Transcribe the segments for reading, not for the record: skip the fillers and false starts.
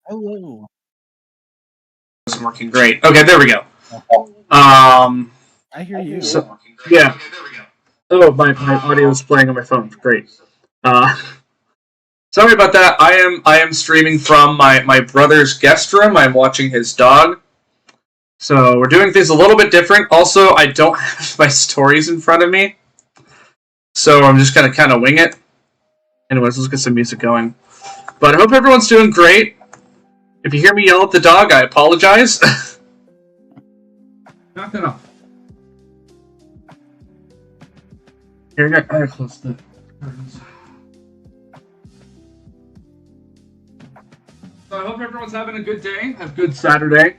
Hello. Wasn't working great. Okay, there we go. I hear you. So, yeah. Oh, my audio is playing on my phone. Great. Uh, Sorry about that. I am streaming from my brother's guest room. I'm watching his dog. So we're doing things a little bit different. Also, I don't have my stories in front of me. So I'm just gonna kind of wing it. Anyways, let's get some music going. But I hope everyone's doing great. If you hear me yell at the dog, I apologize. Knock it off. Here, I gotta close the curtains. So I hope everyone's having a good day, a good Saturday.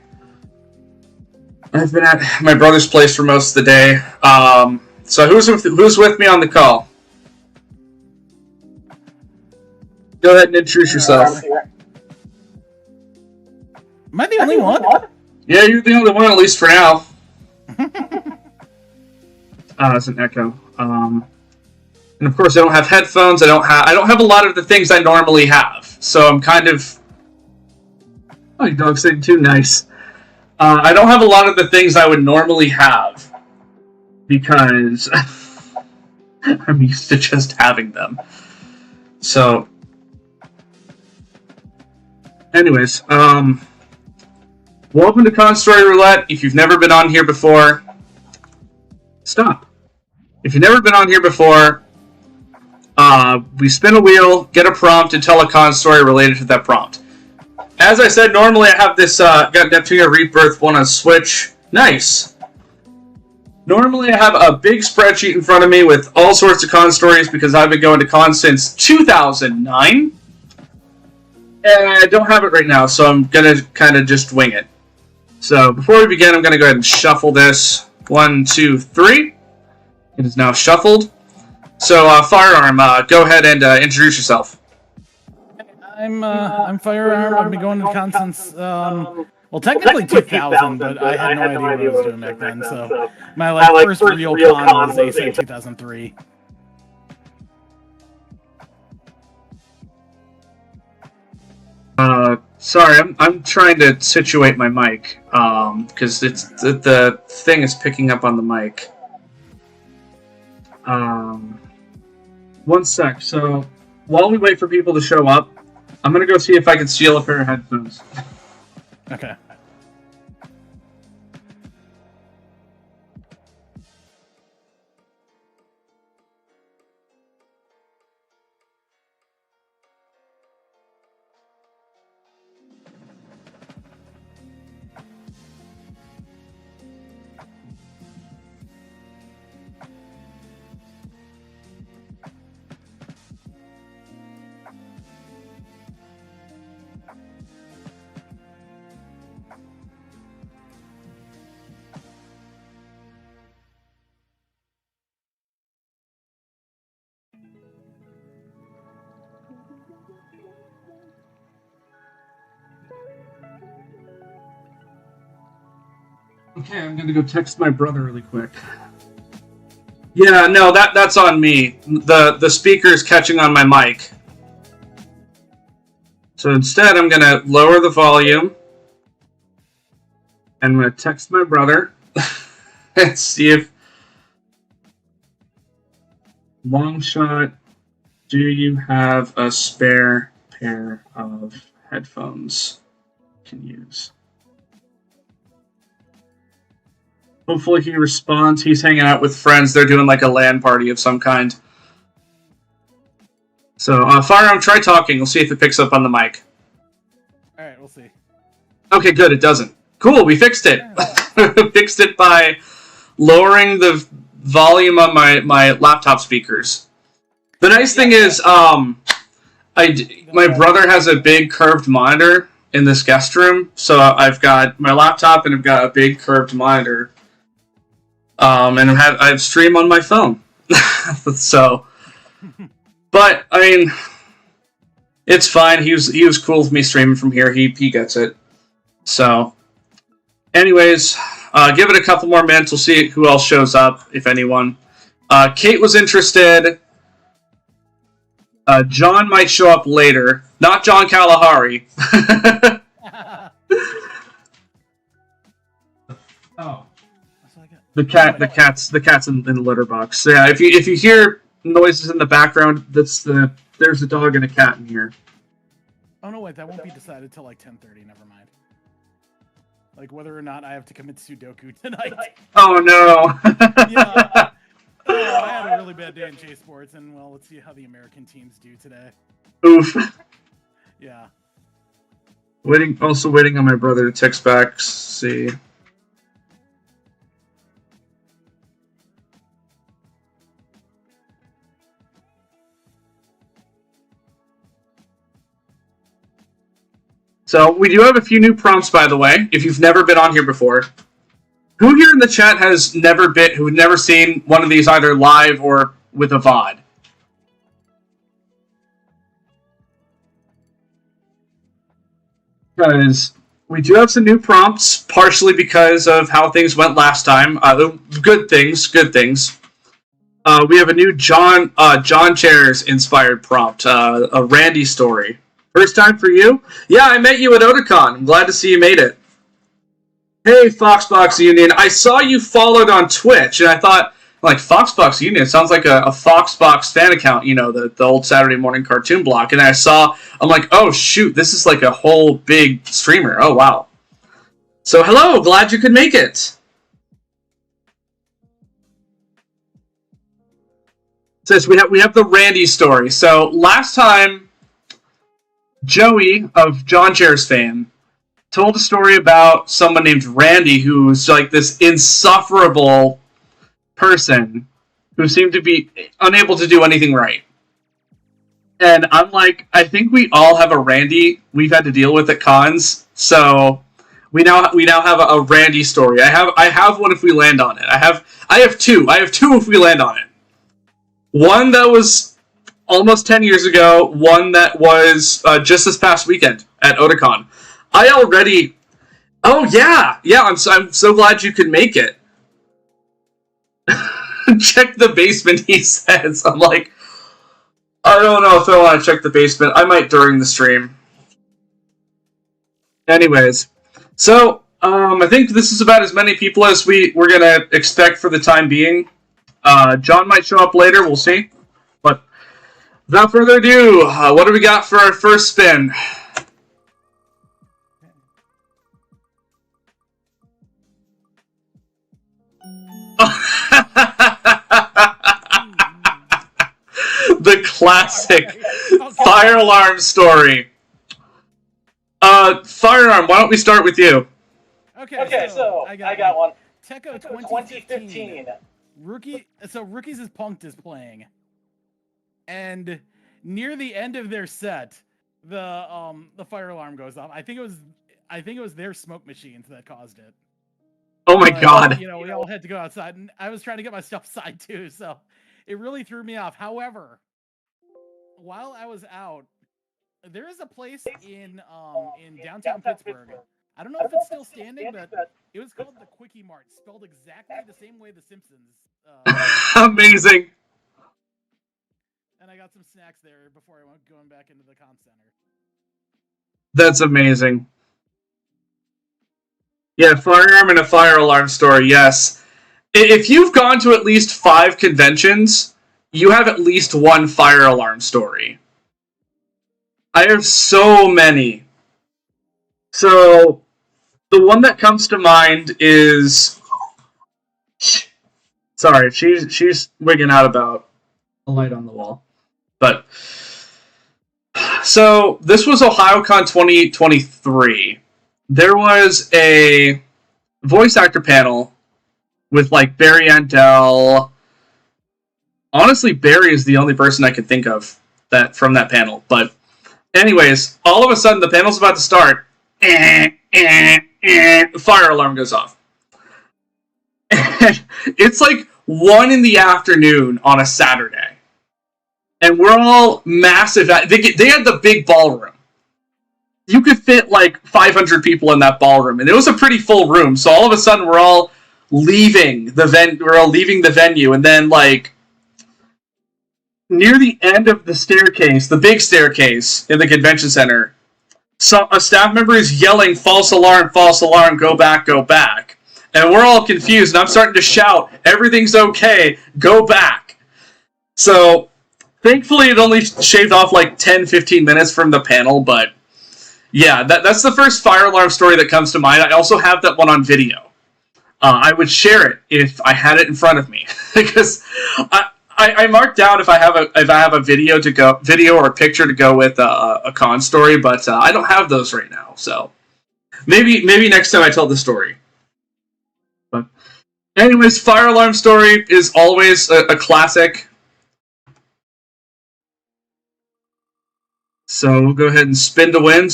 I've been at my brother's place for most of the day. So who's with me on the call? Go ahead and introduce yourself. Am I the only one? Yeah, you're the only one, at least for now. It's an echo. And of course, I don't have headphones. I don't have a lot of the things I normally have. So I'm kind of. Oh, your dog's saying too nice. I don't have a lot of the things I would normally have because I'm used to just having them. So, anyways, welcome to Con Story Roulette. If you've never been on here before, stop. If you've never been on here before, we spin a wheel, get a prompt, and tell a con story related to that prompt. As I said, normally I have this, got Neptunia Rebirth one on Switch. Nice. Normally I have a big spreadsheet in front of me with all sorts of con stories because I've been going to cons since 2009. And I don't have it right now, so I'm going to kind of just wing it. So before we begin, I'm going to go ahead and shuffle this. 1, 2, 3. It is now shuffled. So, Firearm, go ahead and introduce yourself. I'm Firearm. I've been going to con since, well, technically 2000, but I had no idea what I was doing back then. So, my first real con was ASA 2003. Sorry, I'm trying to situate my mic, because the thing is picking up on the mic. One sec. So, while we wait for people to show up, I'm gonna go see if I can steal a pair of headphones. Okay. Okay, I'm gonna go text my brother really quick. Yeah, no, that's on me. The speaker is catching on my mic. So instead, I'm gonna lower the volume. And I'm gonna text my brother and see if long shot. Do you have a spare pair of headphones you can use? Hopefully he responds. He's hanging out with friends. They're doing like a LAN party of some kind. So, Firearm, try talking. We'll see if it picks up on the mic. Alright, we'll see. Okay, good. It doesn't. Cool, we fixed it. Fixed it by lowering the volume on my laptop speakers. The nice thing is, my brother has a big curved monitor in this guest room. So I've got my laptop and I've got a big curved monitor. And I have stream on my phone. So, but I mean, it's fine. He was cool with me streaming from here. He gets it. So, anyways, give it a couple more minutes. We'll see who else shows up, if anyone. Kate was interested. John might show up later. Not John Kalahari. Oh. The cat's in the litter box. So yeah, if you hear noises in the background, there's a dog and a cat in here. Oh no, wait, that won't be decided till like 10:30. Never mind. Like whether or not I have to commit Sudoku tonight. Oh no. Yeah. I had a really bad day in J Sports, and well, let's see how the American teams do today. Oof. Yeah. Also waiting on my brother to text back. See. So, we do have a few new prompts, by the way, if you've never been on here before. Who here in the chat has who'd never seen one of these either live or with a VOD? Because we do have some new prompts, partially because of how things went last time. Good things. We have a new John Chairs inspired prompt, a Randy story. First time for you? Yeah, I met you at Otakon. I'm glad to see you made it. Hey, Foxbox Union. I saw you followed on Twitch, and I thought, like, Foxbox Union sounds like a Foxbox fan account, you know, the old Saturday morning cartoon block. And I'm like, oh, shoot, this is like a whole big streamer. Oh, wow. So, hello, glad you could make it. Says we have the Randy story. So, last time, Joey of John Chairs fame told a story about someone named Randy who was like this insufferable person who seemed to be unable to do anything right. And I'm like, I think we all have a Randy we've had to deal with at cons. So we now have a Randy story. I have one if we land on it. I have two. I have two if we land on it. One that was almost 10 years ago, one that was just this past weekend at Otakon. Oh yeah, I'm so glad you could make it. Check the basement, he says. I'm like, I don't know if I want to check the basement. I might during the stream. Anyways, so I think this is about as many people as we're gonna expect for the time being. John might show up later. We'll see. But without further ado, what do we got for our first spin? The classic fire alarm story. Fire alarm, why don't we start with you? Okay, so I got one. Techo 2015. Rookies is Punked is playing. And near the end of their set, the fire alarm goes off. I think it was their smoke machines that caused it. Oh my god. You know, we all had to go outside, and I was trying to get my stuff aside too, so it really threw me off. However, while I was out, there is a place in downtown Pittsburgh. I don't know if it's still standing, but it was called the Quickie Mart, spelled exactly the same way The Simpsons. Amazing. And I got some snacks there before I went going back into the con center. That's amazing. Yeah, firearm and a fire alarm story, yes. If you've gone to at least 5 conventions, you have at least one fire alarm story. I have so many. So, the one that comes to mind is... Sorry, she's wigging out about a light on the wall. But... So, this was OhioCon 2023. There was a voice actor panel with, like, Barry Andel. Honestly, Barry is the only person I could think of from that panel. But anyways, all of a sudden, the panel's about to start. Fire alarm goes off. It's like 1 in the afternoon on a Saturday. And we're all massive. They had the big ballroom. You could fit like 500 people in that ballroom, and it was a pretty full room. So all of a sudden, we're all leaving the venue, and then like near the end of the staircase, the big staircase in the convention center, so a staff member is yelling, false alarm, go back, go back. And we're all confused, and I'm starting to shout, everything's okay, go back. So, thankfully it only shaved off like 10-15 minutes from the panel, but yeah, that's the first fire alarm story that comes to mind. I also have that one on video. I would share it if I had it in front of me, because I marked down if I have a video or a picture to go with a con story, but I don't have those right now. So maybe next time I tell the story. But anyways, fire alarm story is always a classic. So we'll go ahead and spin to win.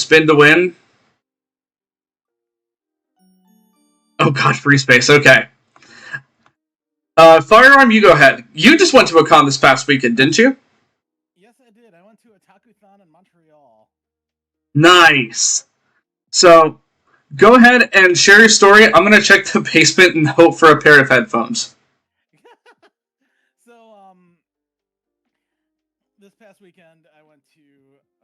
Oh god, free space. Okay. Firearm, you go ahead. You just went to a con this past weekend, didn't you? Yes, I did. I went to a Takuthon in Montreal. Nice. So, go ahead and share your story. I'm going to check the basement and hope for a pair of headphones. So, this past weekend, I went to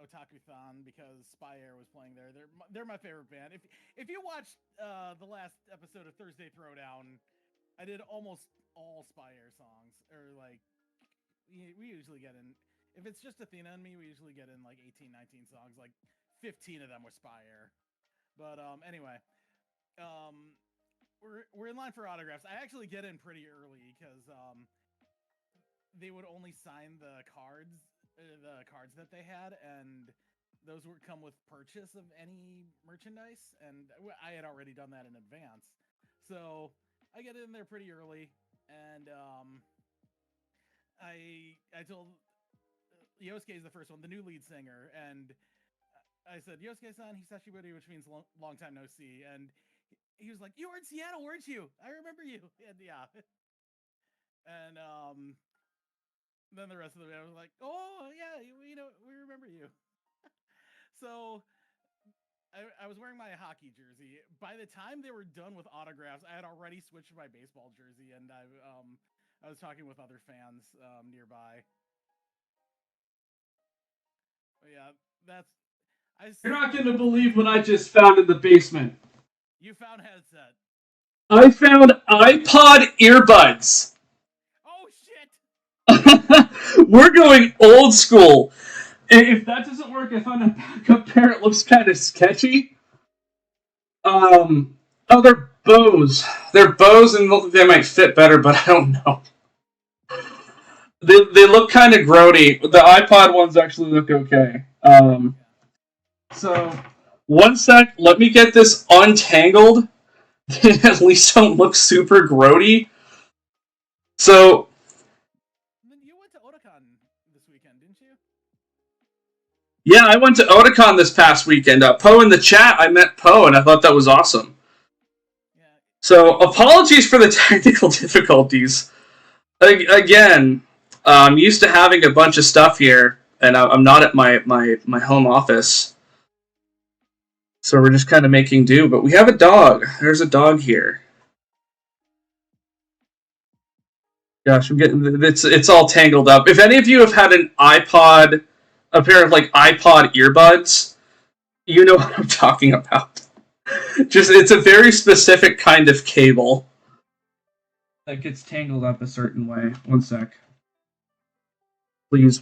Otakuthon because Spire was playing there. They're my favorite band. If you watched the last episode of Thursday Throwdown, I did almost all Spire songs, or like we usually get in. If it's just Athena and me, we usually get in like 18, 19 songs. Like 15 of them were Spire. But anyway, we're in line for autographs. I actually get in pretty early because they would only sign the cards that they had, and those would come with purchase of any merchandise, and I had already done that in advance. So I get in there pretty early, and I told Yosuke is the first one, the new lead singer, and I said, Yosuke-san, Hisashiburi, which means long time no see, and he was like, you were in Seattle, weren't you? I remember you. And yeah. And then the rest of the band was like, oh yeah, we remember you. So I was wearing my hockey jersey. By the time they were done with autographs, I had already switched to my baseball jersey, and I was talking with other fans nearby. But yeah, You're not going to believe what I just found in the basement. You found headset. I found iPod earbuds. Oh shit! We're going old school. If that doesn't work, I found a backup pair. It looks kind of sketchy. Oh, they're Bose. They're Bose, and they might fit better, but I don't know. They look kind of grody. The iPod ones actually look okay. So, one sec. Let me get this untangled. They at least don't look super grody. So, you went to Otakon this weekend, didn't you? yeah, I went to Otakon this past weekend. Poe in the chat, I met Poe, and I thought that was awesome. Yeah. So, apologies for the technical difficulties. Again, I'm used to having a bunch of stuff here, and I'm not at my home office. So we're just kind of making do, but we have a dog. There's a dog here. Gosh, I'm getting it's all tangled up. If any of you have had an iPod, a pair of like iPod earbuds, you know what I'm talking about. Just it's a very specific kind of cable that gets tangled up a certain way. One sec. Please.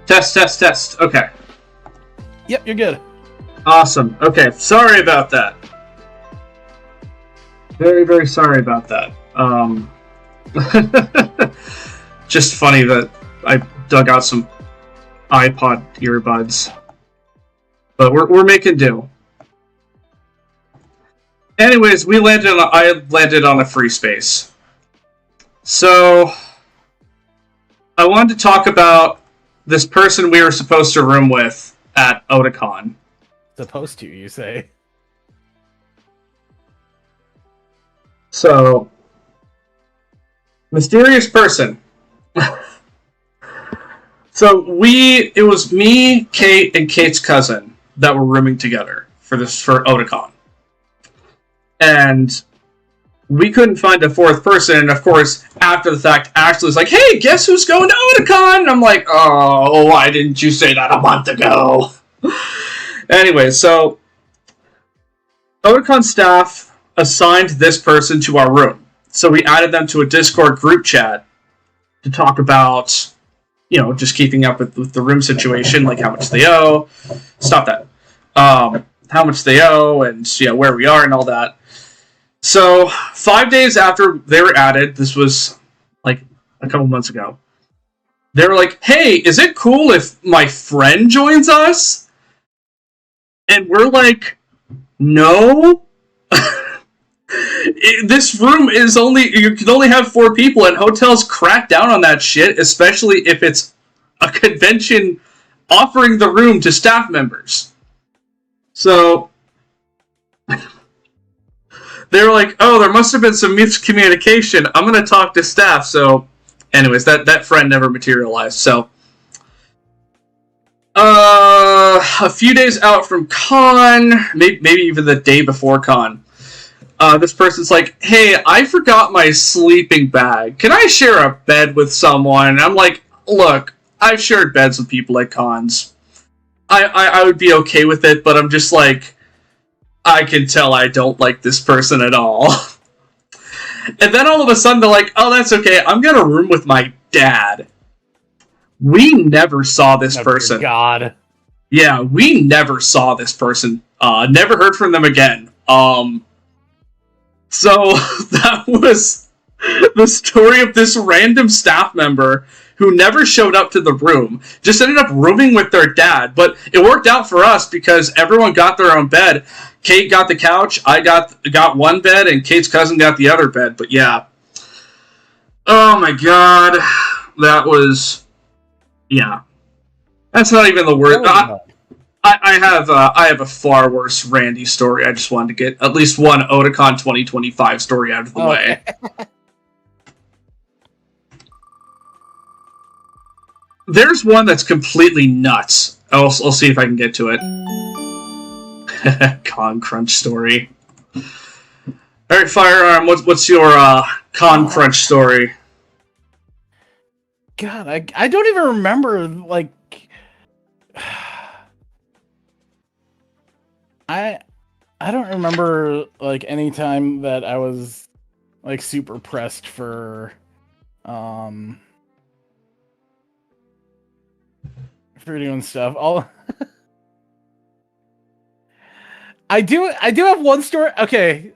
Test. Okay. Yep, you're good. Awesome. Okay, sorry about that. Very, very sorry about that. Just funny that I dug out some iPod earbuds. But we're making do. Anyways, I landed on a free space. So I wanted to talk about this person we were supposed to room with at Otakon. Supposed to, you say? So, mysterious person. So it was me, Kate, and Kate's cousin that were rooming together for Otakon. And we couldn't find a fourth person, and of course, after the fact, Ashley was like, hey, guess who's going to Otakon? And I'm like, oh, why didn't you say that a month ago? Anyway, so Otakon staff assigned this person to our room. So we added them to a Discord group chat to talk about, just keeping up with the room situation, like how much they owe. Stop that. How much they owe and where we are and all that. So 5 days after they were added, this was like a couple months ago, they were like, hey, is it cool if my friend joins us? And we're like, no. This room is you can only have 4 people, and hotels crack down on that shit, especially if it's a convention offering the room to staff members. So they were like, oh, there must have been some miscommunication. I'm going to talk to staff. So anyways, that friend never materialized. So a few days out from con, maybe even the day before con, this person's like, hey, I forgot my sleeping bag. Can I share a bed with someone? And I'm like, look, I've shared beds with people at cons. I would be okay with it, but I'm just like, I can tell I don't like this person at all. And then all of a sudden they're like, oh, that's okay. I'm going to room with my dad. We never saw this person. God. Yeah, we never saw this person. Never heard from them again. So that was the story of this random staff member who never showed up to the room, just ended up rooming with their dad. But it worked out for us because everyone got their own bed. Kate got the couch, I got one bed, and Kate's cousin got the other bed. But yeah. Oh my god. That was... Yeah. That's not even the word. I have a far worse Randy story. I just wanted to get at least one Otakon 2025 story out of the way. There's one that's completely nuts. I'll see if I can get to it. Con Crunch story. Alright, Firearm, what's your Con Crunch story? God, I don't even remember, like... I don't remember, like, any time that I was, like, super pressed for doing stuff. I do have one story. Okay,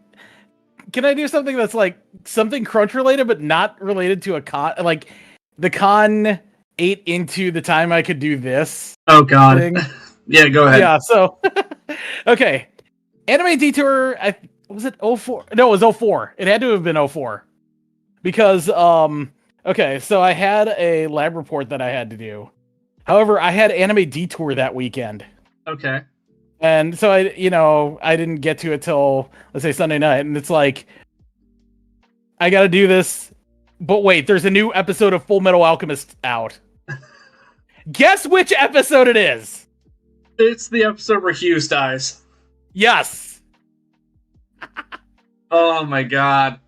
can I do something that's like something crunch related, but not related to a con? Like the con ate into the time I could do this. Oh god. Thing. Yeah, go ahead. Yeah. So, okay, Anime Detour. Was it 04? No, it was 04. It had to have been 04 because okay, so I had a lab report that I had to do. However, I had Anime Detour that weekend. Okay. And so I didn't get to it till, let's say, Sunday night. And it's like, I got to do this. But wait, there's a new episode of Full Metal Alchemist out. Guess which episode it is? It's the episode where Hughes dies. Yes. Oh my god.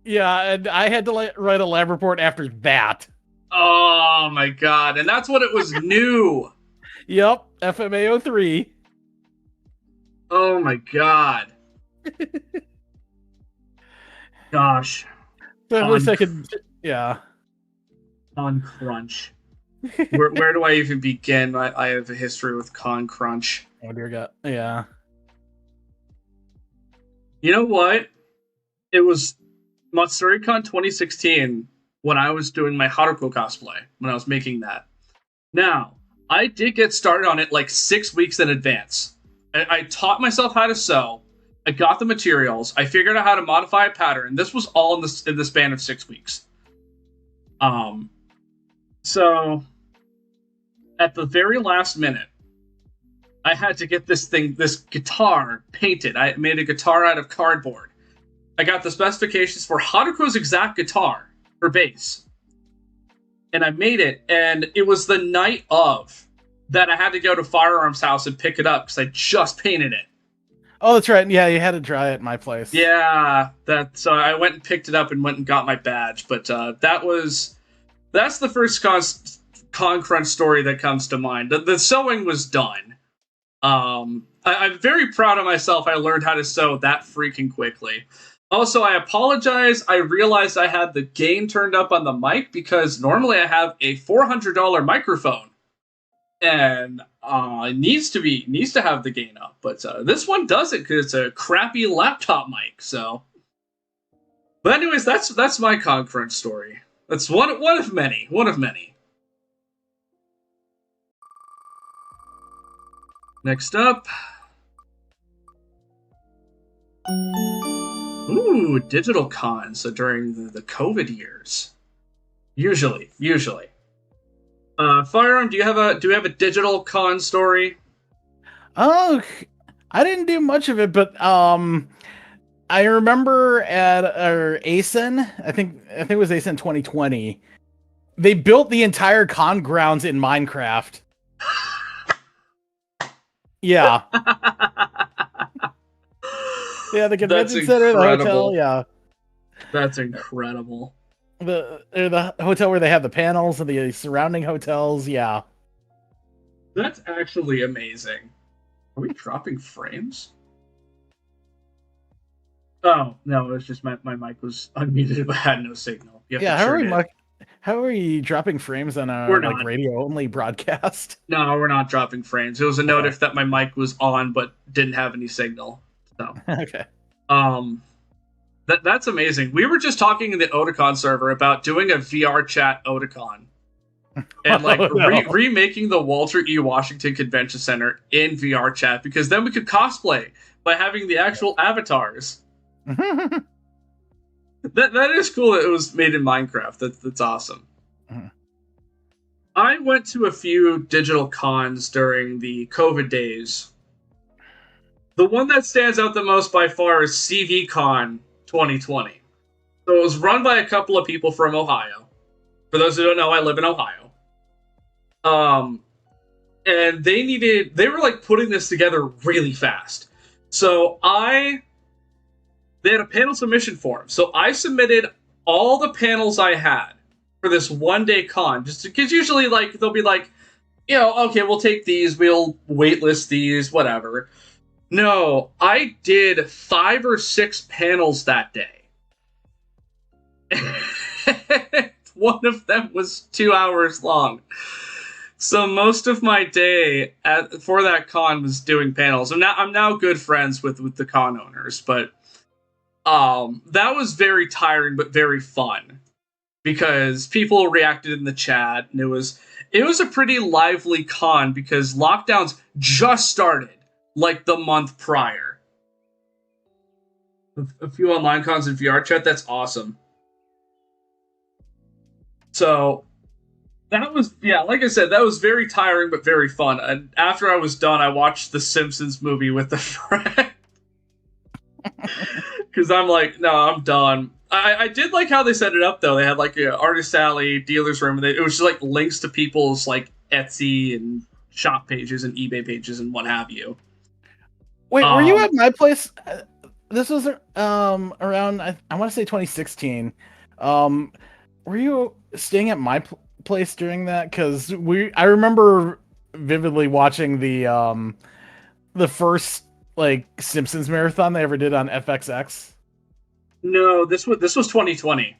Yeah, and I had to write a lab report after that. Oh my god. And that's when it was new. Yep, FMAO 3. Oh my god. Gosh. So at least I could, yeah. Con Crunch. Where do I even begin? I have a history with Con Crunch. Oh dear god. Yeah. You know what? It was MatsuruCon 2016 when I was doing my Haruko cosplay, when I was making that. Now, I did get started on it like 6 weeks in advance. I taught myself how to sew. I got the materials. I figured out how to modify a pattern. This was all in the span of 6 weeks. So at the very last minute, I had to get this guitar painted. I made a guitar out of cardboard. I got the specifications for Haruko's exact guitar for bass. And I made it, and it was the night of that I had to go to Firearms House and pick it up because I just painted it. Oh, that's right. Yeah, you had to dry it at my place. Yeah, so I went and picked it up and went and got my badge. But that's the first con crunch story that comes to mind. The sewing was done. I'm very proud of myself. I learned how to sew that freaking quickly. Also, I apologize. I realized I had the gain turned up on the mic because normally I have a $400 microphone, and it needs to have the gain up. But this one doesn't because it's a crappy laptop mic. So, but anyways, that's my con crunch story. That's one of many. One of many. Next up. Ooh, digital cons. So during the COVID years. Usually. Firearm, do we have a digital con story? Oh, I didn't do much of it, but I remember at ASIN, I think it was ASIN 2020. They built the entire con grounds in Minecraft. Yeah. Yeah, the convention center, the hotel, yeah. That's incredible. The hotel where they have the panels and the surrounding hotels, yeah. That's actually amazing. Are we dropping frames? Oh, no, it was just my mic was unmuted but had no signal. Yeah, how are you dropping frames on a radio-only broadcast? No, we're not dropping frames. It was a notice that my mic was on but didn't have any signal. So okay. That's amazing. We were just talking in the Otakon server about doing a VR chat Otakon. And remaking the Walter E. Washington Convention Center in VR chat, because then we could cosplay by having the actual avatars. That is cool that it was made in Minecraft. That's awesome. I went to a few digital cons during the COVID days. The one that stands out the most by far is CVCon 2020. So it was run by a couple of people from Ohio. For those who don't know, I live in Ohio. And they were like putting this together really fast. So they had a panel submission form. So I submitted all the panels I had for this one-day con, just because usually like they'll be like, okay, we'll take these, we'll waitlist these, whatever. No, I did 5 or 6 panels that day. One of them was 2 hours long. So most of my day for that con was doing panels. I'm now good friends with the con owners, but that was very tiring but very fun because people reacted in the chat, and it was a pretty lively con because lockdowns just started like the month prior. A few online cons in VR chat, that's awesome. So that was, like I said, that was very tiring but very fun. And after I was done, I watched the Simpsons movie with a friend. Because I'm like, no, I'm done. I did like how they set it up, though. They had like an artist alley, dealer's room, and it was just like links to people's like Etsy and shop pages and eBay pages and what have you. Wait, were you at my place? This was around, I want to say 2016. Were you staying at my place during that? Because I remember vividly watching the first like Simpsons marathon they ever did on FXX. No, this was 2020.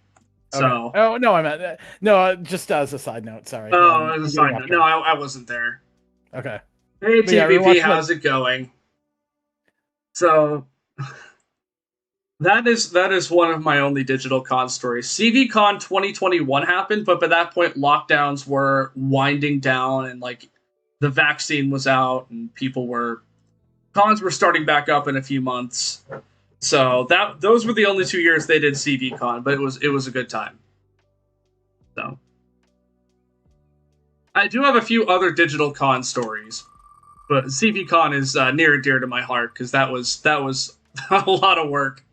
So okay. Oh no, I meant no. Just as a side note, sorry. Oh, as a side note, no, I wasn't there. Okay. Hey TVP, how's it going? So That is one of my only digital con stories. CVCon 2021 happened, but by that point lockdowns were winding down and like the vaccine was out and cons were starting back up in a few months. So those were the only 2 years they did CVCon, but it was a good time. So I do have a few other digital con stories, but CVCon is near and dear to my heart because that was a lot of work.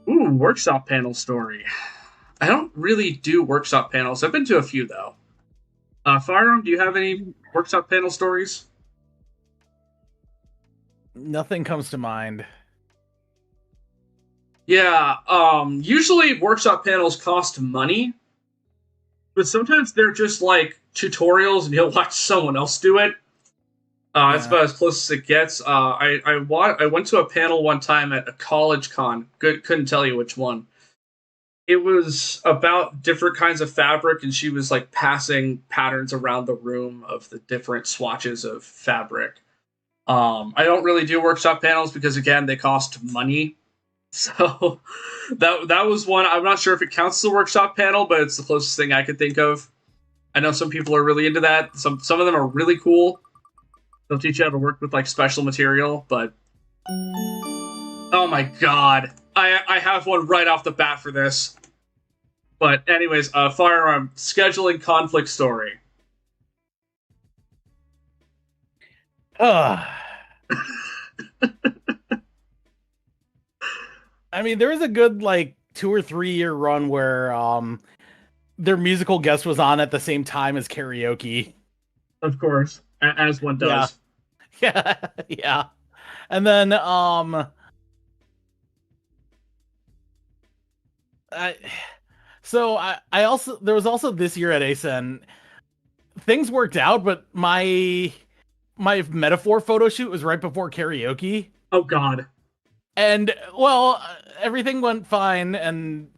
Ooh, workshop panel story. I don't really do workshop panels. I've been to a few though. Firearm, do you have any workshop panel stories? Nothing comes to mind. Yeah, usually workshop panels cost money, but sometimes they're just like tutorials and you'll watch someone else do it. That's about as close as it gets. I went to a panel one time at a college con. Couldn't tell you which one. It was about different kinds of fabric, and she was like passing patterns around the room of the different swatches of fabric. I don't really do workshop panels because again they cost money. So that was one. I'm not sure if it counts as a workshop panel, but it's the closest thing I could think of. I know some people are really into that. Some of them are really cool. They'll teach you how to work with like special material, but oh my god, I have one right off the bat for this. But anyways, firearm scheduling conflict story. I mean, there was a good like 2 or 3 year run where their musical guest was on at the same time as karaoke. Of course, as one does. Yeah, yeah. And then I also there was also this year at ASEN, things worked out, but my metaphor photo shoot was right before karaoke. Oh god. And well, everything went fine and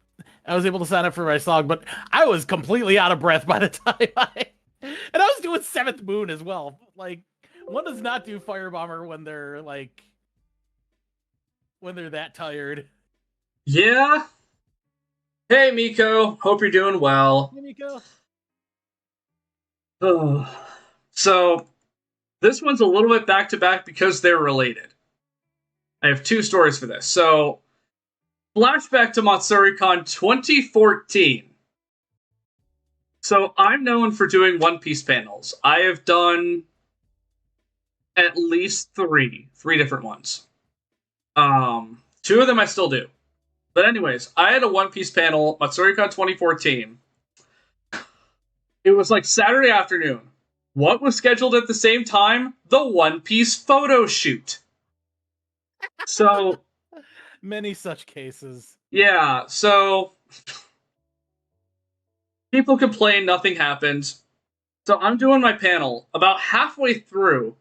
I was able to sign up for my song, but I was completely out of breath by the time and I was doing Seventh Moon as well. Like, one does not do Firebomber when they're that tired. Yeah. Hey Miko, hope you're doing well. Hey, Miko. Oh. So this one's a little bit back to back because they're related. I have 2 stories for this. So flashback to MatsuriCon 2014. So I'm known for doing One Piece panels. I have done at least three different ones. 2 of them I still do. But anyways, I had a One Piece panel, MatsuriCon 2014. It was like Saturday afternoon. What was scheduled at the same time? The One Piece photo shoot. So many such cases. Yeah, so people complain, nothing happened. So I'm doing my panel. About halfway through,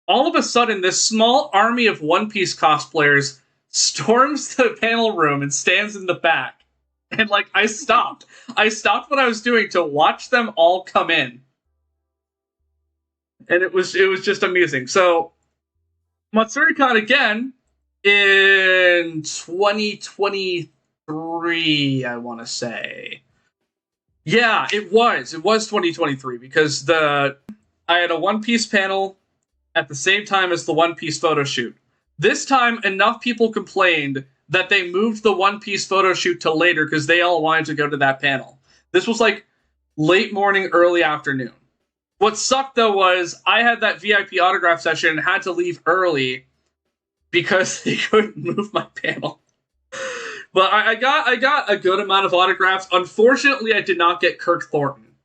all of a sudden, this small army of One Piece cosplayers storms the panel room and stands in the back. And like, I stopped what I was doing to watch them all come in. And it was just amusing. So MatsuriCon again in 2023, I want to say. Yeah, it was 2023 because I had a One Piece panel at the same time as the One Piece photo shoot. This time, enough people complained that they moved the One Piece photo shoot to later because they all wanted to go to that panel. This was like late morning, early afternoon. What sucked though was I had that VIP autograph session and had to leave early because they couldn't move my panel. But I got a good amount of autographs. Unfortunately, I did not get Kirk Thornton.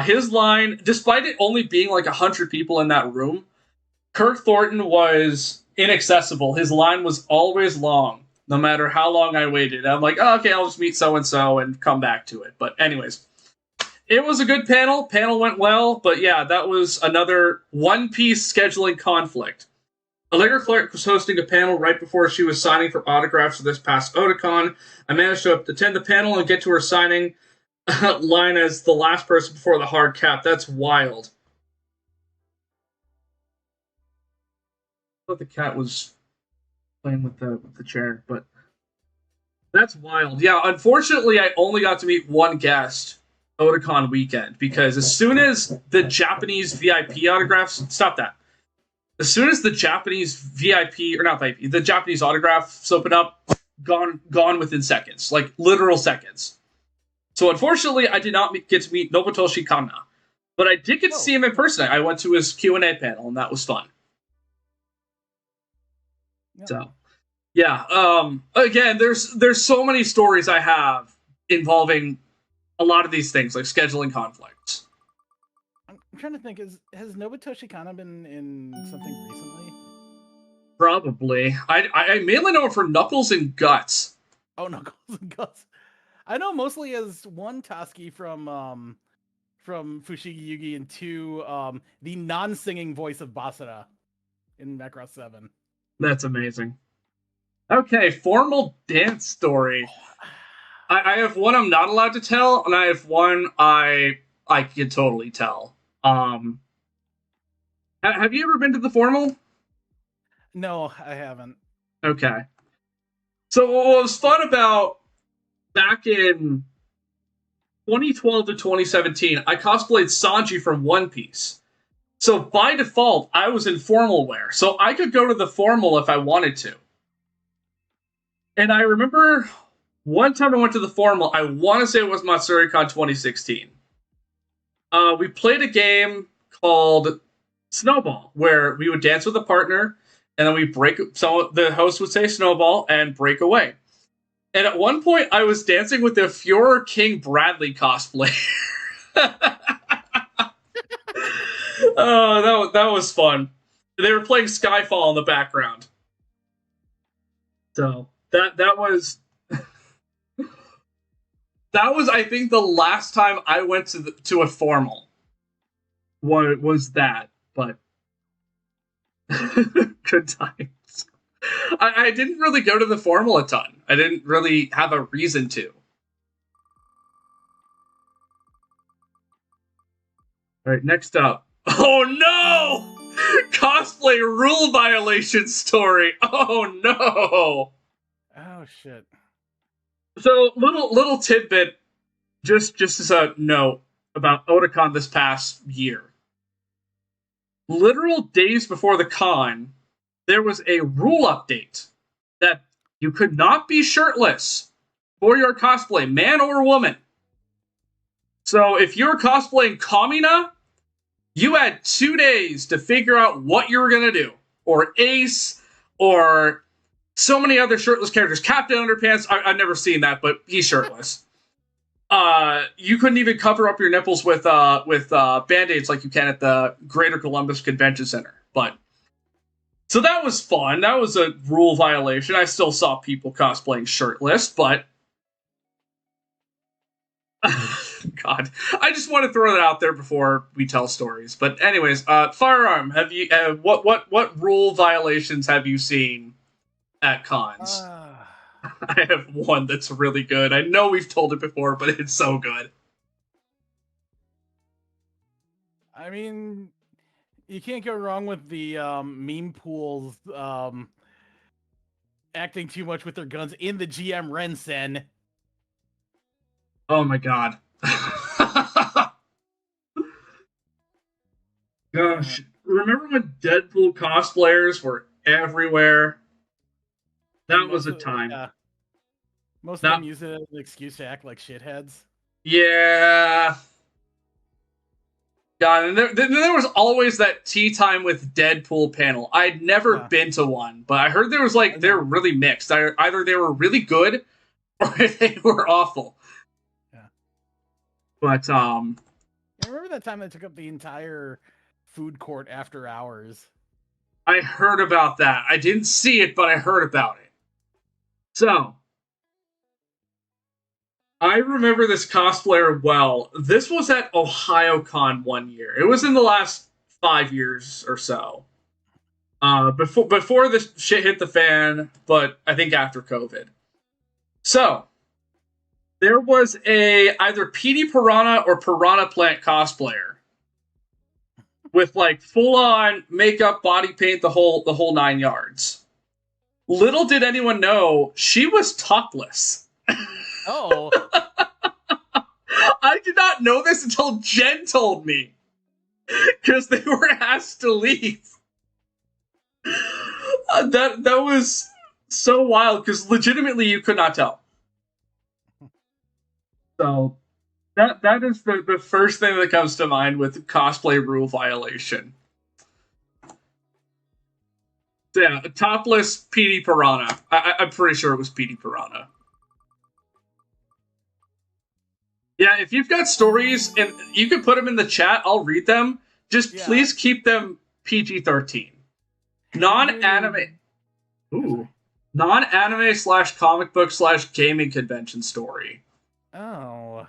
His line, despite it only being like 100 people in that room, Kirk Thornton was inaccessible. His line was always long, no matter how long I waited. I'm like, oh, okay, I'll just meet so-and-so and come back to it. But anyways, it was a good panel. Panel went well, but yeah, that was another One Piece scheduling conflict. Allegra Clark was hosting a panel right before she was signing for autographs for this past Otakon. I managed to attend the panel and get to her signing line as the last person before the hard cap. That's wild. I thought the cat was playing with the chair, but that's wild. Yeah, unfortunately, I only got to meet one guest Otakon weekend because as soon as the Japanese VIP autographs, stop that. As soon as the Japanese VIP or not VIP, the Japanese autographs open up, gone within seconds, like literal seconds. So unfortunately, I did not get to meet Nobutoshi Kanna, but I did get to see him in person. I went to his Q&A panel, and that was fun. Yep. So, yeah. Again, there's so many stories I have involving a lot of these things, like scheduling conflicts. I'm trying to think. Has Nobutoshi Kanna been in something recently? Probably. I mainly know him for Knuckles and Guts. Oh, Knuckles and Guts. I know mostly as one Toski from Fushigi Yugi and two the non-singing voice of Basara in Macross 7. That's amazing. Okay, formal dance story. I have one I'm not allowed to tell, and I have one I can totally tell. Have you ever been to the formal? No, I haven't. Okay. So what was fun about back in 2012 to 2017, I cosplayed Sanji from One Piece. So by default, I was in formal wear. So I could go to the formal if I wanted to. And I remember one time I went to the formal, I want to say it was MatsuriCon 2016. We played a game called Snowball, where we would dance with a partner, and then we break. So the host would say Snowball and break away. And at one point, I was dancing with the Führer King Bradley cosplay. Oh, that was fun. They were playing Skyfall in the background. So that was that was, I think, the last time I went to a formal. What was that? But good times. I didn't really go to the formal a ton. I didn't really have a reason to. All right, next up. Oh no! Cosplay rule violation story. Oh no! Oh shit. So little tidbit, just as a note about Otakon this past year. Literal days before the con, there was a rule update that you could not be shirtless for your cosplay, man or woman. So if you were cosplaying Kamina, you had 2 days to figure out what you were going to do. Or Ace, or so many other shirtless characters. Captain Underpants, I've never seen that, but he's shirtless. You couldn't even cover up your nipples with Band-Aids like you can at the Greater Columbus Convention Center. But so that was fun. That was a rule violation. I still saw people cosplaying shirtless, but God, I just want to throw that out there before we tell stories. But anyways, Firearm, have you what rule violations have you seen at cons? I have one that's really good. I know we've told it before, but it's so good. I mean, you can't go wrong with the meme pools acting too much with their guns in the GM Rensen. Oh my god. Gosh, remember when Deadpool cosplayers were everywhere? That was a time. Yeah. Most of them use it as an excuse to act like shitheads. Yeah. God, and there was always that Tea Time with Deadpool panel. I'd never been to one, but I heard there was like they're really mixed. Either they were really good or they were awful. Yeah. But I remember that time they took up the entire food court after hours. I heard about that. I didn't see it, but I heard about it. So I remember this cosplayer well. This was at OhioCon one year. It was in the last 5 years or so. Before this shit hit the fan, but I think after COVID. So there was a either PD Piranha or Piranha Plant cosplayer with like full on makeup, body paint, the whole 9 yards. Little did anyone know, she was topless. Oh. I did not know this until Jen told me. Because they were asked to leave. That was so wild, because legitimately you could not tell. So that is the first thing that comes to mind with cosplay rule violation. So yeah, topless PD Piranha. I'm pretty sure it was PD Piranha. Yeah, if you've got stories and you can put them in the chat, I'll read them. Just please keep them PG-13. Non-anime. Ooh. Non-anime / comic book / gaming convention story. Oh.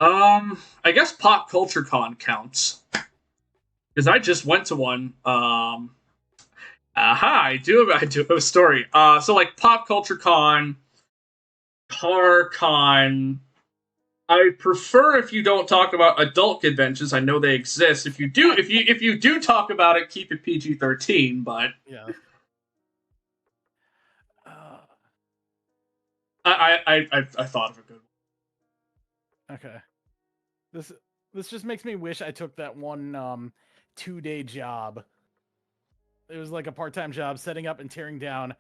I guess Pop Culture Con counts. Because I just went to one. I do have a story. So like Pop Culture Con, Car Con. I prefer if you don't talk about adult conventions. I know they exist. If you do talk about it, keep it PG-13. But yeah, I thought of a good one. Okay, this just makes me wish I took that one 2-day job. It was like a part-time job setting up and tearing down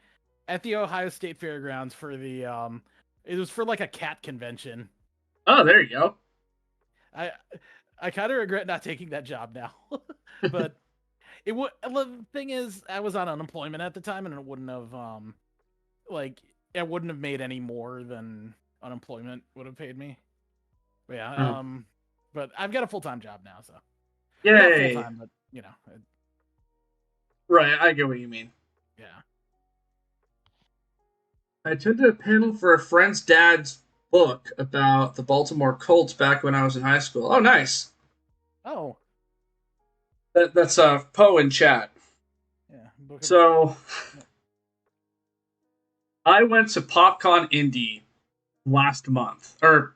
at the Ohio State Fairgrounds for the it was for like a cat convention. Oh, there you go. I kind of regret not taking that job now. But the thing is, I was on unemployment at the time, and it wouldn't have I wouldn't have made any more than unemployment would have paid me. But yeah, but I've got a full-time job now, so Yay. not full-time, but you know. Right, I get what you mean. Yeah. I attended a panel for a friend's dad's book about the Baltimore Colts back when I was in high school. Oh, nice. Oh. That's Poe in chat. Yeah. So, I went to PopCon Indy last month, or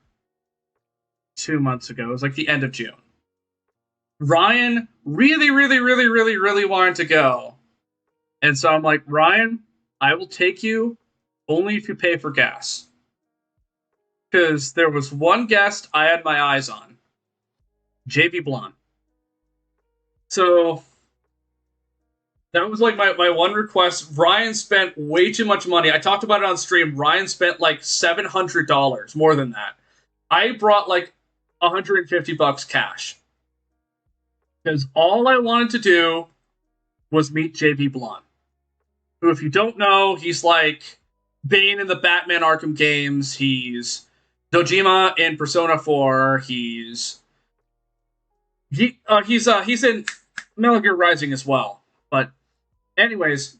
2 months ago. It was like the end of June. Ryan really wanted to go. And so I'm like, Ryan, I will take you only if you pay for gas. Because there was one guest I had my eyes on. JB Blonde. So that was like my one request. Ryan spent way too much money. I talked about it on stream. Ryan spent like $700, more than that. I brought like $150 cash. Because all I wanted to do was meet JB Blonde. Who, if you don't know, he's like Bane in the Batman Arkham games. He's Dojima in Persona 4. He's in Metal Gear Rising as well. But anyways,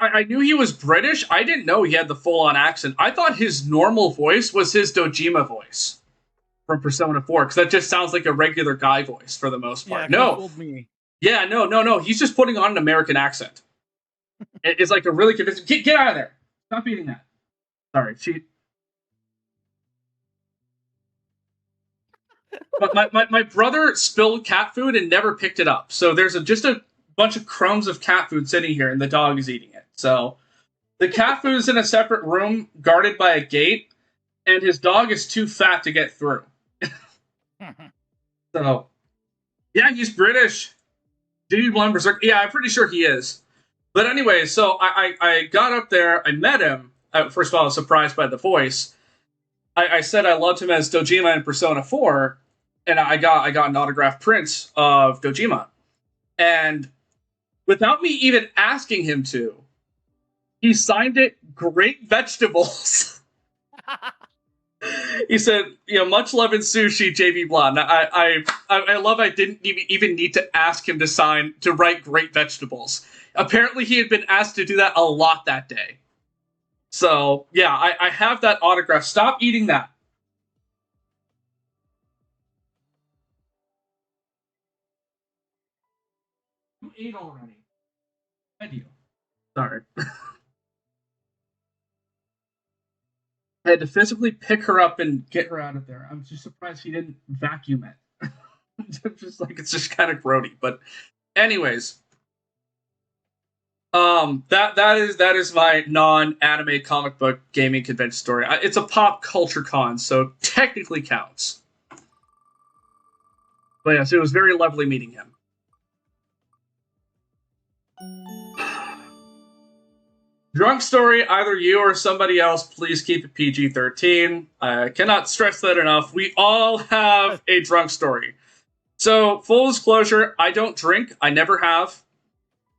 I knew he was British. I didn't know he had the full-on accent. I thought his normal voice was his Dojima voice from Persona 4, because that just sounds like a regular guy voice for the most part. Yeah, fooled me. Yeah, no. He's just putting on an American accent. It's like a really convincing. Get out of there! Stop eating that. Sorry, But my brother spilled cat food and never picked it up. So there's just a bunch of crumbs of cat food sitting here, and the dog is eating it. So the cat food is in a separate room, guarded by a gate, and his dog is too fat to get through. So, yeah, he's British. JB Blonde Berserk. Yeah, I'm pretty sure he is. But anyway, so I got up there, I met him. First of all, I was surprised by the voice. I said I loved him as Dojima in Persona 4, and I got an autographed print of Dojima. And without me even asking him to, he signed it Great Vegetables. He said, much love in sushi, JB Blonde. I love I didn't even need to ask him to write Great Vegetables. Apparently he had been asked to do that a lot that day. So, yeah, I have that autograph. Stop eating that. You ate already. I do. Sorry. I had to physically pick her up and get her out of there. I'm just surprised he didn't vacuum it. It's just kind of grody. But anyways. That is my non-anime comic book gaming convention story. It's a pop culture con, so technically counts. But yes, it was very lovely meeting him. Drunk story, either you or somebody else, please keep it PG-13. I cannot stress that enough. We all have a drunk story. So, full disclosure, I don't drink. I never have.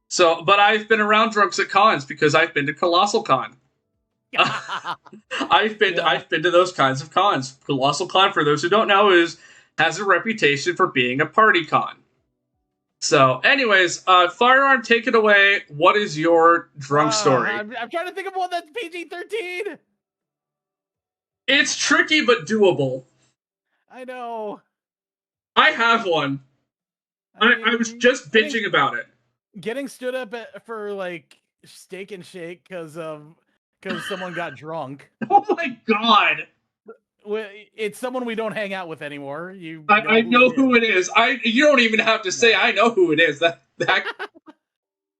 So, but I've been around drunks at cons because I've been to Colossal Con. I've been to those kinds of cons. Colossal Con, for those who don't know, has a reputation for being a party con. So, anyways, Firearm, take it away. What is your drunk story? I'm trying to think of one that's PG-13. It's tricky but doable. I know. I have one. I was just bitching about it. Getting stood up for like Steak and Shake because someone got drunk. Oh my god! It's someone we don't hang out with anymore. I know who it is. You don't even have to say I know who it is. That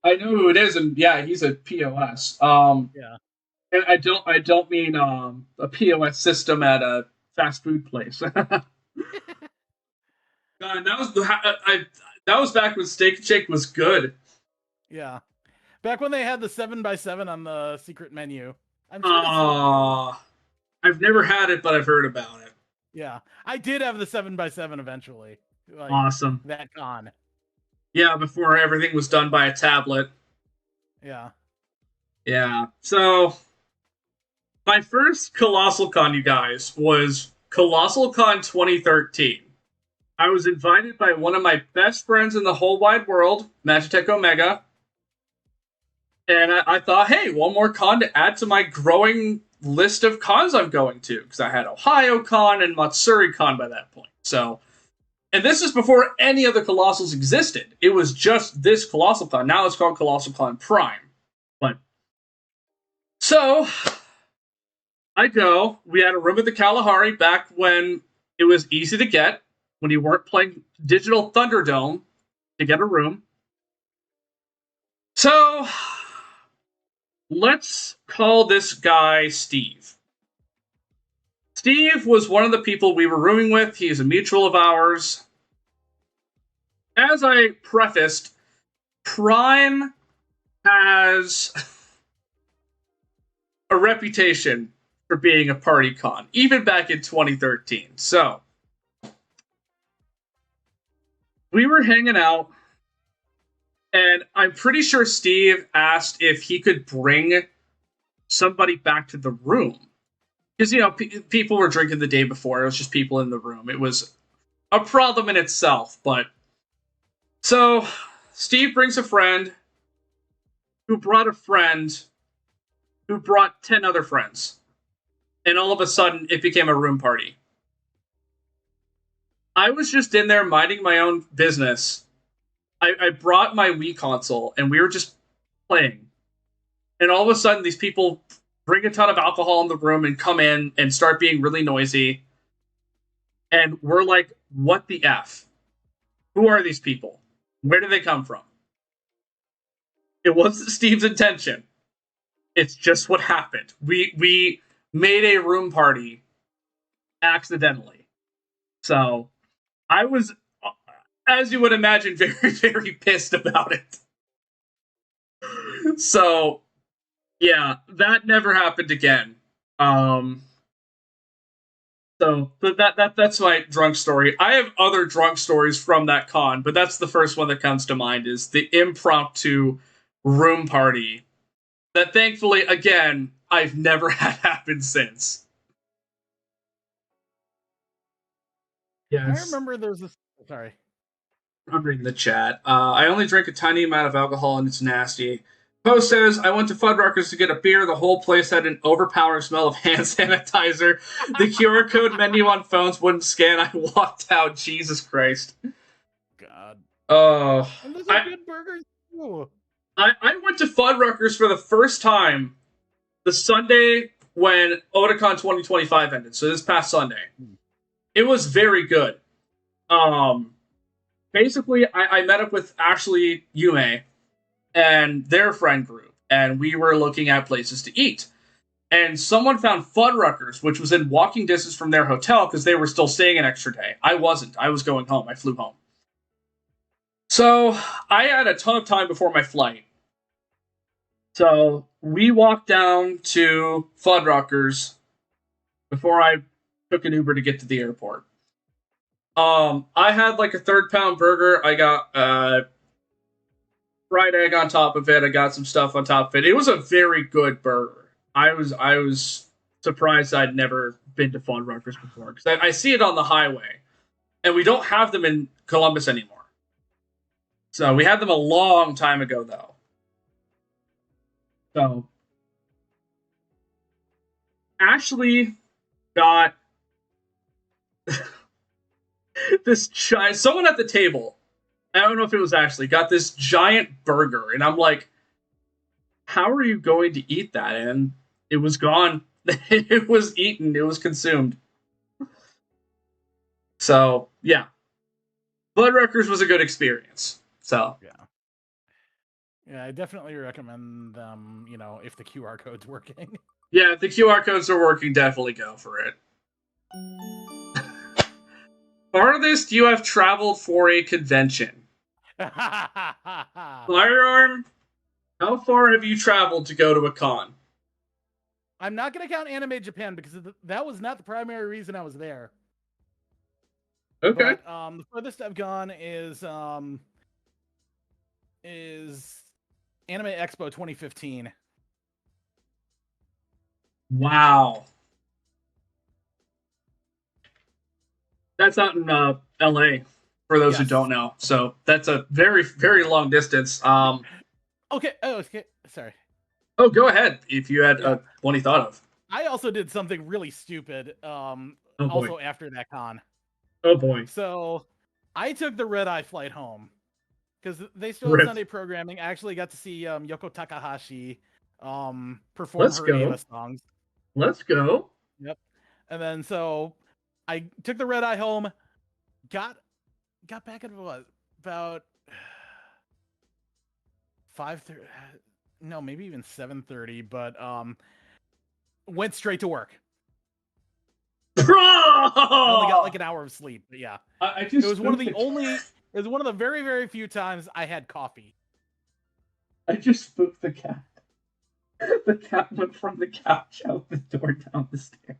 I know who it is, and yeah, he's a POS. Yeah. And I don't mean a POS system at a fast food place. God, that was back when Steak and Shake was good. Yeah, back when they had the 7x7 on the secret menu. I'm sure I've never had it, but I've heard about it. Yeah, I did have the 7x7 eventually. Like, awesome. That con. Yeah, before everything was done by a tablet. Yeah. Yeah. So, my first Colossal Con, you guys, was Colossal Con 2013. I was invited by one of my best friends in the whole wide world, Magitech Omega. And I thought, hey, one more con to add to my growing list of cons I'm going to. Because I had Ohio Con and Matsuri Con by that point. So, and this is before any of the Colossals existed. It was just this Colossal Con. Now it's called Colossal Con Prime. But, so, I go. We had a room at the Kalahari back when it was easy to get. When you weren't playing Digital Thunderdome to get a room. So, let's call this guy Steve. Steve was one of the people we were rooming with. He's a mutual of ours. As I prefaced, Prime has a reputation for being a party con, even back in 2013. So, we were hanging out, and I'm pretty sure Steve asked if he could bring somebody back to the room. Because, you know, people were drinking the day before. It was just people in the room. It was a problem in itself, but... So, Steve brings a friend who brought a friend who brought 10 other friends. And all of a sudden, it became a room party. I was just in there minding my own business. I brought my Wii console, and we were just playing. And all of a sudden, these people bring a ton of alcohol in the room and come in and start being really noisy. And we're like, what the F? Who are these people? Where do they come from? It wasn't Steve's intention. It's just what happened. We made a room party accidentally. So... I was, as you would imagine, very, very pissed about it. So, yeah, that never happened again. So, but that's my drunk story. I have other drunk stories from that con, but that's the first one that comes to mind, is the impromptu room party that thankfully, again, I've never had happen since. Yes. I remember there was this... Sorry. I'm reading the chat. I only drink a tiny amount of alcohol and it's nasty. Post says, I went to Fuddruckers to get a beer. The whole place had an overpowering smell of hand sanitizer. The QR code menu on phones wouldn't scan. I walked out. Jesus Christ. God. Oh. And those are good burgers too. I went to Fuddruckers for the first time the Sunday when Otakon 2025 ended. So this past Sunday. It was very good. Basically, I met up with Ashley Yume, and their friend group, and we were looking at places to eat. And someone found Fuddruckers, which was in walking distance from their hotel because they were still staying an extra day. I wasn't. I was going home. I flew home. So I had a ton of time before my flight. So we walked down to Fuddruckers before I took an Uber to get to the airport. I had like a 3-pound burger. I got fried egg on top of it. I got some stuff on top of it. It was a very good burger. I was surprised I'd never been to Fuddruckers before because I see it on the highway, and we don't have them in Columbus anymore. So we had them a long time ago, though. So Ashley got this giant. Someone at the table, I don't know if it was Ashley, got this giant burger, and I'm like, "How are you going to eat that?" And it was gone. It was eaten. It was consumed. So yeah, Fuddruckers was a good experience. So yeah, I definitely recommend them. If the QR code's working. Yeah, if the QR codes are working, definitely go for it. Farthest you have traveled for a convention. Firearm, how far have you traveled to go to a con? I'm not going to count Anime Japan because that was not the primary reason I was there. Okay. But, the furthest I've gone is Anime Expo 2015. Wow. That's out in LA, for those who don't know. So that's a very, very long distance. Okay. Oh, okay. Sorry. Oh, go ahead if you had one you thought of. I also did something really stupid. Also after that con. Oh boy. So I took the red-eye flight home because they still had Sunday programming. I actually got to see Yoko Takahashi perform her Ava songs. Let's go. Yep. And then so I took the red-eye home, got back at what, about 5:30. No, maybe even 7:30, but went straight to work. Bro! I only got like an hour of sleep, but yeah. It was one of the very, very few times I had coffee. I just spooked the cat. The cat went from the couch out the door down the stairs.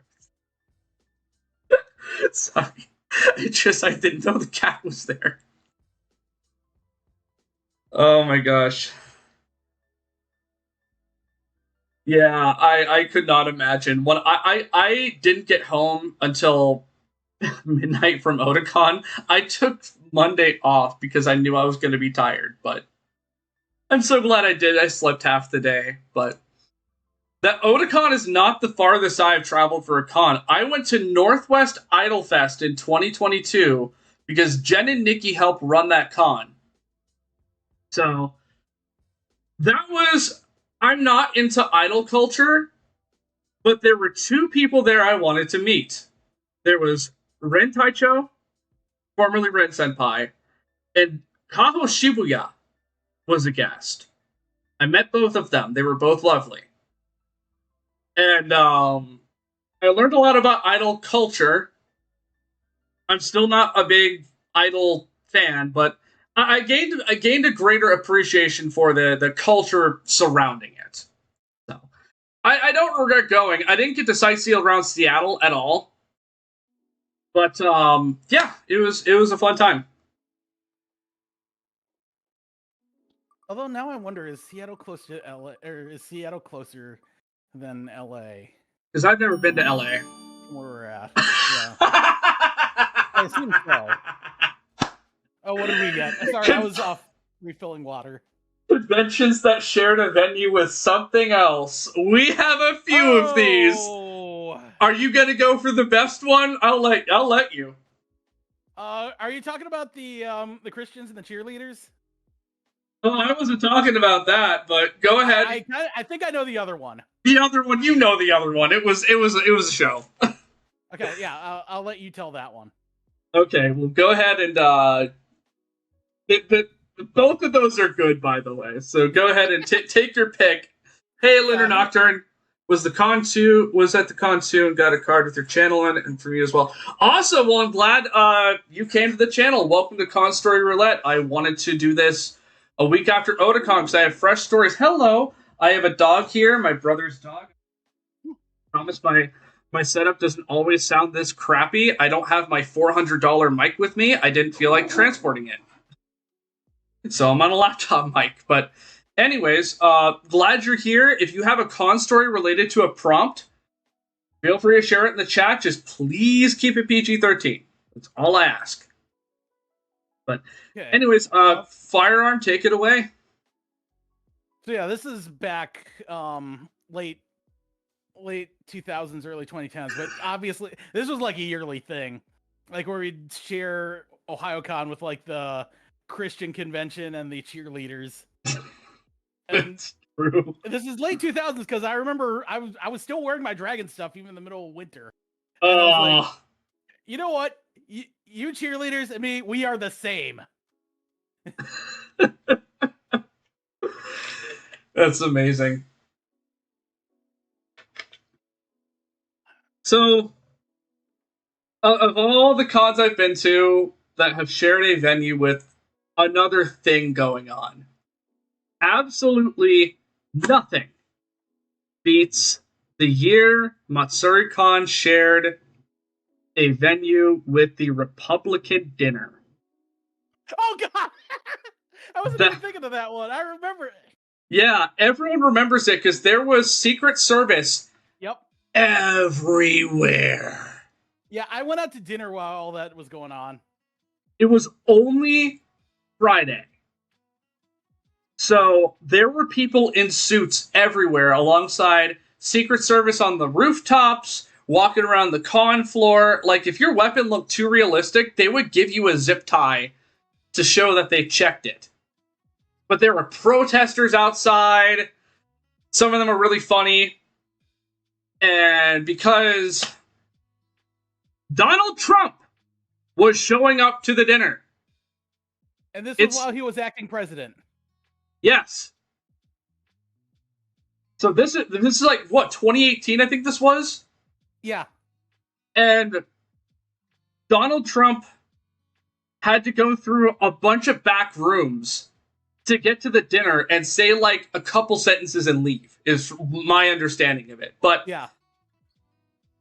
Sorry. I didn't know the cat was there. Oh my gosh. Yeah, I could not imagine. When I didn't get home until midnight from Otakon. I took Monday off because I knew I was going to be tired, but I'm so glad I did. I slept half the day, but that Otakon is not the farthest I've traveled for a con. I went to Northwest Idolfest in 2022 because Jen and Nikki helped run that con. So that was... I'm not into idol culture, but there were two people there I wanted to meet. There was Ren Taicho, formerly Ren Senpai, and Kaho Shibuya was a guest. I met both of them. They were both lovely. And I learned a lot about idol culture. I'm still not a big idol fan, but I gained a greater appreciation for the culture surrounding it. So I don't regret going. I didn't get to sightsee around Seattle at all, but yeah, it was a fun time. Although now I wonder, is Seattle close to LA, or is Seattle closer than LA? Because I've never been to LA. From where we're at. Yeah. I assume so. Oh, what did we get? Sorry, I was off refilling water. Conventions that shared a venue with something else. We have a few of these. Are you gonna go for the best one? I'll let you. Are you talking about the Christians and the cheerleaders? Oh, I wasn't talking about that, but go ahead. I think I know the other one. The other one, you know the other one. It was a show. Okay, yeah, I'll let you tell that one. Okay, well, go ahead and Both of those are good, by the way. So go ahead and take your pick. Hey, Lunar Nocturne was at the con too, and got a card with your channel on it, and for me as well. Awesome. Well, I'm glad you came to the channel. Welcome to Con Story Roulette. I wanted to do this a week after Otakon because I have fresh stories. Hello, I have a dog here, my brother's dog. I promise my setup doesn't always sound this crappy. I don't have my $400 mic with me. I didn't feel like transporting it. So I'm on a laptop mic. But anyways, glad you're here. If you have a con story related to a prompt, feel free to share it in the chat. Just please keep it PG-13. That's all I ask. But anyways, Firearm, take it away. So yeah, this is back late 2000s, early 2010s, but obviously this was like a yearly thing, like where we'd share OhioCon with like the Christian convention and the cheerleaders. And true. This is late 2000s because I remember I was still wearing my dragon stuff even in the middle of winter. And I was like, you know what? You cheerleaders and me, we are the same. That's amazing. So, of all the cons I've been to that have shared a venue with another thing going on, absolutely nothing beats the year MatsuriCon shared a venue with the Republican dinner. Oh God! I wasn't even thinking of that one. I remember it. Yeah, everyone remembers it because there was Secret Service. Yep. Everywhere. Yeah, I went out to dinner while all that was going on. It was only Friday. So there were people in suits everywhere alongside Secret Service on the rooftops, walking around the con floor. Like, if your weapon looked too realistic, they would give you a zip tie to show that they checked it. But there were protesters outside. Some of them are really funny. And because Donald Trump was showing up to the dinner. And this was while he was acting president. Yes. So this is like, what, 2018 I think this was? Yeah. And Donald Trump had to go through a bunch of back rooms to get to the dinner and say like a couple sentences and leave, is my understanding of it. But yeah,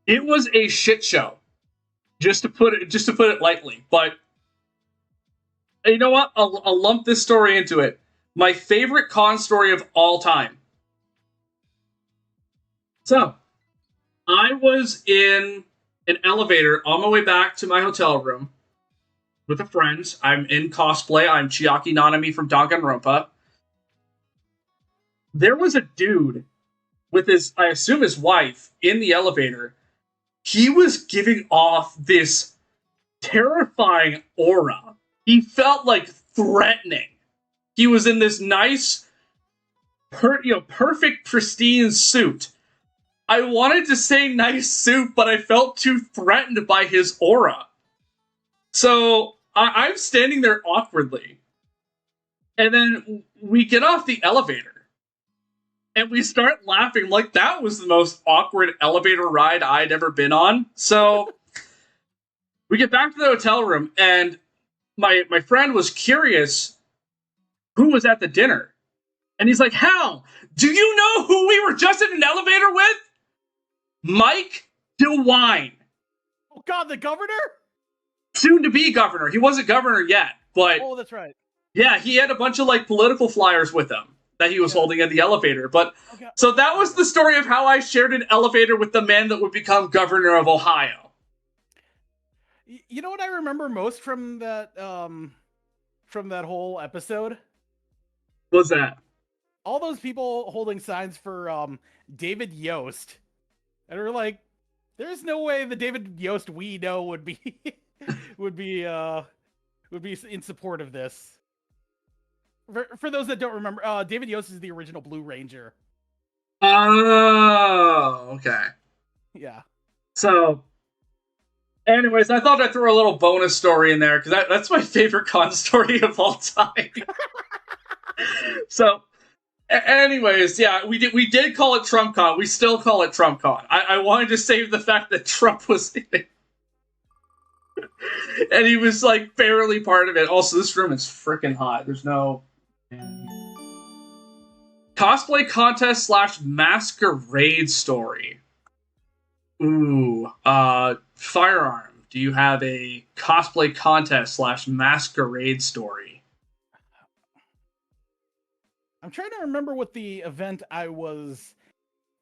it was a shit show, just to put it lightly. But you know what? I'll lump this story into it. My favorite con story of all time. So, I was in an elevator on my way back to my hotel room with a friend. I'm in cosplay. I'm Chiaki Nanami from Danganronpa. There was a dude with I assume his wife, in the elevator. He was giving off this terrifying aura. He felt like threatening. He was in this nice, perfect, pristine suit. I wanted to say nice suit, but I felt too threatened by his aura. So I'm standing there awkwardly. And then we get off the elevator. And we start laughing like that was the most awkward elevator ride I'd ever been on. So we get back to the hotel room, and my friend was curious who was at the dinner. And he's like, Hal, do you know who we were just in an elevator with? Mike DeWine. Oh, God, the governor? Soon to be governor. He wasn't governor yet, but... Oh, that's right. Yeah, he had a bunch of, like, political flyers with him that he was holding in the elevator. But so that was the story of how I shared an elevator with the man that would become governor of Ohio. You know what I remember most from that whole episode? What's that? All those people holding signs for David Yost. And we're like, there's no way the David Yost we know would be would be in support of this. For those that don't remember, David Yost is the original Blue Ranger. Oh, okay. Yeah. So, Anyways, I thought I'd throw a little bonus story in there because that's my favorite con story of all time. So, anyways, yeah, we did call it TrumpCon. We still call it TrumpCon. I wanted to save the fact that Trump was in it. And he was like barely part of it. Also, this room is freaking hot. There's no cosplay contest / masquerade story. Ooh, Firearm. Do you have a cosplay contest / masquerade story? I'm trying to remember what the event I was,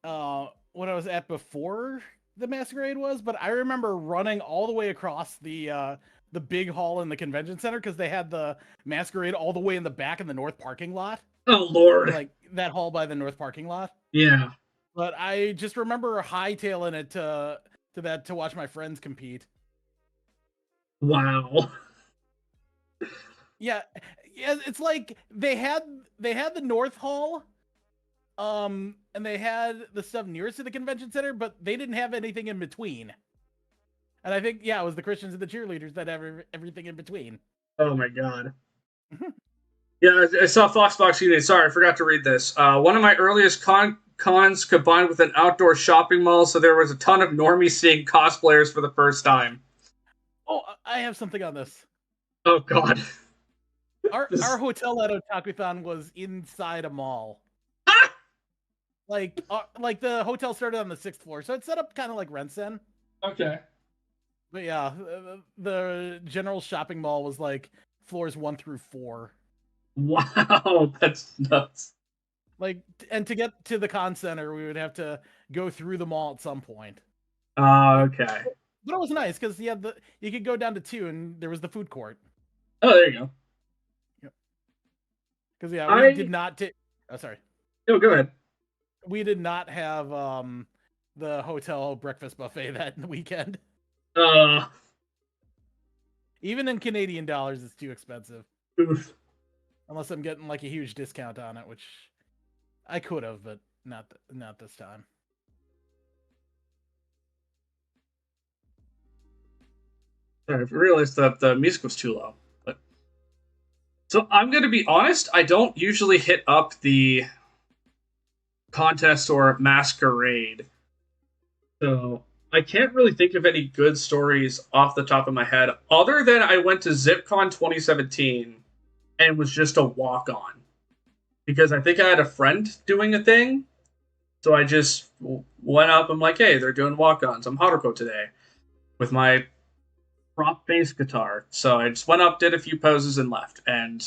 when I was at before the masquerade was, but I remember running all the way across the big hall in the convention center because they had the masquerade all the way in the back in the north parking lot. Oh Lord! Like that hall by the north parking lot. Yeah. But I just remember hightailing it to watch my friends compete. Wow. Yeah, it's like they had the North Hall, and they had the stuff nearest to the convention center, but they didn't have anything in between. And I think, yeah, it was the Christians and the cheerleaders that have everything in between. Oh my God. Yeah, I saw Foxbox eating. Sorry, I forgot to read this. One of my earliest cons combined with an outdoor shopping mall, so there was a ton of normies seeing cosplayers for the first time. Oh, I have something on this. Oh God. Our hotel at Otakuthon was inside a mall. Like the hotel started on the 6th floor, so it's set up kind of like Rensen. Okay. But yeah, the general shopping mall was like floors 1 through 4. Wow, that's nuts. Like, and to get to the con center, we would have to go through the mall at some point. Okay. But it was nice because you could go down to 2, and there was the food court. Oh, there you go. Because we did not take. Oh, sorry. No, go ahead. We did not have the hotel breakfast buffet that weekend. Even in Canadian dollars, it's too expensive. Oof. Unless I'm getting like a huge discount on it, which I could have, but not this time. Sorry, I realized that the music was too low. But so I'm going to be honest. I don't usually hit up the contest or masquerade, so I can't really think of any good stories off the top of my head, other than I went to ZipCon 2017 and was just a walk-on because I think I had a friend doing a thing, so I just went up. I'm like, hey, they're doing walk-ons. I'm HalKozy today with my prop bass guitar, so I just went up, did a few poses, and left, and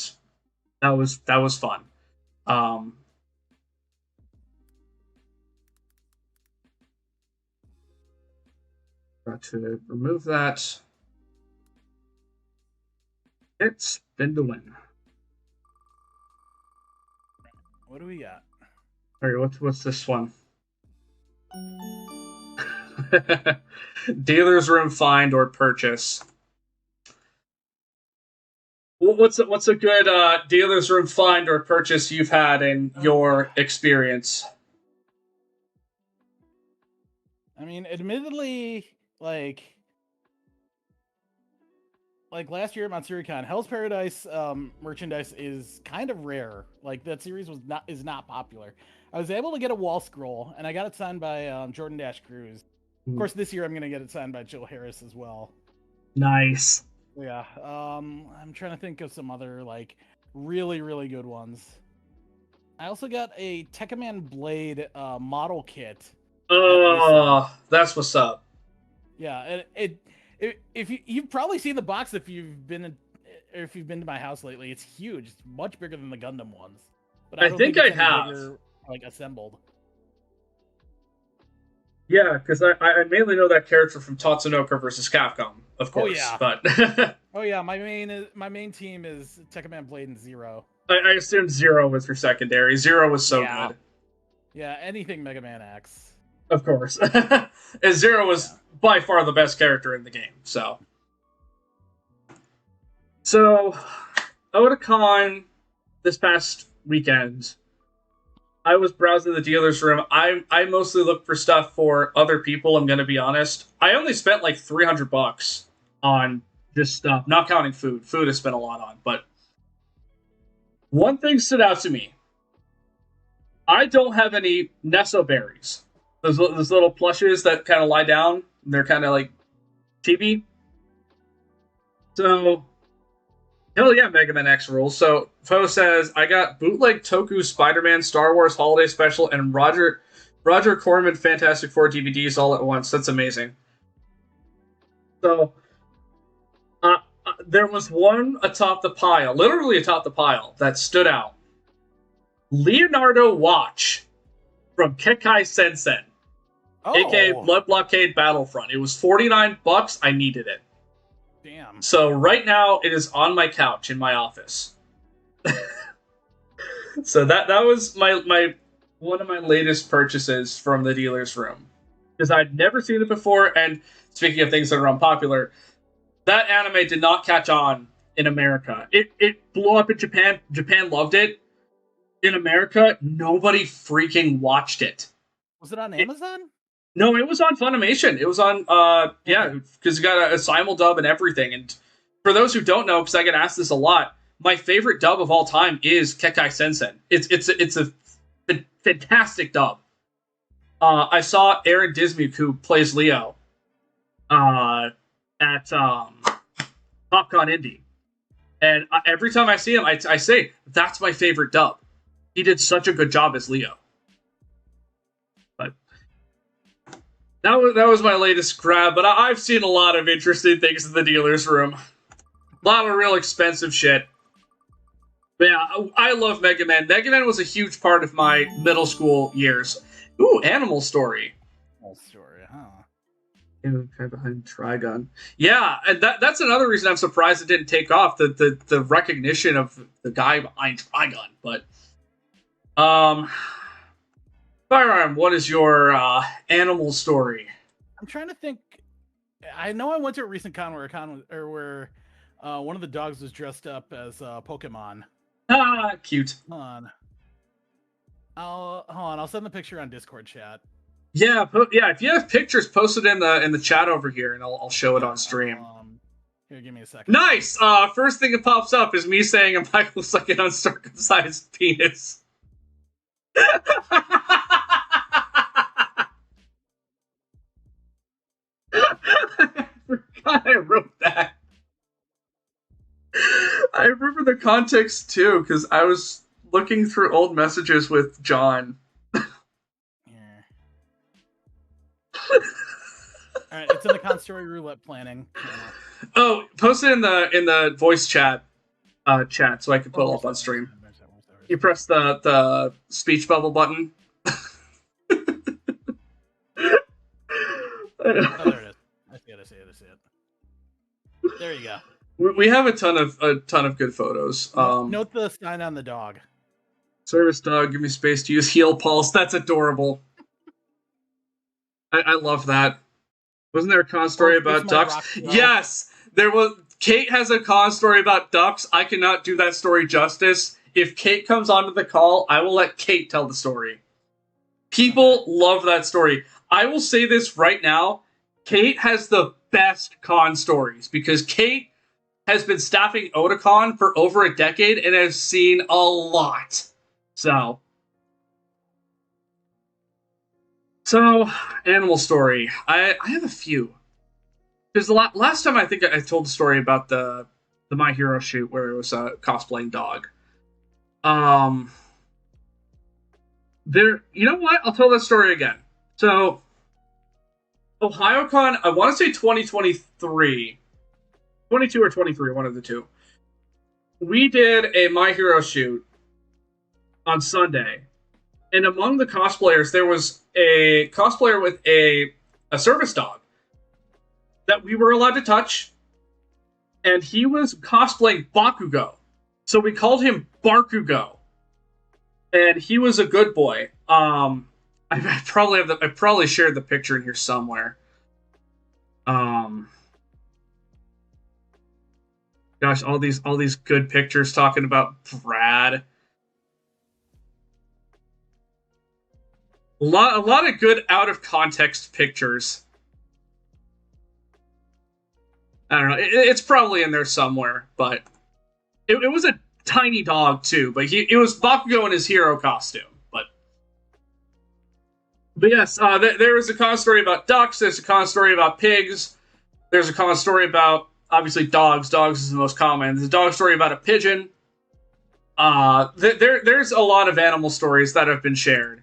that was fun. Got to remove that. It's been the win. What do we got? All right, what's this one? Dealer's room find or purchase. What's a good dealer's room find or purchase you've had in your experience? I mean, admittedly, like last year at MatsuruCon, Hell's Paradise merchandise is kind of rare. Like that series is not popular. I was able to get a wall scroll, and I got it signed by Jordan Dash Cruz. Of course, this year I'm gonna get it signed by Jill Harris as well. Nice. Yeah. I'm trying to think of some other like really, really good ones. I also got a Tekkaman Blade model kit. Oh, that's what's up. Yeah, and if you've probably seen the box if you've been to my house lately. It's huge. It's much bigger than the Gundam ones. But I don't think I have bigger, like assembled. Yeah, because I mainly know that character from Tatsunoko versus Capcom, of course. Oh yeah. But oh yeah, my main team is Tekkaman Blade and Zero. I assumed Zero was your secondary. Zero was so good. Yeah, anything Mega Man X. Of course. And Zero was by far the best character in the game, so. So, Otakon this past weekend, I was browsing the dealer's room. I mostly look for stuff for other people. I'm gonna be honest. I only spent like $300 on just stuff, not counting food. Food I spent a lot on, but one thing stood out to me. I don't have any Nesso berries. Those little plushes that kind of lie down. They're kind of like chibi. So hell yeah, Mega Man X rules. So Poe says I got bootleg Toku Spider-Man Star Wars Holiday Special and Roger Corman Fantastic Four DVDs all at once. That's amazing. So there was one atop the pile, literally atop the pile, that stood out. Leonardo watch from Kekai Sensen, aka Blood Blockade Battlefront. It was $49. I needed it. Damn. So right now it is on my couch in my office. So that was my one of my latest purchases from the dealer's room, because I'd never seen it before. And speaking of things that are unpopular, that anime did not catch on in America. It blew up in Japan. Japan loved it. In America, nobody freaking watched it. Was it on Amazon? No, it was on Funimation. It was on, because it got a simuldub and everything. And for those who don't know, because I get asked this a lot, my favorite dub of all time is Kekai Sensen. It's a fantastic dub. I saw Aaron Dismuke, who plays Leo, at PopCon Indie. And every time I see him, I say, that's my favorite dub. He did such a good job as Leo. But that was my latest grab. But I've seen a lot of interesting things in the dealer's room. A lot of real expensive shit. But yeah, I love Mega Man. Mega Man was a huge part of my middle school years. Ooh, Animal Story. Animal Story, huh? Behind Trigun. Yeah, and that's another reason I'm surprised it didn't take off. The recognition of the guy behind Trigun. But Firearm, what is your Animal Story? I'm trying to think. I know I went to a recent con where one of the dogs was dressed up as Pokemon. Ah, cute. Hold on. I'll send the picture on Discord chat. Yeah, if you have pictures, post it in the chat over here, and I'll show it on stream. Here, give me a second. Nice! First thing that pops up is me saying a Mike looks like an uncircumcised penis. I forgot I wrote that. I remember the context too, because I was looking through old messages with John. Alright, it's in the con story roulette planning. Oh, post it in the voice chat so I can pull up on stream. You press the speech bubble button. Oh, there it is. I see it. There you go. We have a ton of good photos. Note the sign on the dog. Service dog, give me space to use heal pulse. That's adorable. I love that. Wasn't there a con story about ducks? Yes, there was. Kate has a con story about ducks. I cannot do that story justice. If Kate comes onto the call, I will let Kate tell the story. People love that story. I will say this right now. Kate has the best con stories because Kate has been staffing Otakon for over a decade and has seen a lot. So, Animal Story. I have a few. Because the last time I think I told the story about the My Hero shoot where it was a cosplaying dog. You know what? I'll tell that story again. So, OhioCon, I want to say 2023. 22 or 23, one of the two. We did a My Hero shoot on Sunday. And among the cosplayers, there was a cosplayer with a service dog that we were allowed to touch. And he was cosplaying Bakugo. So we called him Barkugo. And he was a good boy. I probably shared the picture in here somewhere. Gosh, all these good pictures talking about Brad. A lot of good out of context pictures. I don't know. It's probably in there somewhere, but it was a tiny dog too. But it was Bakugo in his hero costume. But yes, there is a con story about ducks. There's a con story about pigs. There's a con story about obviously dogs. Dogs is the most common. There's a dog story about a pigeon. There's a lot of animal stories that have been shared.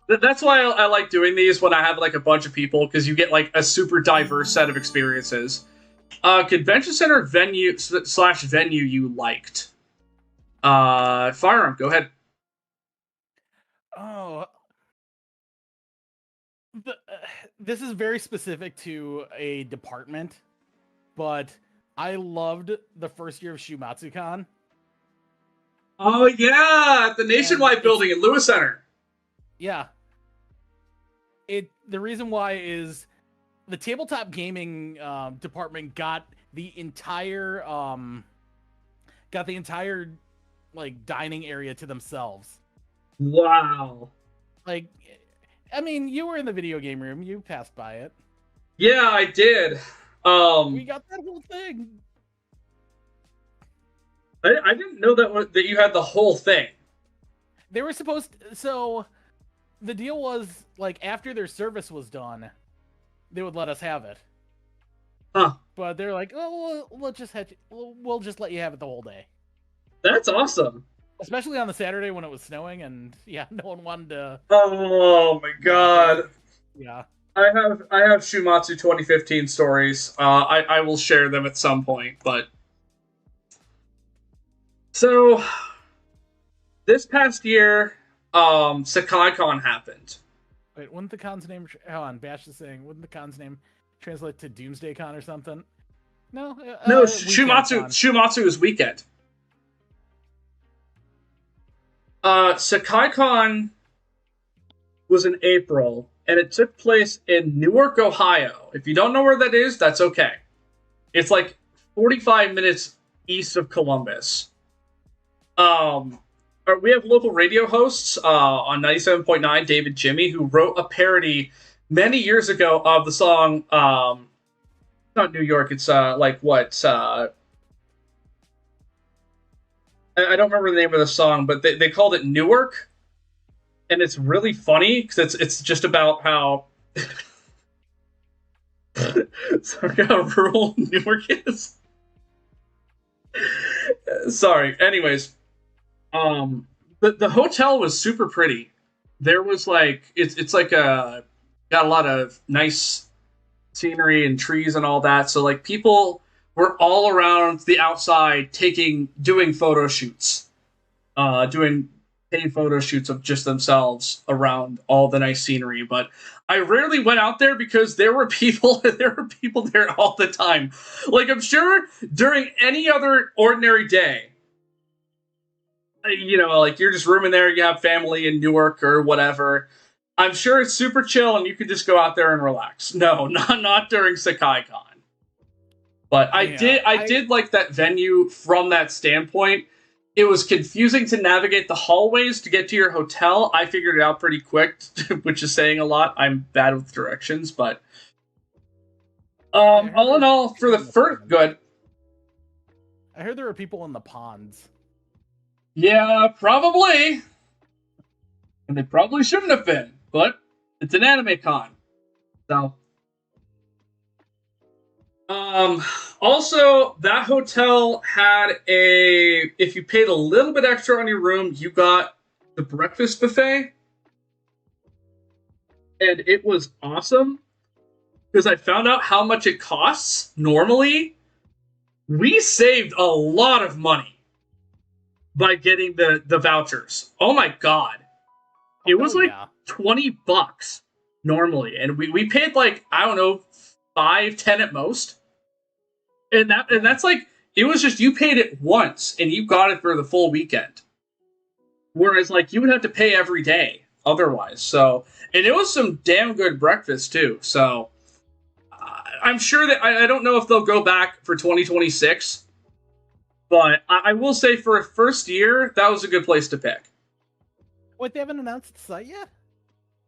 That's why I like doing these when I have like a bunch of people, because you get like a super diverse set of experiences. Convention center venue / venue you liked. Firearm, go ahead. Oh, this is very specific to a department, but I loved the first year of Shumatsu-Con. Oh yeah, the Nationwide building in Lewis Center. Yeah. The reason why is the tabletop gaming department got the entire like dining area to themselves. Wow. Like, I mean, you were in the video game room. You passed by it. Yeah, I did. We got that whole thing. I didn't know that you had the whole thing. They were supposed to, so the deal was like after their service was done, they would let us have it. Huh. But they're like, oh, we'll just let you have it the whole day. That's awesome. Especially on the Saturday when it was snowing, and yeah, no one wanted to. Oh my god. Yeah. I have Shumatsu 2015 stories. I will share them at some point, but so this past year, SakaiCon happened. Wait, wouldn't the con's name? Hold on, Bash is saying, wouldn't the con's name translate to Doomsday Con or something? No. No, Shumatsu is weekend. SakaiCon was in April, and it took place in Newark, Ohio. If you don't know where that is, that's okay. It's like 45 minutes east of Columbus. We have local radio hosts on 97.9, David Jimmy, who wrote a parody many years ago of the song, not New York, it's like what, I don't remember the name of the song, but they called it Newark, and it's really funny because it's just about how sorry, how rural Newark is. Sorry. Anyways, the hotel was super pretty. There was like it's like got a lot of nice scenery and trees and all that. So like people were all around the outside doing photo shoots, doing paid photo shoots of just themselves around all the nice scenery. But I rarely went out there because there were people there all the time. Like I'm sure during any other ordinary day, you know, like you're just rooming there, you have family in Newark or whatever. I'm sure it's super chill and you could just go out there and relax. No, not during SakaiCon. But I did like that venue from that standpoint. It was confusing to navigate the hallways to get to your hotel. I figured it out pretty quick, which is saying a lot. I'm bad with directions, but all in all, for the first good. I heard there were people in the ponds. Yeah, probably. And they probably shouldn't have been, but it's an anime con. So also, that hotel had if you paid a little bit extra on your room, you got the breakfast buffet. And it was awesome because I found out how much it costs normally. We saved a lot of money by getting the vouchers. Oh my god. It was like $20 normally. And we paid like, I don't know, 5, 10 at most. And that's like, it was just, you paid it once and you got it for the full weekend. Whereas like you would have to pay every day otherwise. So, and it was some damn good breakfast too. So I'm sure that I don't know if they'll go back for 2026. But I will say for a first year, that was a good place to pick. Wait, they haven't announced the site yet?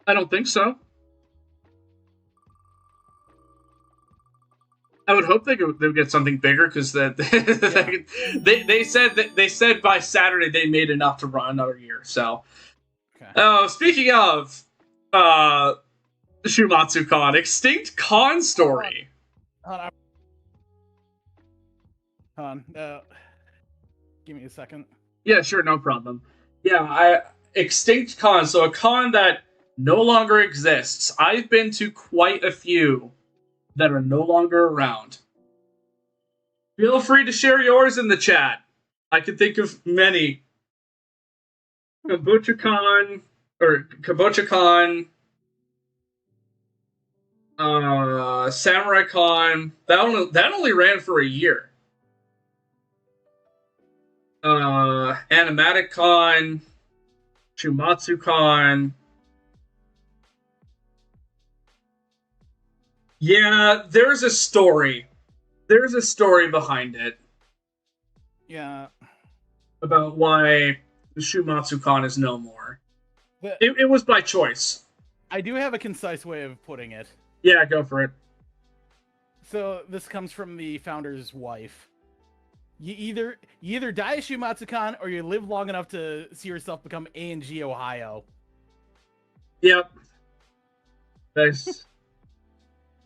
I don't think so. I would hope they would get something bigger because they said by Saturday they made enough to run another year. So, speaking of Shumatsu-con, Extinct Con story. Hold on. Give me a second. Yeah, sure, no problem. Yeah, Extinct Con, so a con that no longer exists. I've been to quite a few that are no longer around. Feel free to share yours in the chat. I can think of many. KombuchaCon, or KombuchaCon, SamuraiCon. That only ran for a year. AnimaticCon, ShumatsuCon. Yeah, there's a story. There's a story behind it. Yeah. About why the Shumatsu-con is no more. It was by choice. I do have a concise way of putting it. Yeah, go for it. So this comes from the founder's wife. You either die at Shumatsu-con or you live long enough to see yourself become A&G Ohio. Yep. Nice.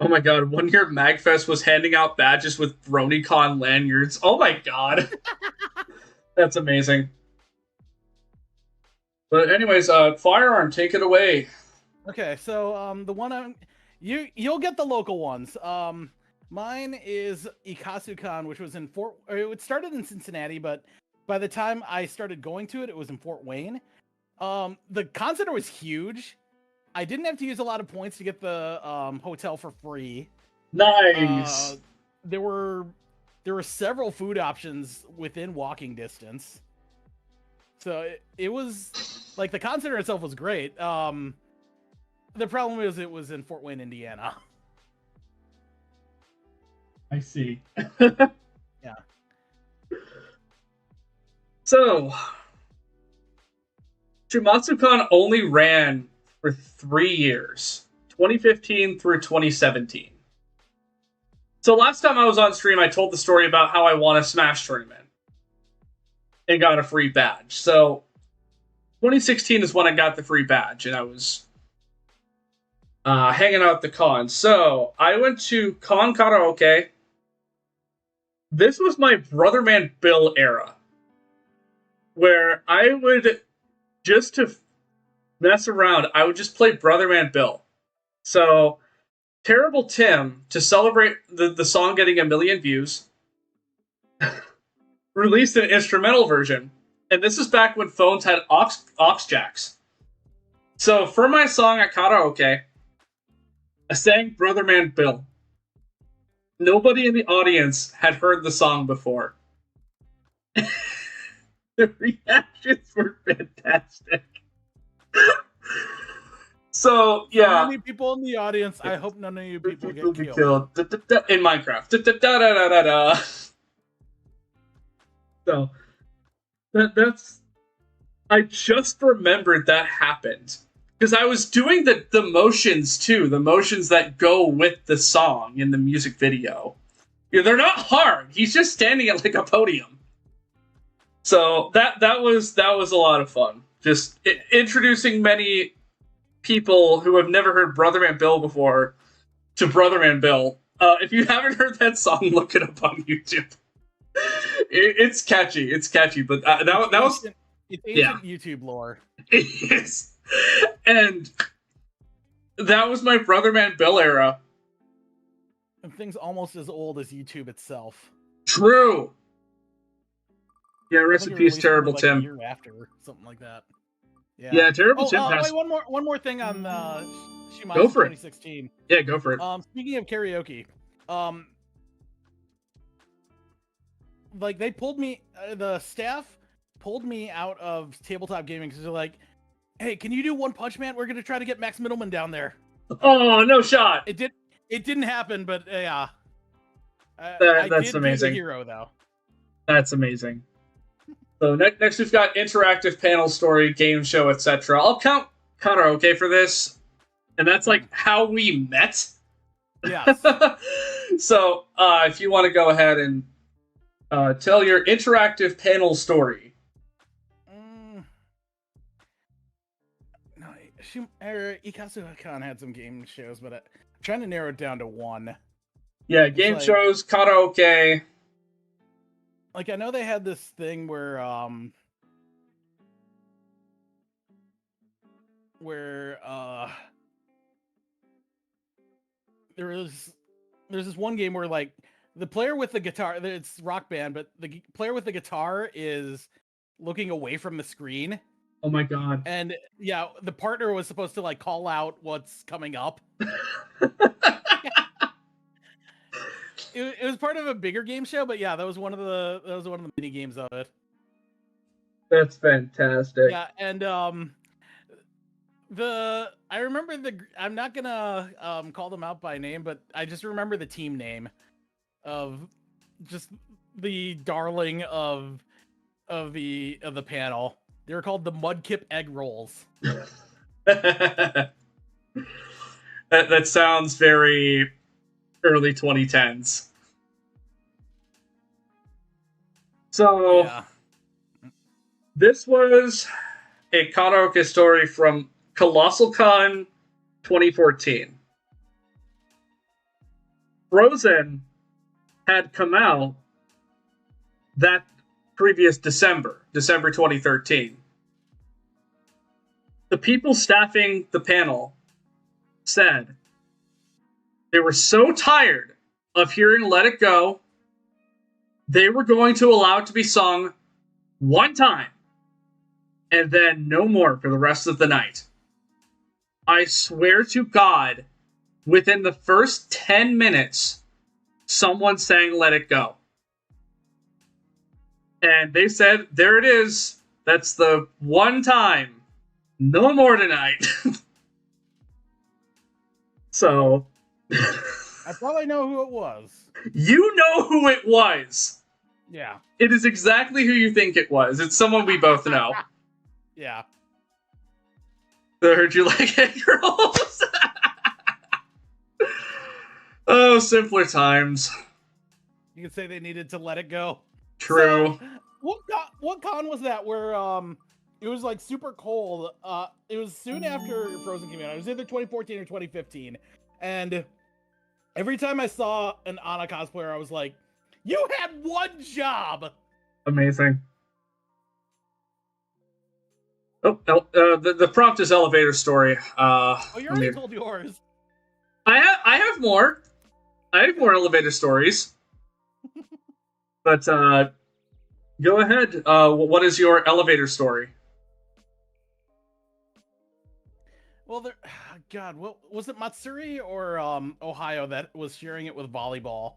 Oh my god, one year MagFest was handing out badges with BronyCon lanyards. Oh my god. That's amazing. But anyways, Firearm, take it away. Okay, so the one you'll get the local ones. Mine is IKASU-con, which was in it started in Cincinnati, but by the time I started going to it, it was in Fort Wayne. The con center was huge. I didn't have to use a lot of points to get the hotel for free. Nice. There were several food options within walking distance. So it was like the con center itself was great. The problem is it was in Fort Wayne, Indiana. I see. Yeah. So, Shumatsu-con only ran for 3 years, 2015 through 2017. So last time I was on stream, I told the story about how I won a Smash tournament and got a free badge. So 2016 is when I got the free badge, and I was hanging out at the con. So I went to Con Karaoke. This was my Brother Man Bill era, where I would, just to mess around, I would just play Brother Man Bill. So Terrible Tim, to celebrate the song getting 1 million views, released an instrumental version. And this is back when phones had aux jacks. So for my song at karaoke, I sang Brother Man Bill. Nobody in the audience had heard the song before. The reactions were fantastic. So, yeah. Many people in the audience. I hope none of you people get killed. In Minecraft. So, that's... I just remembered that happened. Because I was doing the motions, too. The motions that go with the song in the music video. Yeah, they're not hard. He's just standing at, like, a podium. So, that was a lot of fun. Just introducing many people who have never heard Brother Man Bill before to Brother Man Bill. If you haven't heard that song, look it up on YouTube. It's catchy. It's catchy, but that was... It's ancient YouTube lore. It is. And that was my Brother Man Bill era. And things almost as old as YouTube itself. True. Yeah, rest in peace, Terrible Tim. A year after, something like that. Yeah, Terrible Tim passed. Wait, one more thing on Shumatsu Go for 2016. Yeah, go for it. Speaking of karaoke, like they pulled me, the staff pulled me out of tabletop gaming because they're like, "Hey, can you do One Punch Man? We're gonna try to get Max Middleman down there." Oh, no shot! It didn't happen, but yeah. That's amazing. The hero though. That's amazing. So next we've got interactive panel story, game show, etc. I'll count karaoke for this, and that's like how we met. Yes. So if you want to go ahead and tell your interactive panel story. No, Ikazu-kan had some game shows, but I'm trying to narrow it down to one. Yeah, game shows, karaoke. Like, I know they had this thing where there's this one game where, like, the player with the guitar, it's Rock Band, but the player with the guitar is looking away from the screen. Oh my god. And yeah, the partner was supposed to like call out what's coming up. It was part of a bigger game show, but yeah, that was one of the mini games of it. That's fantastic. Yeah, and I remember I'm not gonna call them out by name, but I just remember the team name of just the darling of the panel. They were called the Mudkip Egg Rolls. that sounds very early 2010s. So yeah. This was a karaoke story from ColossalCon 2014. Frozen had come out that previous December 2013. The people staffing the panel said they were so tired of hearing Let It Go, they were going to allow it to be sung one time and then no more for the rest of the night. I swear to God, within the first 10 minutes, someone sang Let It Go. And they said, there it is. That's the one time. No more tonight. So. I probably know who it was. You know who it was. Yeah. It is exactly who you think it was. It's someone we both know. Yeah. I heard you like egg rolls. Oh, simpler times. You could say they needed to let it go. True. So, what con was that where it was like super cold? It was soon after Frozen came out. It was either 2014 or 2015. And every time I saw an Anna cosplayer, I was like, you had one job. Amazing. Oh, the prompt is elevator story. Oh, you already told yours. I have more. I have more elevator stories. But go ahead. What is your elevator story? Well, God, what was it, Matsuri or Ohio that was sharing it with volleyball?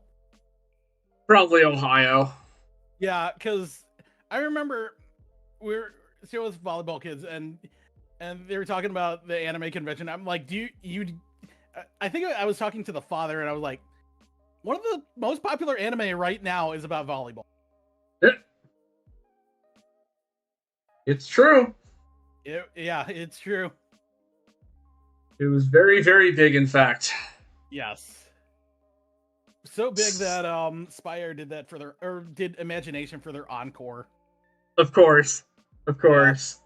Probably Ohio. Yeah, because I remember we were with volleyball kids and they were talking about the anime convention. I'm like, I think I was talking to the father and I was like, one of the most popular anime right now is about volleyball. It's true. Yeah, it's true. It was very, very big, in fact. Yes. So big that Spire did that did Imagination for their encore. Of course. Of course. Yeah.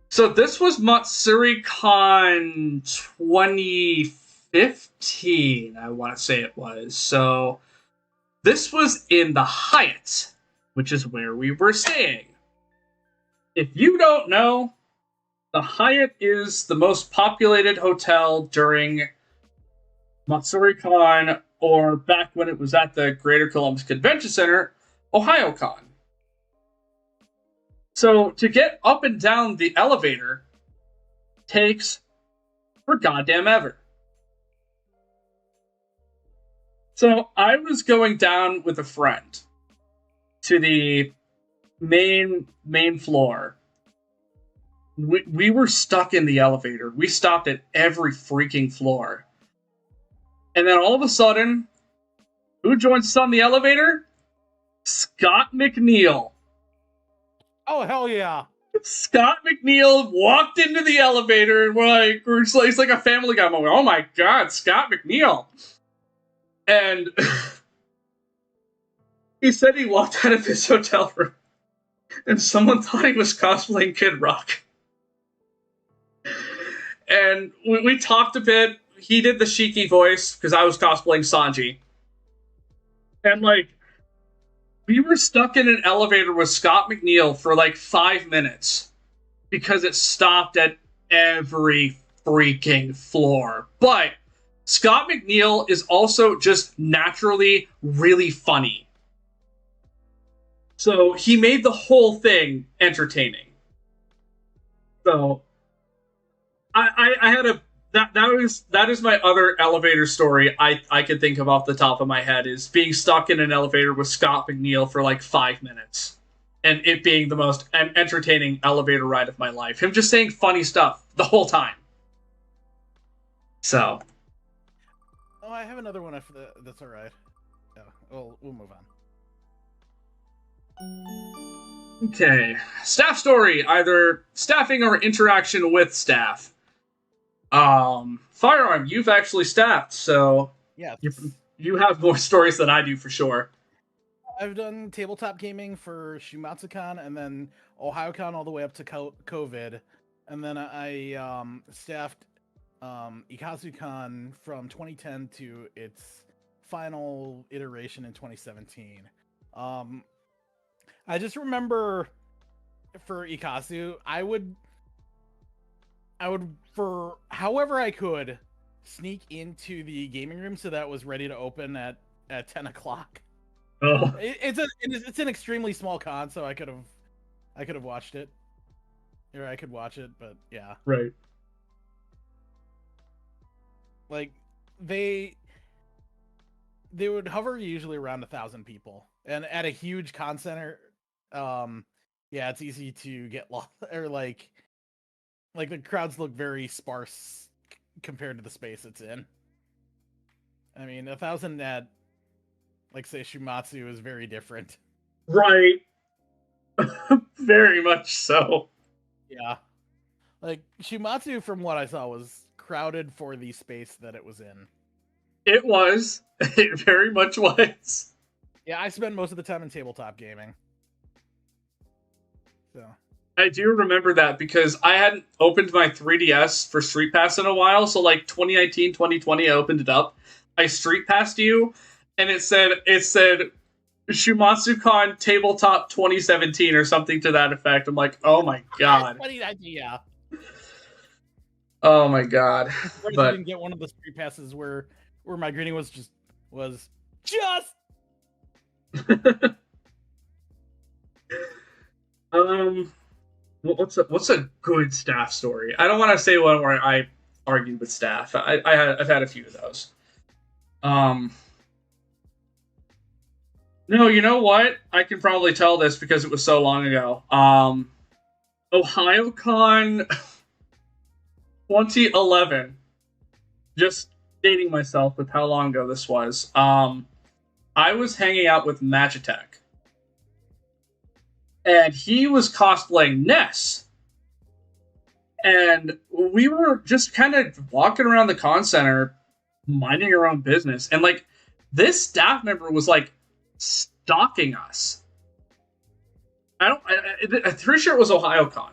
So this was MatsuriCon 2015, I want to say it was. So this was in the Hyatt, which is where we were staying. If you don't know, the Hyatt is the most populated hotel during MatsuriCon, or back when it was at the Greater Columbus Convention Center, OhioCon. So to get up and down the elevator takes for goddamn ever. So I was going down with a friend to the main floor. We were stuck in the elevator. We stopped at every freaking floor. And then all of a sudden, who joins us on the elevator? Scott McNeil. Oh, hell yeah. Scott McNeil walked into the elevator and we're just like, it's like a Family Guy moment. Oh my god, Scott McNeil. And he said he walked out of his hotel room and someone thought he was cosplaying Kid Rock. And we talked a bit. He did the Shiki voice because I was cosplaying Sanji. And like, we were stuck in an elevator with Scott McNeil for like 5 minutes because it stopped at every freaking floor. But Scott McNeil is also just naturally really funny. So he made the whole thing entertaining. So I had a that is my other elevator story I could think of off the top of my head, is being stuck in an elevator with Scott McNeil for like 5 minutes. And it being the most entertaining elevator ride of my life. Him just saying funny stuff the whole time. So. Oh, I have another one after that. That's all right. Yeah, we'll move on. Okay. Staff story. Either staffing or interaction with staff. Firearm, you've actually staffed, so yeah, you have more stories than I do for sure. I've done tabletop gaming for ShimatsuCon and then OhioCon all the way up to COVID, and then I staffed IkazuCon from 2010 to its final iteration in 2017. I just remember for Ikazu, I would for however I could sneak into the gaming room so that it was ready to open at 10 o'clock. Oh. It's an extremely small con, so I could have watched it, or I could watch it, but yeah, right. Like they would hover usually around 1,000 people, and at a huge con center, yeah, it's easy to get lost, or like the crowds look very sparse compared to the space it's in. I mean, 1,000 at, like, say, Shumatsu is very different. Right. Very much so. Yeah. Like, Shumatsu, from what I saw, was crowded for the space that it was in. It was. It very much was. Yeah, I spent most of the time in tabletop gaming. So. I do remember that because I hadn't opened my 3DS for Street Pass in a while. So, like, 2019, 2020, I opened it up. I Street Passed you, and it said ShimatsuCon Tabletop 2017 or something to that effect. I'm like, oh my god. Funny idea. Oh my god. But I didn't get one of the Street Passes where my greeting was just what's a good staff story? I don't want to say one where I argued with staff. I've had a few of those. No, you know what? I can probably tell this because it was so long ago. OhioCon 2011. Just dating myself with how long ago this was. I was hanging out with Magitech. And he was cosplaying Ness. And we were just kind of walking around the con center, minding our own business. And, like, this staff member was, like, stalking us. I'm pretty sure it was OhioCon.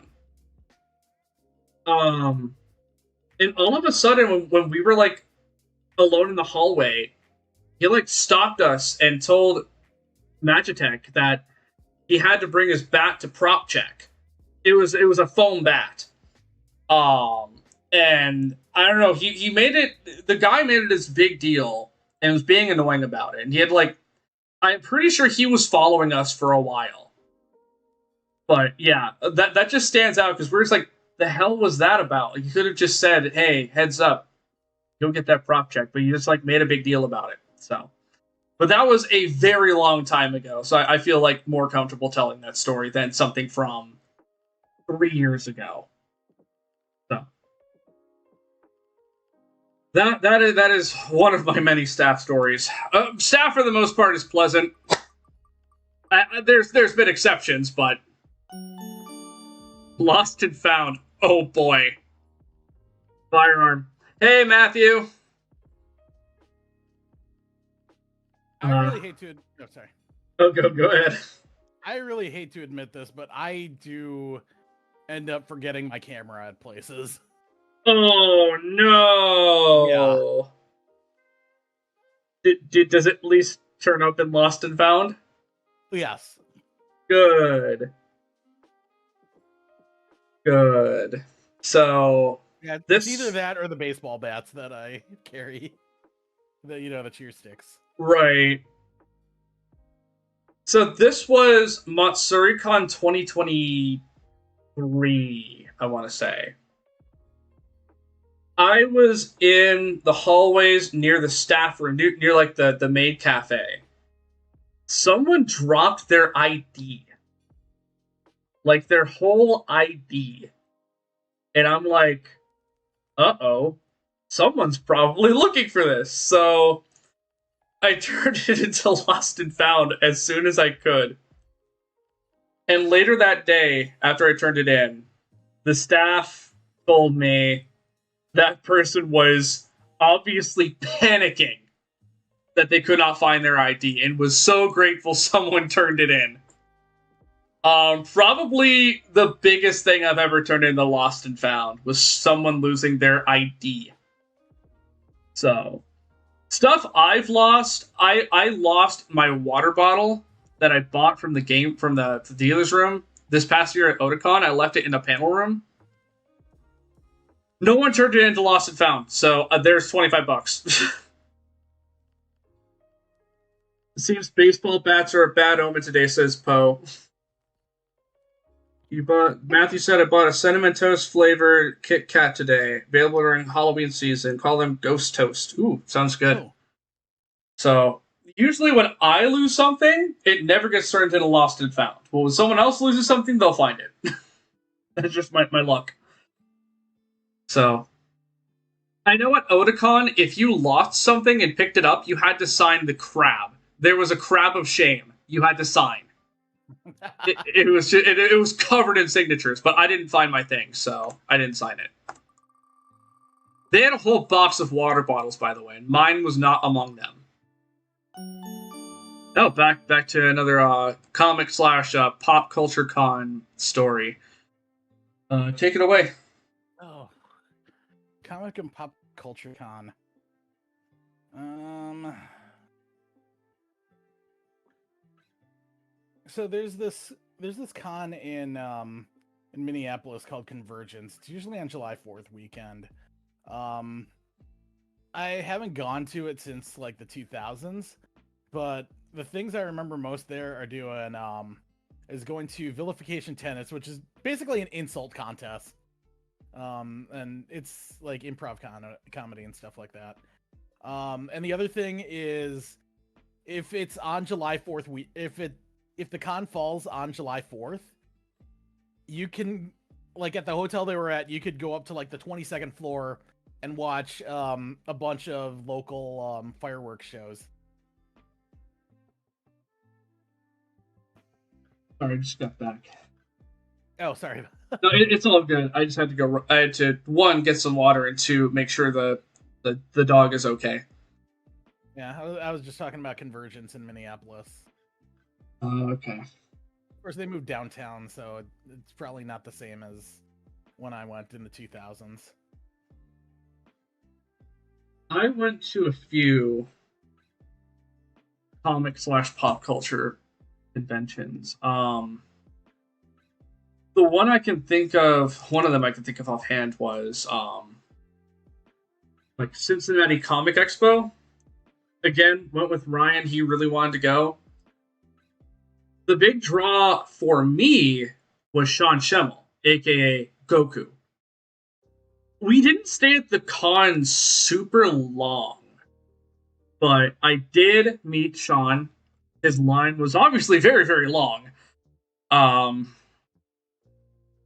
And all of a sudden, when we were, like, alone in the hallway, he, like, stopped us and told Magitech that he had to bring his bat to prop check. It was a foam bat. And I don't know, he made it, the guy made it this big deal and was being annoying about it. And he had, like, I'm pretty sure he was following us for a while. But yeah, that just stands out because we're just like, the hell was that about? Like, you could have just said, hey, heads up, you'll get that prop check, but you just, like, made a big deal about it. So, but that was a very long time ago, so I feel like more comfortable telling that story than something from 3 years ago. So that is one of my many staff stories. Staff for the most part is pleasant. There's been exceptions, but lost and found. Oh boy, firearm. Hey Matthew. I really hate to. Oh, sorry. Oh, go ahead. I really hate to admit this, but I do end up forgetting my camera at places. Oh no. Yeah. Does it at least turn up in lost and found? Yes. Good. Good. So Yeah, this it's either that or the baseball bats that I carry. The cheer sticks. right. So this was MatsuriCon 2023, I want to say. I was in the hallways near the staff room, near like the maid cafe. Someone dropped their ID. Like their whole ID. And I'm like, uh-oh, someone's probably looking for this. So I turned it into Lost and Found as soon as I could. And later that day, after I turned it in, the staff told me that person was obviously panicking that they could not find their ID and was so grateful someone turned it in. Probably the biggest thing I've ever turned in the Lost and Found was someone losing their ID. So, stuff I've lost. I lost my water bottle that I bought from the dealer's room this past year at Otakon. I left it in a panel room. No one turned it into Lost and Found, so there's $25. It seems baseball bats are a bad omen today, says Poe. Matthew said I bought a Cinnamon Toast flavored Kit Kat today, available during Halloween season. Call them Ghost Toast. Ooh, sounds good. Oh. So usually when I lose something, it never gets turned into Lost and Found. But when someone else loses something, they'll find it. That's just my luck. So I know at Otakon, if you lost something and picked it up, you had to sign the crab. There was a crab of shame you had to sign. It was covered in signatures, but I didn't find my thing, so I didn't sign it. They had a whole box of water bottles, by the way, and mine was not among them. Oh, back to another comic / pop culture con story. Take it away. Oh, comic and pop culture con. So there's this con in Minneapolis called Convergence. It's usually on July 4th weekend. I haven't gone to it since like the 2000s, but the things I remember most there are doing is going to Vilification Tennis, which is basically an insult contest. And it's like improv comedy and stuff like that. And the other thing is, if it's on July 4th, if the con falls on July 4th, you can, like at the hotel they were at, you could go up to like the 22nd floor and watch a bunch of local fireworks shows. Sorry, I just got back. Oh, sorry. No, it's all good. I just had to go. I had to, one, get some water, and two, make sure the dog is okay. Yeah, I was just talking about Convergence in Minneapolis. Okay. Of course, they moved downtown, so it's probably not the same as when I went in the 2000s. I went to a few comic / pop culture conventions. The one of them I can think of offhand was like Cincinnati Comic Expo. Again, went with Ryan. He really wanted to go. The big draw for me was Sean Schemmel, aka Goku. We didn't stay at the con super long, but I did meet Sean. His line was obviously very, very long.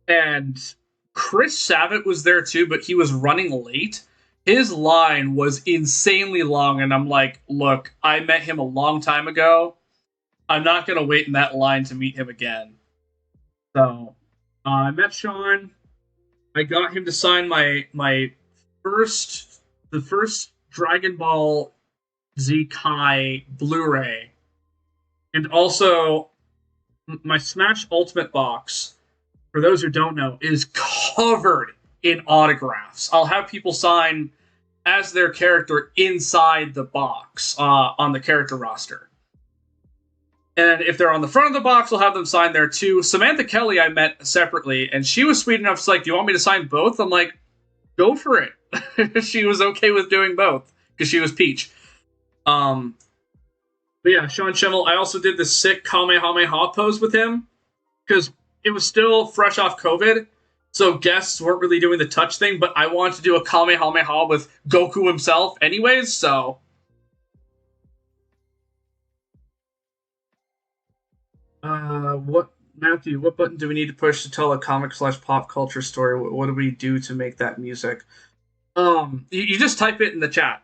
And Chris Sabat was there too, but he was running late. His line was insanely long, and I'm like, look, I met him a long time ago. I'm not gonna wait in that line to meet him again. So I met Sean. I got him to sign my the first Dragon Ball Z Kai Blu-ray, and also my Smash Ultimate box. For those who don't know, is covered in autographs. I'll have people sign as their character inside the box on the character roster. And if they're on the front of the box, I'll have them sign there too. Samantha Kelly I met separately, and she was sweet enough to like, do you want me to sign both? I'm like, go for it. She was okay with doing both because she was Peach. But yeah, Sean Schimmel. I also did this sick Kamehameha pose with him because it was still fresh off COVID, so guests weren't really doing the touch thing. But I wanted to do a Kamehameha with Goku himself, anyways. So. Matthew? What button do we need to push to tell a comic/pop culture story? What do we do to make that music? You just type it in the chat.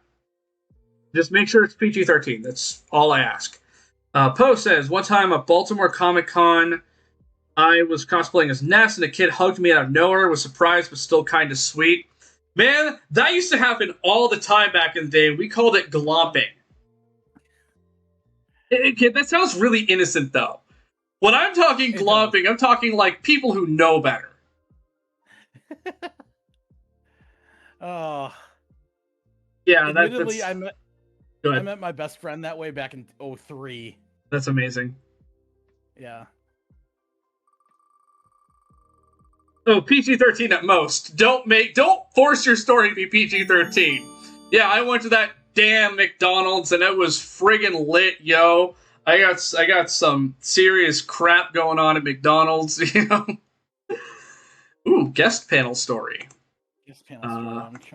Just make sure it's PG-13. That's all I ask. Poe says, one time at Baltimore Comic Con, I was cosplaying as Ness, and a kid hugged me out of nowhere. Was surprised, but still kind of sweet. Man, that used to happen all the time back in the day. We called it glomping. That sounds really innocent, though. When I'm talking glomping, I'm talking like people who know better. Oh. Yeah, admittedly, I met my best friend that way back in 2003. That's amazing. Yeah. Oh, PG-13 at most. Don't force your story to be PG-13. Yeah, I went to that damn McDonald's and it was friggin' lit, yo. I got some serious crap going on at McDonald's, you know. Ooh, guest panel story. Guest panel story.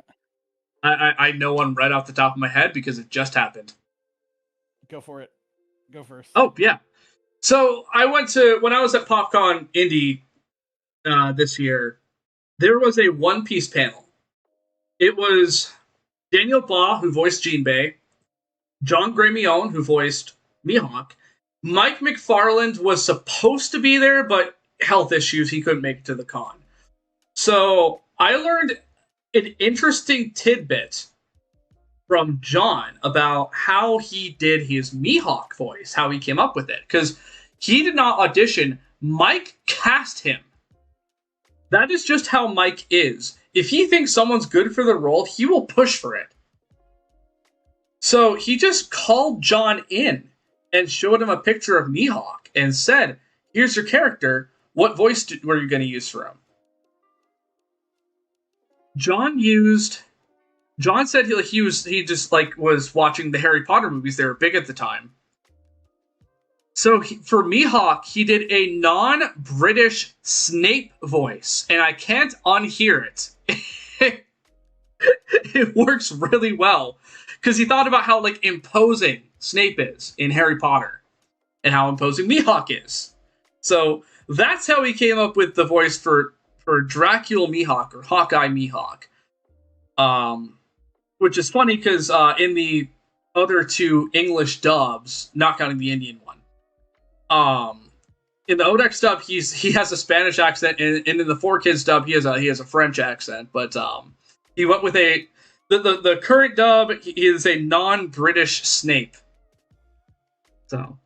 I know one right off the top of my head because it just happened. Go for it. Go first. Oh, yeah. So when I was at PopCon Indy this year, there was a One Piece panel. It was Daniel Ba, who voiced Jinbei, John Gramione, who voiced Mihawk. Mike McFarland was supposed to be there, but health issues, he couldn't make it to the con. So I learned an interesting tidbit from John about how he did his Mihawk voice, how he came up with it. Because he did not audition, Mike cast him. That is just how Mike is. If he thinks someone's good for the role, he will push for it. So he just called John in and showed him a picture of Mihawk and said, here's your character. What voice were you going to use for him? John said he just was watching the Harry Potter movies. They were big at the time. So for Mihawk, he did a non-British Snape voice, and I can't unhear it. It works really well because he thought about how imposing Snape is in Harry Potter and how imposing Mihawk is. So that's how he came up with the voice for Dracula Mihawk or Hawkeye Mihawk. Which is funny because in the other two English dubs, not counting the Indian one, in the Odex dub he has a Spanish accent, and in the 4Kids dub he has a French accent. But he went with the current dub is a non-British Snape. So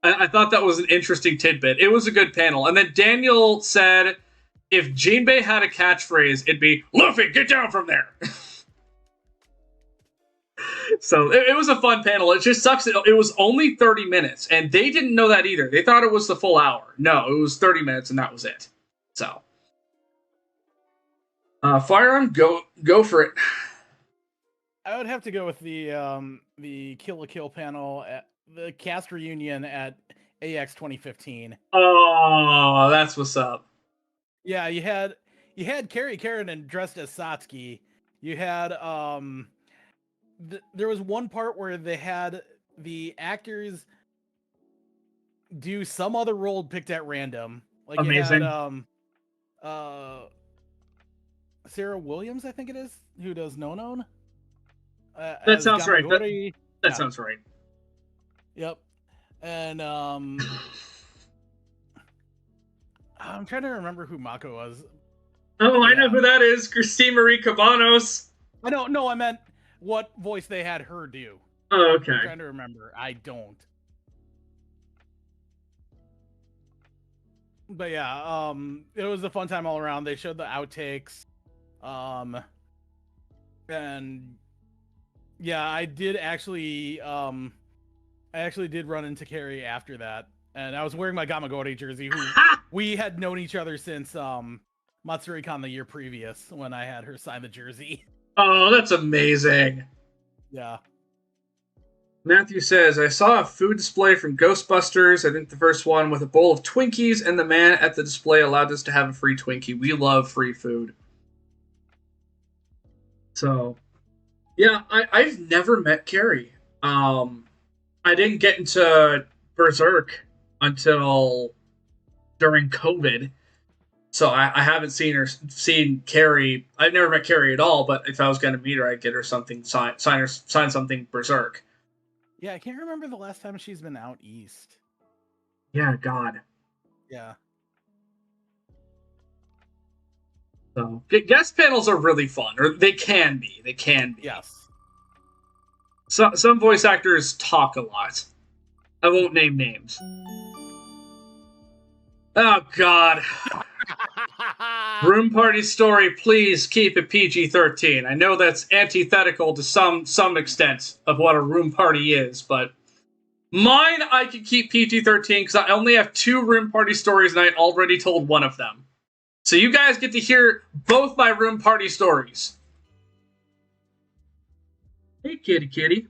I thought that was an interesting tidbit. It was a good panel. And then Daniel said, if Jinbei had a catchphrase, it'd be, Luffy, get down from there! So it was a fun panel. It just sucks. It was only 30 minutes, and they didn't know that either. They thought it was the full hour. No, it was 30 minutes, and that was it. So, Firearm, go for it. I would have to go with the Kill la Kill panel at the cast reunion at AX 2015. Oh, that's what's up. Yeah, you had Carrie Karen dressed as Satsuki. You had there was one part where they had the actors do some other role picked at random. Like amazing. You had Sarah Williams, I think it is, who does No. That sounds right. That sounds right. Yep. And I'm trying to remember who Mako was. Oh, I know who that is. Christine Marie Cabanos. I don't know. I meant what voice they had her do. Oh, okay. I'm trying to remember. I don't. But yeah, it was a fun time all around. They showed the outtakes. And yeah, I did actually did run into Carrie after that. And I was wearing my Gamagori jersey, who we had known each other since Matsuri-con the year previous when I had her sign the jersey. Oh, that's amazing. Yeah. Matthew says, I saw a food display from Ghostbusters, I think the first one, with a bowl of Twinkies, and the man at the display allowed us to have a free Twinkie. We love free food. So, yeah, I've never met Carrie. I didn't get into Berserk until during COVID. So I haven't seen Carrie. I've never met Carrie at all, but if I was going to meet her, I'd get her something, sign something Berserk. Yeah, I can't remember the last time she's been out east. Yeah, God. Yeah. So guest panels are really fun, or they can be. They can be. Yes. So, some voice actors talk a lot. I won't name names. Oh, God. Room party story, please keep it PG-13. I know that's antithetical to some extent of what a room party is, but mine I can keep PG-13 because I only have 2 room party stories and I already told one of them. So you guys get to hear both my room party stories. Hey, kitty.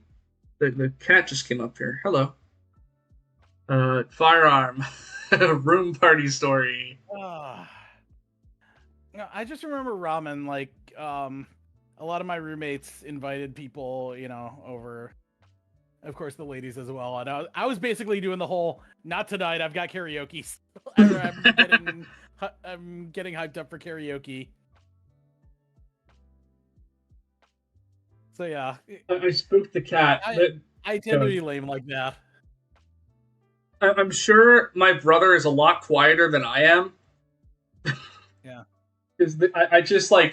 The cat just came up here. Hello. Firearm. Room party story. I just remember ramen, like, a lot of my roommates invited people, over, of course, the ladies as well. And I was basically doing the whole, not tonight, I've got karaoke. I'm getting hyped up for karaoke. So yeah. I spooked the cat. I tend to be lame like that. I'm sure my brother is a lot quieter than I am. Yeah. Because I just I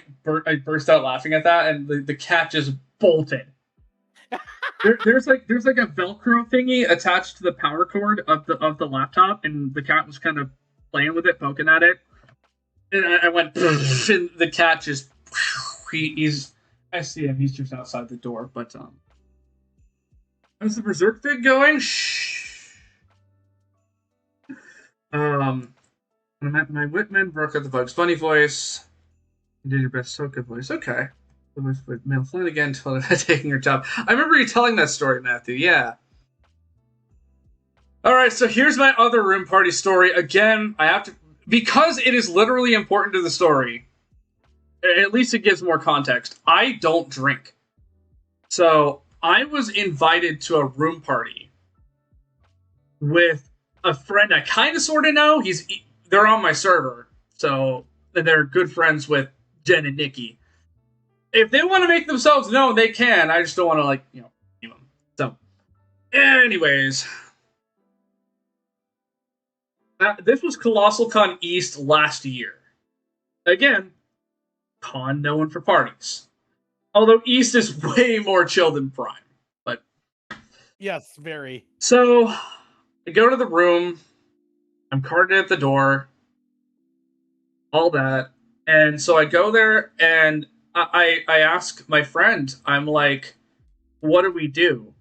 burst out laughing at that, and the cat just bolted. there's like a Velcro thingy attached to the power cord of the laptop, and the cat was kind of playing with it, poking at it, and I went, and the cat just he's I see him. He's just outside the door, but how's the Berserk vid going? My Whitman broke out the Bugs Bunny voice. You did your best Soka voice. Okay. The voice with Male Flanagan told her taking her job. I remember you telling that story, Matthew. Yeah. Alright, so here's my other room party story. Again, I have to... Because it is literally important to the story, at least it gives more context. I don't drink. So, I was invited to a room party with a friend I kind of sort of know. They're on my server, so they're good friends with Jen and Nikki. If they want to make themselves known, they can. I just don't want to, name them. So, anyways, this was Colossal Con East last year. Again, con known for parties. Although East is way more chill than Prime, but yes, very. So I go to the room. I'm carded at the door. All that. And so I go there and I ask my friend, I'm like, what do we do?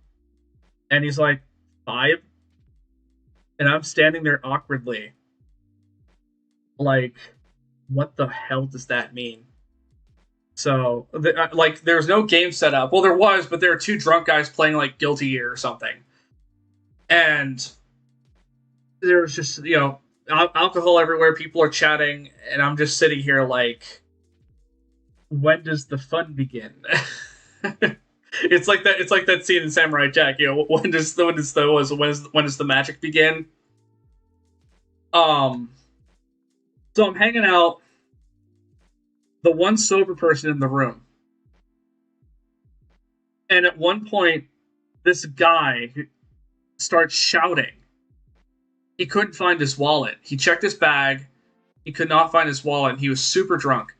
And he's like, 5. And I'm standing there awkwardly. Like, what the hell does that mean? So, there's no game set up. Well, there was, but there were 2 drunk guys playing, Guilty Gear or something. And there was just, alcohol everywhere, people are chatting, and I'm just sitting here when does the fun begin? It's like that scene in Samurai Jack, when does the magic begin? So I'm hanging out, the one sober person in the room. And at one point, this guy starts shouting he couldn't find his wallet. He checked his bag. He could not find his wallet, and he was super drunk.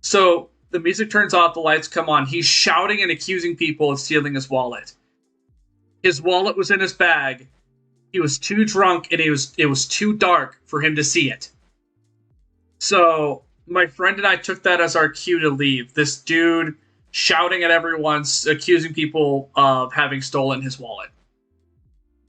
So the music turns off, the lights come on. He's shouting and accusing people of stealing his wallet. His wallet was in his bag. He was too drunk, and it was too dark for him to see it. So my friend and I took that as our cue to leave. This dude shouting at everyone, accusing people of having stolen his wallet.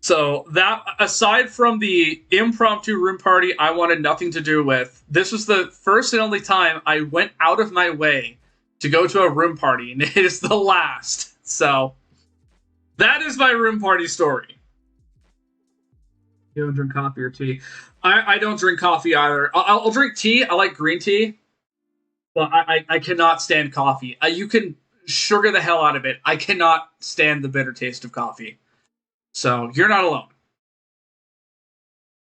So that, aside from the impromptu room party I wanted nothing to do with, this was the first and only time I went out of my way to go to a room party, and it is the last. So that is my room party story. You don't drink coffee or tea? I don't drink coffee either. I'll drink tea. I like green tea, but I cannot stand coffee. You can sugar the hell out of it. I cannot stand the bitter taste of coffee. So, you're not alone.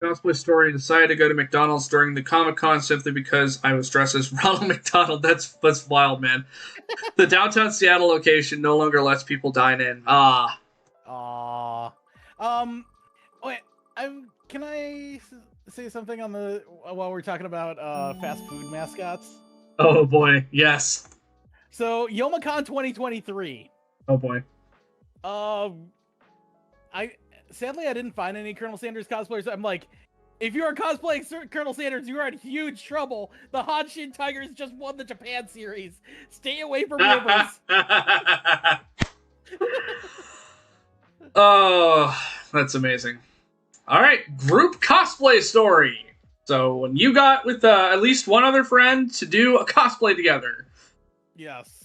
Cosplay story: decided to go to McDonald's during the Comic-Con simply because I was dressed as Ronald McDonald. That's wild, man. The downtown Seattle location no longer lets people dine in. Ah. Aww. Wait, can I say something on the while we're talking about fast food mascots? Oh boy, yes. So, Youmacon 2023. Oh boy. Sadly I didn't find any Colonel Sanders cosplayers. I'm like, if you are cosplaying Colonel Sanders, you are in huge trouble. The Hanshin Tigers just won the Japan series. Stay away from rumors. Oh, that's amazing. All right, group cosplay story. So when you got with at least one other friend to do a cosplay together. Yes.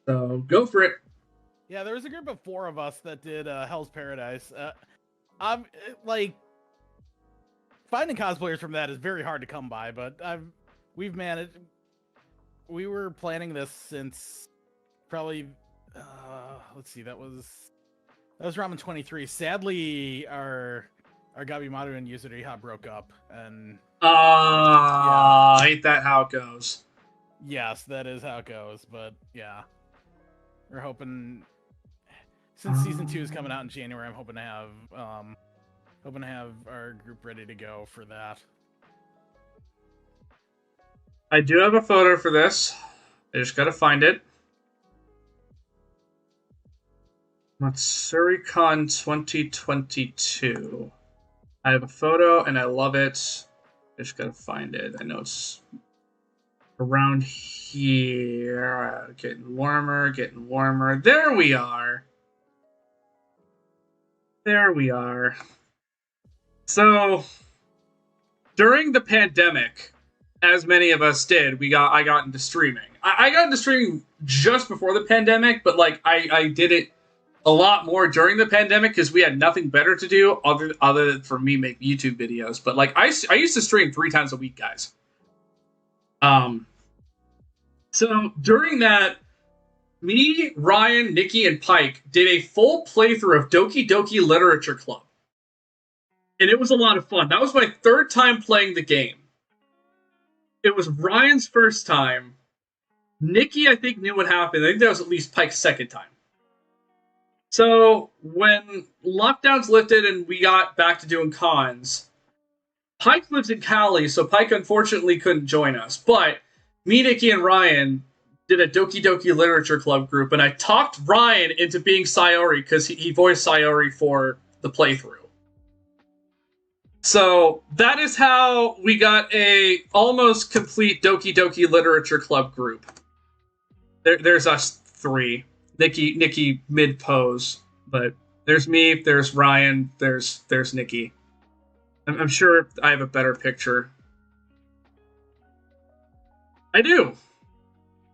So go for it. Yeah, there was a group of 4 of us that did Hell's Paradise. I'm like, finding cosplayers from that is very hard to come by, but we've managed. We were planning this since probably let's see, that was Ramen 23. Sadly, our Gabimaru and Yuzuriha broke up, and yeah. I hate that how it goes. Yes, that is how it goes, but yeah. We're hoping, since season 2 is coming out in January, I'm hoping to have our group ready to go for that. I do have a photo for this. I just gotta find it. MatsuruCon 2022. I have a photo and I love it. I just gotta find it. I know it's around here. Getting warmer, getting warmer. There we are. There we are. So, during the pandemic, as many of us did, I got into streaming. I got into streaming just before the pandemic, but like I did it a lot more during the pandemic because we had nothing better to do other than for me make YouTube videos. But like I used to stream 3 times a week, guys. So during that, me, Ryan, Nikki, and Pike did a full playthrough of Doki Doki Literature Club. And it was a lot of fun. That was my 3rd time playing the game. It was Ryan's first time. Nikki, I think, knew what happened. I think that was at least Pike's 2nd time. So when lockdowns lifted and we got back to doing cons, Pike lives in Cali, so Pike unfortunately couldn't join us. But me, Nikki, and Ryan did a Doki Doki Literature Club group, and I talked Ryan into being Sayori because he voiced Sayori for the playthrough. So that is how we got a almost complete Doki Doki Literature Club group. There's us 3. Nikki mid pose, but there's me, there's Ryan, there's Nikki. I'm sure I have a better picture. I do.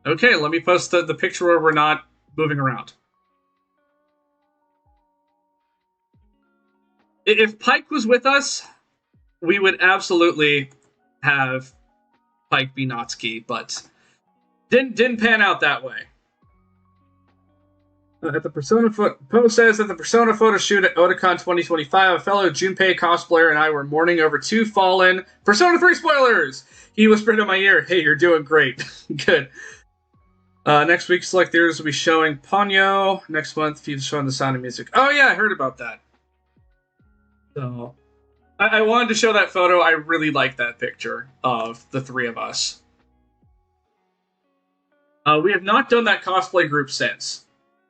Okay, let me post the picture where we're not moving around. If Pike was with us, we would absolutely have Pike be Natsuki, but didn't pan out that way. At the Persona post says at the Persona photo shoot at Otakon 2025, a fellow Junpei cosplayer and I were mourning over 2 fallen Persona 3 spoilers. He whispered in my ear, "Hey, you're doing great." Good. Next week, select theaters will be showing Ponyo. Next month, feeds showing The Sound of Music. Oh yeah, I heard about that. So I wanted to show that photo. I really like that picture of the three of us. We have not done that cosplay group since.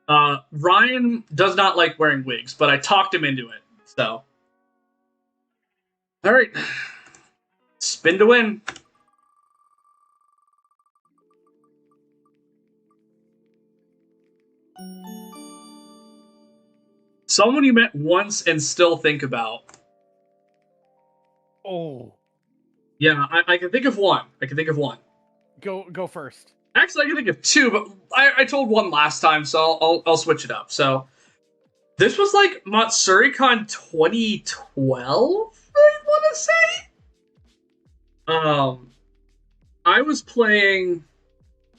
Ryan does not like wearing wigs, but I talked him into it. So, all right, spin to win. Someone you met once and still think about. Oh, Yeah, I can think of one. go first. Actually, I can think of two, but I told one last time, so I'll switch it up. So this was like MatsuricCon 2012, I want to say. I was playing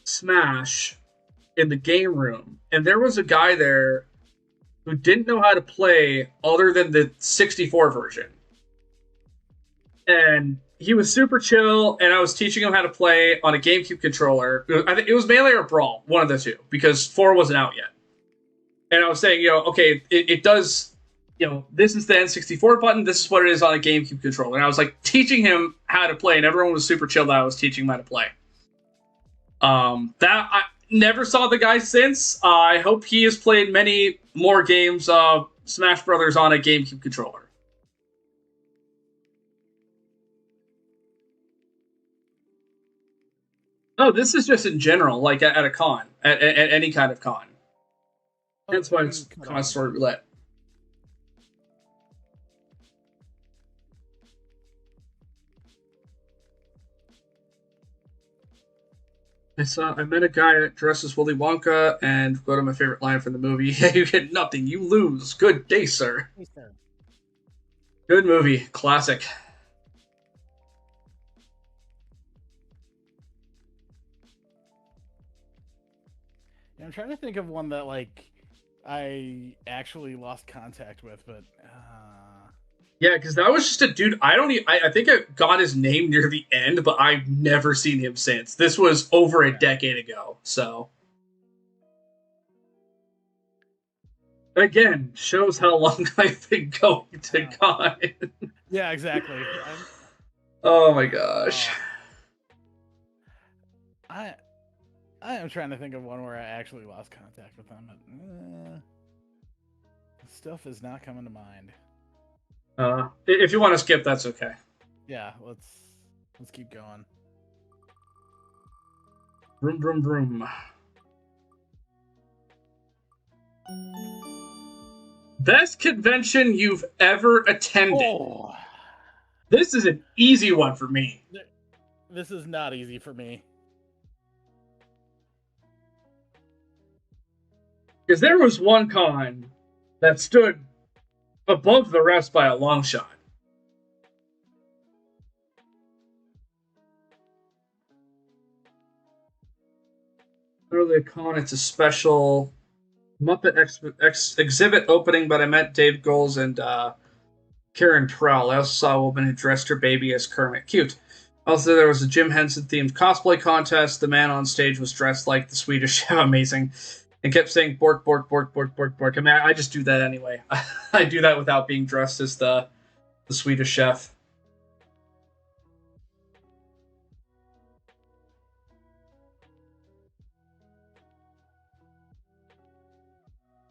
Smash in the game room, and there was a guy there who didn't know how to play other than the 64 version. And he was super chill, and I was teaching him how to play on a GameCube controller. I think it was Melee or Brawl, one of the two, because 4 wasn't out yet. And I was saying, okay, it does, this is the N64 button, this is what it is on a GameCube controller. And I was like teaching him how to play, and everyone was super chill that I was teaching him how to play. That I never saw the guy since. I hope he has played many more games of Smash Brothers on a GameCube controller. Oh, this is just in general, like at a con, at any kind of con. That's why it's Connoisseur Roulette. I met a guy that dresses Willy Wonka and go to my favorite line from the movie. You get nothing, you lose. Good day, sir. Hey, sir. Good movie. Classic. Yeah, I'm trying to think of one that like I actually lost contact with, but yeah, because that was just a dude. I think I got his name near the end, but I've never seen him since. This was over a decade ago, so again shows how long I've been going to con. Yeah, exactly. Oh my gosh. I am trying to think of one where I actually lost contact with them, but stuff is not coming to mind. If you want to skip, that's okay. Yeah, let's keep going. Vroom vroom vroom. Best convention you've ever attended. Oh. This is an easy one for me. This is not easy for me. Because there was one con that stood above the rest by a long shot. Early con, it's a special Muppet exhibit opening, but I met Dave Goles and Karen Prowell. I also saw a woman who dressed her baby as Kermit. Cute. Also, there was a Jim Henson themed cosplay contest. The man on stage was dressed like the Swedish Chef. Amazing. And kept saying bork, bork, bork, bork, bork, bork. I mean, I just do that anyway. I do that without being dressed as the Swedish Chef.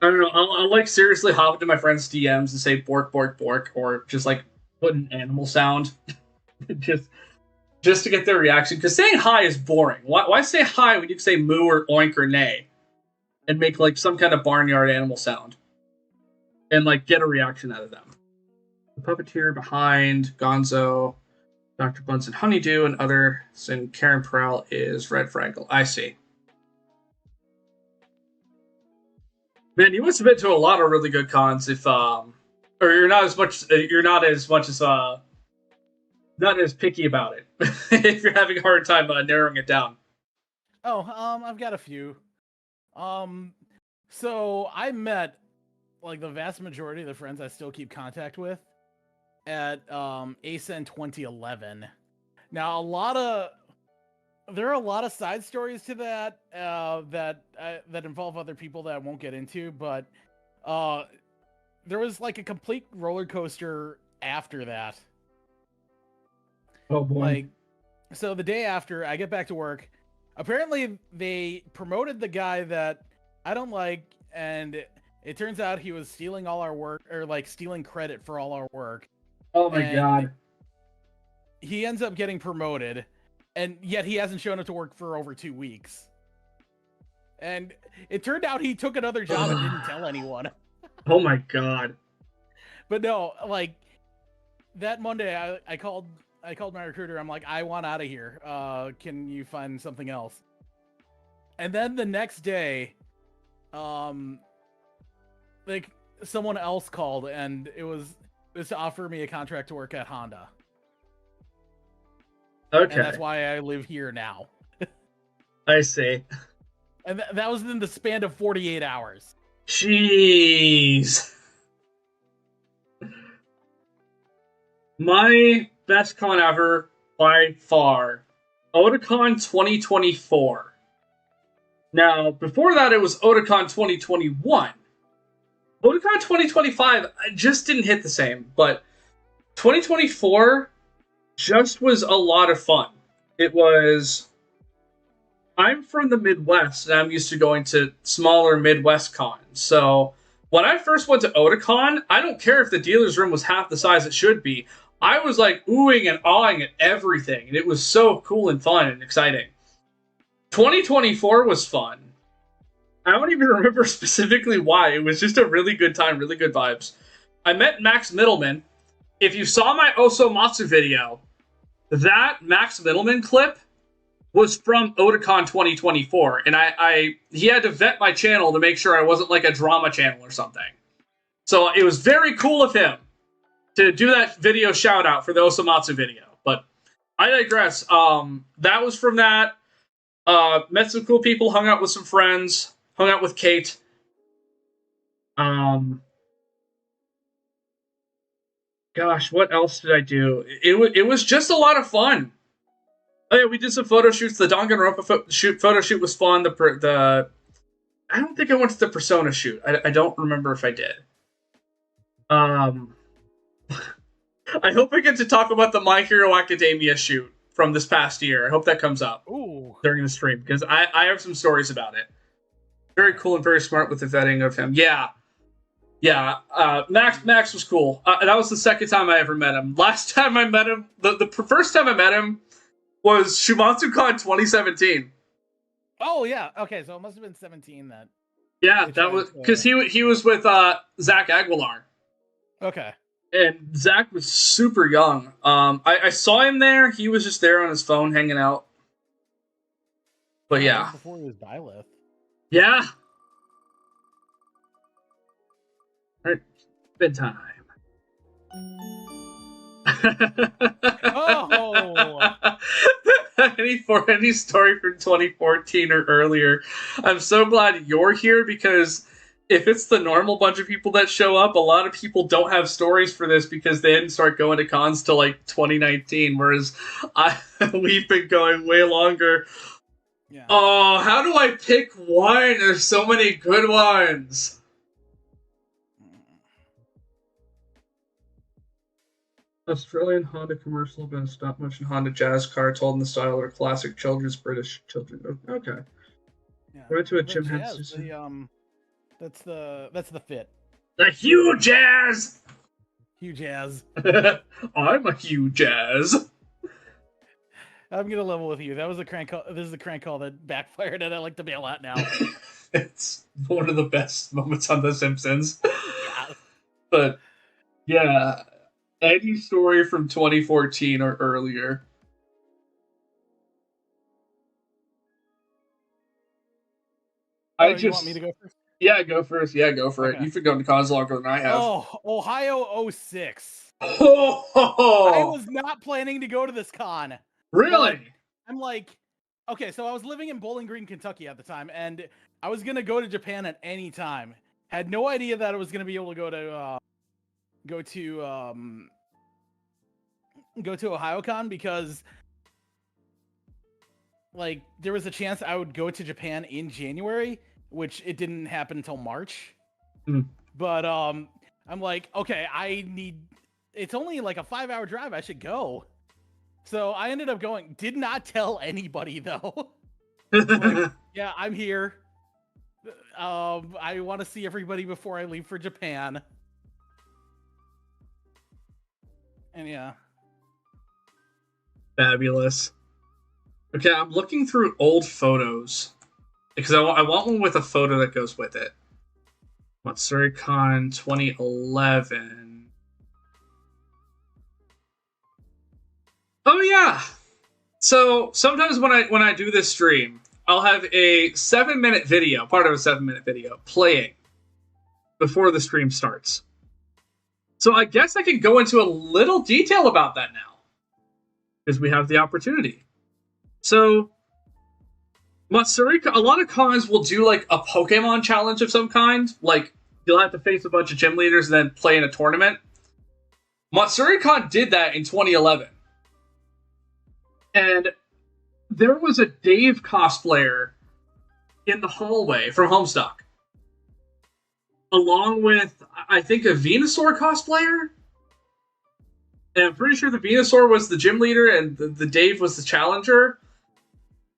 I don't know. I'll like seriously hop into my friend's DMs and say bork, bork, bork, or just like put an animal sound, just to get their reaction. Because saying hi is boring. Why say hi when you can say moo or oink or neigh, and make like some kind of barnyard animal sound, and like get a reaction out of them. The puppeteer behind Gonzo, Dr. Bunsen Honeydew, and others, and Karen Prowell is Red Frankel. I see. Man, you must have been to a lot of really good cons if or you're not as not as picky about it. If you're having a hard time narrowing it down. Oh, I've got a few. So I met like the vast majority of the friends I still keep contact with at ASEN 2011. Now there are a lot of side stories to that that involve other people that I won't get into, but there was like a complete roller coaster after that. Oh boy. Like, so the day after I get back to work, apparently they promoted the guy that I don't like, and it turns out he was stealing all our work, or like stealing credit for all our work. Oh my And god. he ends up getting promoted, and yet he hasn't shown up to work for over 2 weeks. And it turned out he took another job and didn't tell anyone. Oh my god. But no, like that Monday, I called my recruiter. I'm like, I want out of here. Can you find something else? And then the next day, like someone else called, and it was to offer me a contract to work at Honda. Okay. And that's why I live here now. I see. And that was in the span of 48 hours. Jeez. My best con ever, by far, Otakon 2024. Now, before that, it was Otakon 2021. Otakon 2025 just didn't hit the same, but 2024 just was a lot of fun. It was... I'm from the Midwest, and I'm used to going to smaller Midwest cons. So when I first went to Otakon, I don't care if the dealer's room was half the size it should be. I was like oohing and awing at everything, and it was so cool and fun and exciting. 2024 was fun. I don't even remember specifically why. It was just a really good time, really good vibes. I met Max Middleman. If you saw my Osomatsu video, that Max Middleman clip was from Otakon 2024, and he had to vet my channel to make sure I wasn't like a drama channel or something. So it was very cool of him to do that video shout out for the Osomatsu video. But I digress. That was from that. Met some cool people, hung out with some friends, hung out with Kate. Gosh, what else did I do? It was just a lot of fun. Oh yeah, we did some photo shoots. The Danganronpa photo shoot was fun. The I don't think I went to the Persona shoot. I don't remember if I did. I hope I get to talk about the My Hero Academia shoot from this past year. I hope that comes up during the stream, because I have some stories about it. Very cool and very smart with the vetting of him. Yeah. Max was cool. That was the second time I ever met him. Last time I met him, the first time I met him was ShumatsuCon 2017. Oh yeah, okay, so it must have been 17 then. Yeah, that was because he was with Zach Aguilar. Okay. And Zach was super young. I saw him there. He was just there on his phone hanging out. But yeah. Before he was Byleth. Yeah. Alright, bedtime. Oh! Any story from 2014 or earlier. I'm so glad you're here, because if it's the normal bunch of people that show up, a lot of people don't have stories for this because they didn't start going to cons till like 2019, whereas we've been going way longer. Yeah. Oh, how do I pick one? There's so many good ones. Australian Honda commercial about a stop-motion Honda jazz car told in the style of a classic children's British children. Okay. Yeah. Went to a Jim Henson. That's the fit. The Hugh Jazz. Hugh Jazz. I'm a Hugh Jazz. I'm gonna level with you. That was a crank call. This is a crank call that backfired, and I like to bail out now. It's one of the best moments on The Simpsons. Yeah. But yeah, any story from 2014 or earlier. You want me to go first? Yeah, go first. Yeah, go for it. You've been going to cons longer than I have. Oh, Ohio 06. Oh! I was not planning to go to this con. Really? I'm like, okay, so I was living in Bowling Green, Kentucky at the time, and I was gonna go to Japan at any time. Had no idea that I was gonna be able to go to OhioCon, because like there was a chance I would go to Japan in January, which it didn't happen until March. But I'm like, okay, I need it's only like a 5-hour drive. I should go. So I ended up going. Did not tell anybody though. Like, yeah, I'm here. I want to see everybody before I leave for Japan. And yeah. Fabulous. Okay, I'm looking through old photos because I want one with a photo that goes with it. MatsuryCon 2011. Oh yeah. So sometimes when I do this stream, I'll have a 7-minute video, part of a 7-minute video, playing before the stream starts. So I guess I can go into a little detail about that now, because we have the opportunity. So, Matsurycon, a lot of cons will do like a Pokemon challenge of some kind. Like, you'll have to face a bunch of gym leaders and then play in a tournament. MatsuryCon did that in 2011. And there was a Dave cosplayer in the hallway from Homestuck, along with, I think, a Venusaur cosplayer. And I'm pretty sure the Venusaur was the gym leader and the Dave was the challenger.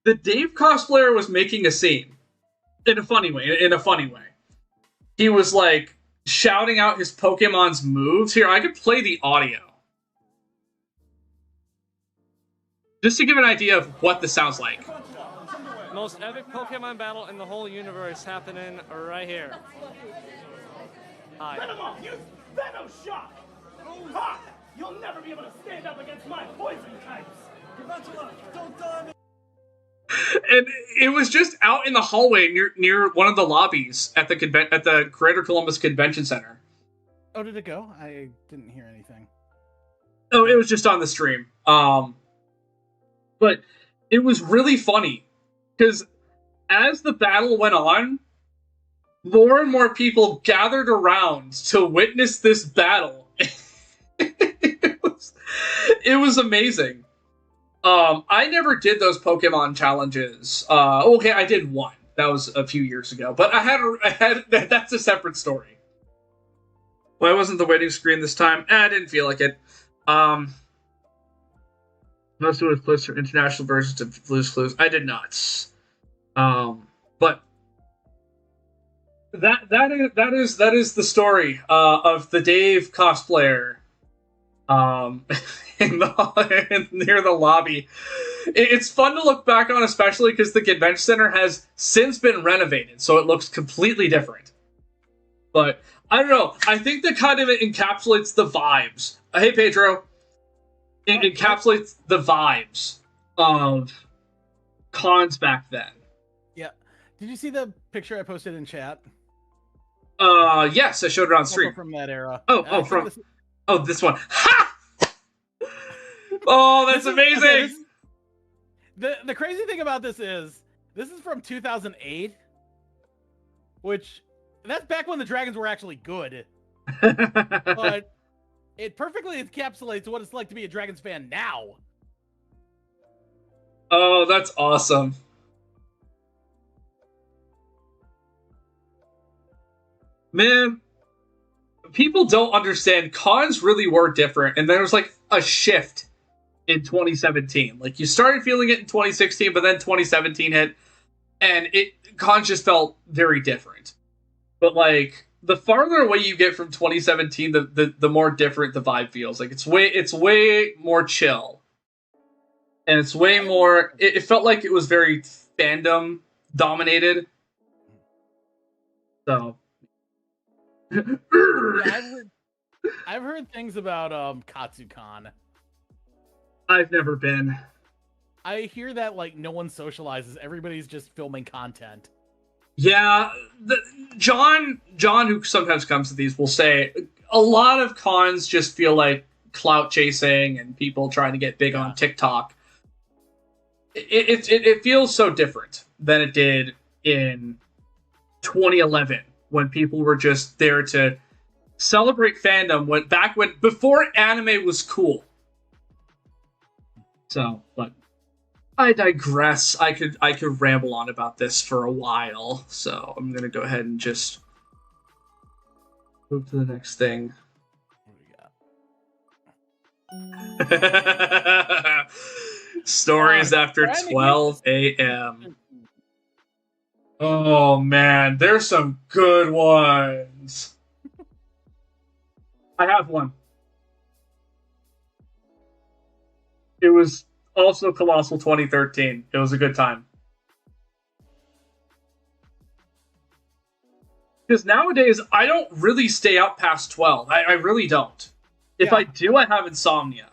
The Dave cosplayer was making a scene. In a funny way. He was, like, shouting out his Pokemon's moves. Here, I could play the audio. Just to give an idea of what this sounds like. Most epic Pokemon battle in the whole universe happening right here. Hi. Venom off! Use Venom Shock! Ha! You'll never be able to stand up against my poison types! Don't die! And it was just out in the hallway near one of the lobbies at the Greater Columbus Convention Center. Oh, did it go? I didn't hear anything. Oh, it was just on the stream. But it was really funny because as the battle went on, more and more people gathered around to witness this battle. It was amazing. I never did those Pokemon challenges. Okay, I did one. That was a few years ago, but I had that's a separate story. Why wasn't the waiting screen this time? I didn't feel like it. Most of it was placed for international versions of Blue's Clues. I did not. But that is the story of the Dave cosplayer near the lobby. It's fun to look back on, especially because the convention center has since been renovated, so it looks completely different. But I don't know. I think that kind of encapsulates the vibes. Hey, Pedro. It encapsulates the vibes of cons back then. Yeah. Did you see the picture I posted in chat? Yes, I showed it on stream. From that era. This one. Ha! Oh, that's amazing. Okay, the crazy thing about this is from 2008, which that's back when the dragons were actually good. But it perfectly encapsulates what it's like to be a Dragons fan now. Oh, that's awesome. Man, people don't understand. Cons really were different, and there was like a shift in 2017. Like, you started feeling it in 2016, but then 2017 hit, and cons just felt very different. But like, the farther away you get from 2017, the more different the vibe feels. Like, it's way more chill, and it's way more. It felt like it was very fandom dominated. So, yeah, I've heard things about Katsucon. I've never been. I hear that like no one socializes. Everybody's just filming content. Yeah, John, who sometimes comes to these, will say a lot of cons just feel like clout chasing and people trying to get big on TikTok. It feels so different than it did in 2011 when people were just there to celebrate fandom. Before anime was cool. So, but I digress. I could ramble on about this for a while, so I'm gonna go ahead and just move to the next thing. What do we got? Stories after trying to get 12 a.m. Oh man, there's some good ones. I have one. It was also Colossal 2013. It was a good time. Because nowadays, I don't really stay up past 12. I really don't. If I do, I have insomnia.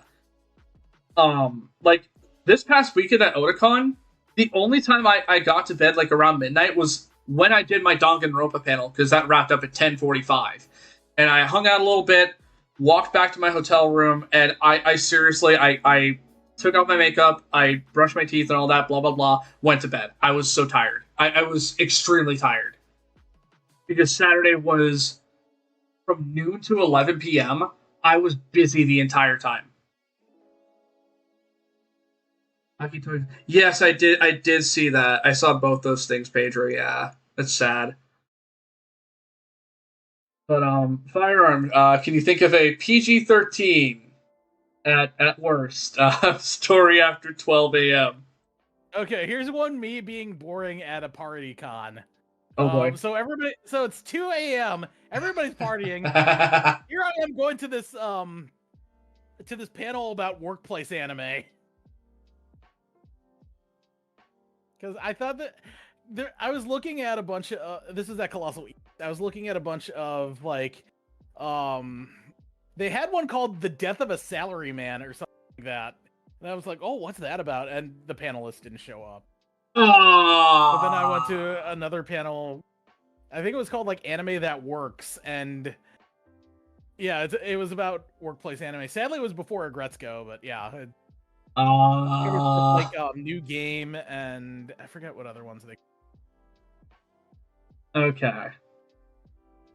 Like, this past weekend at Otakon, the only time I got to bed, like, around midnight was when I did my Danganronpa panel, because that wrapped up at 10:45. And I hung out a little bit, walked back to my hotel room, and I seriously, I took off my makeup, I brushed my teeth and all that, blah, blah, blah, went to bed. I was so tired. I was extremely tired. Because Saturday was from noon to 11 p.m. I was busy the entire time. Yes, I did. I did see that. I saw both those things, Pedro. Yeah, that's sad. But firearm. Can you think of a PG-13 at worst story after 12 a.m.? Okay, here's one me being boring at a party con. Oh boy. So it's 2 a.m. Everybody's partying. Here I am going to this panel about workplace anime. Because I thought that I was looking at a bunch of this is at Colossal. I was looking at a bunch of like they had one called The Death of a Salaryman or something like that. And I was like, "Oh, what's that about?" And the panelists didn't show up. But then I went to another panel. I think it was called like Anime That Works, and yeah, it was about workplace anime. Sadly, it was before Agretzko, but yeah, it was just like new game, and I forget what other ones they. Okay.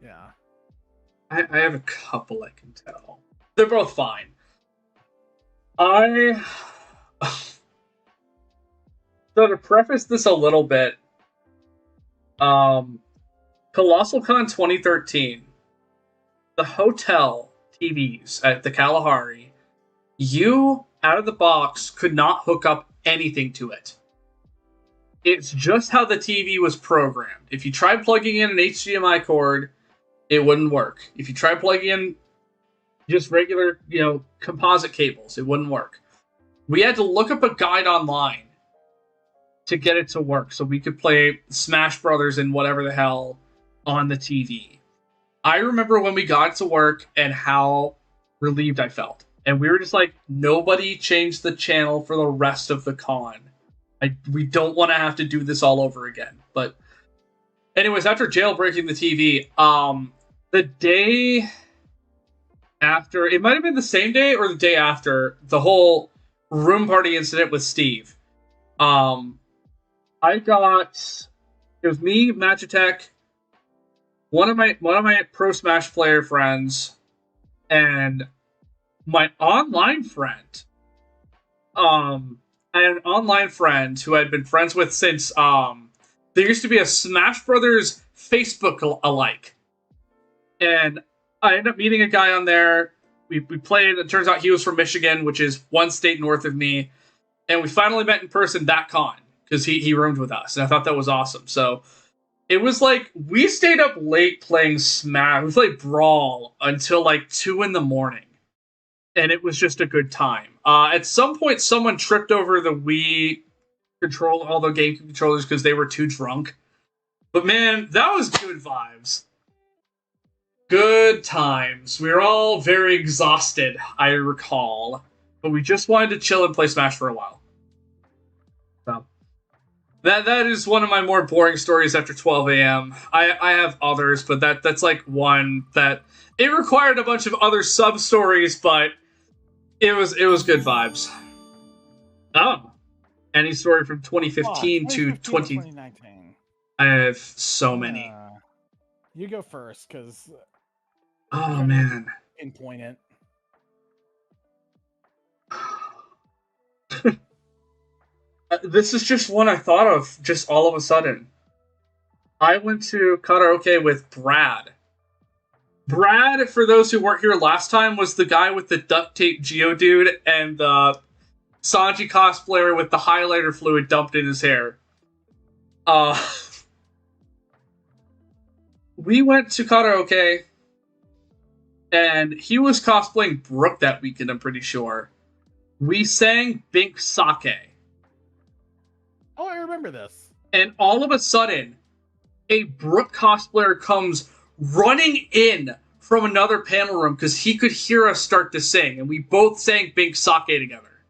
Yeah. I have a couple I can tell. They're both fine. So to preface this a little bit, Colossal Con 2013, the hotel TVs at the Kalahari, you, out of the box, could not hook up anything to it. It's just how the TV was programmed. If you tried plugging in an HDMI cord, it wouldn't work. If you tried plugging in just regular, composite cables, it wouldn't work. We had to look up a guide online to get it to work so we could play Smash Brothers and whatever the hell on the TV. I remember when we got to work and how relieved I felt. And we were just like, nobody changed the channel for the rest of the con. We don't want to have to do this all over again. But anyways, after jailbreaking the TV, the day after, it might have been the same day or the day after the whole room party incident with Steve. It was me, Magitech, one of my Pro Smash player friends, and my online friend. I had an online friend who I'd been friends with since there used to be a Smash Brothers Facebook alike. And I ended up meeting a guy on there. We played. It turns out he was from Michigan, which is one state north of me. And we finally met in person that con, because he roomed with us. And I thought that was awesome. So it was like, we stayed up late playing Smash. We played Brawl until like 2 in the morning. And it was just a good time. At some point, someone tripped over the Wii control, all the GameCube controllers, because they were too drunk. But man, that was good vibes. Good times. We were all very exhausted, I recall. But we just wanted to chill and play Smash for a while. So that is one of my more boring stories after 12 a.m. I have others, but that's like one that it required a bunch of other sub stories, but it was good vibes. Oh, any story from 2015 to 2019? I have so many. You go first, because oh man, pinpoint it. This is just one I thought of just all of a sudden. I went to karaoke with Brad Brad, for those who weren't here last time, was the guy with the duct tape Geodude and the Sanji cosplayer with the highlighter fluid dumped in his hair. We went to karaoke, and he was cosplaying Brooke that weekend, I'm pretty sure. We sang Bink Sake. Oh, I remember this. And all of a sudden, a Brooke cosplayer comes running in from another panel room because he could hear us start to sing, and we both sang Bink Sake together.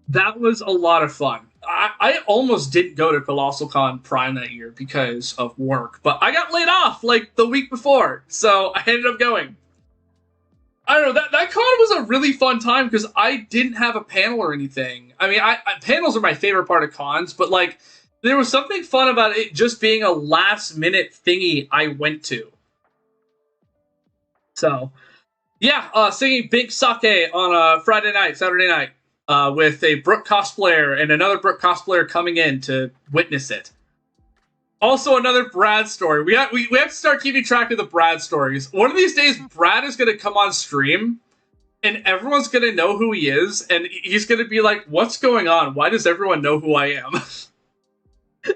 That was a lot of fun. I almost didn't go to Colossal Con Prime that year because of work, but I got laid off like the week before, so I ended up going. I don't know, that con was a really fun time because I didn't have a panel or anything. I mean, panels are my favorite part of cons, but like, there was something fun about it just being a last-minute thingy I went to. So, yeah, singing Bink Sake on a Saturday night, with a Brooke cosplayer and another Brooke cosplayer coming in to witness it. Also, another Brad story. We have to start keeping track of the Brad stories. One of these days, Brad is going to come on stream, and everyone's going to know who he is, and he's going to be like, what's going on? Why does everyone know who I am?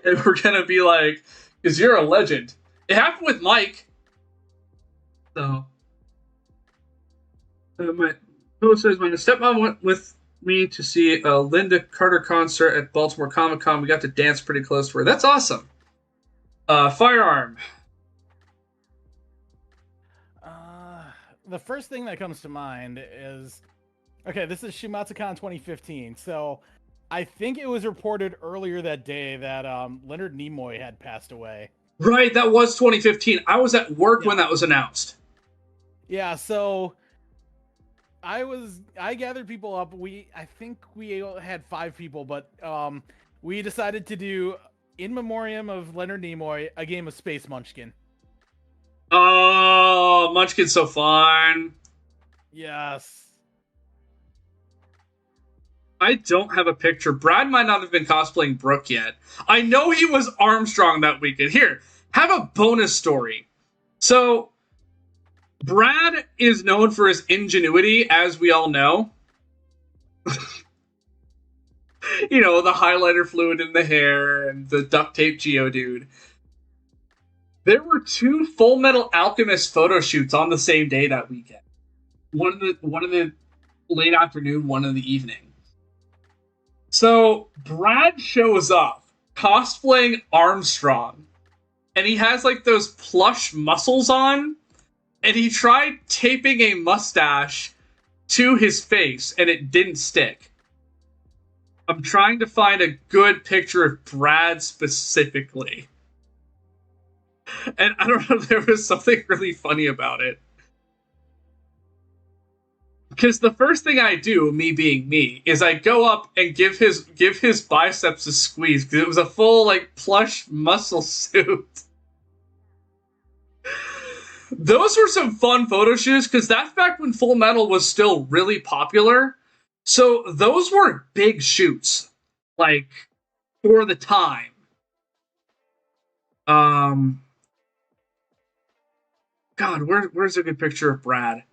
And we're going to be like, because you're a legend. It happened with Mike. So, my post says, my stepmom went with me to see a Linda Carter concert at Baltimore Comic Con. We got to dance pretty close to her. That's awesome. Firearm. The first thing that comes to mind is, okay, this is ShimatsuCon 2015. So I think it was reported earlier that day that Leonard Nimoy had passed away. Right, that was 2015. I was at work when that was announced. Yeah, so I gathered people up. I think we had 5 people, but we decided to do, in memoriam of Leonard Nimoy, a game of Space Munchkin. Oh, Munchkin's so fun. Yes. I don't have a picture. Brad might not have been cosplaying Brooke yet. I know he was Armstrong that weekend. Here, have a bonus story. So, Brad is known for his ingenuity, as we all know. You know, the highlighter fluid in the hair and the duct tape Geodude. There were 2 Full Metal Alchemist photo shoots on the same day that weekend. One in the late afternoon, one in the evening. So Brad shows up cosplaying Armstrong, and he has like those plush muscles on, and he tried taping a mustache to his face, and it didn't stick. I'm trying to find a good picture of Brad specifically. And I don't know, there was something really funny about it. Because the first thing I do, me being me, is I go up and give his biceps a squeeze, because it was a full, like, plush muscle suit. Those were some fun photo shoots, because that's back when Full Metal was still really popular. So those were big shoots, like, for the time. God, where's a good picture of Brad?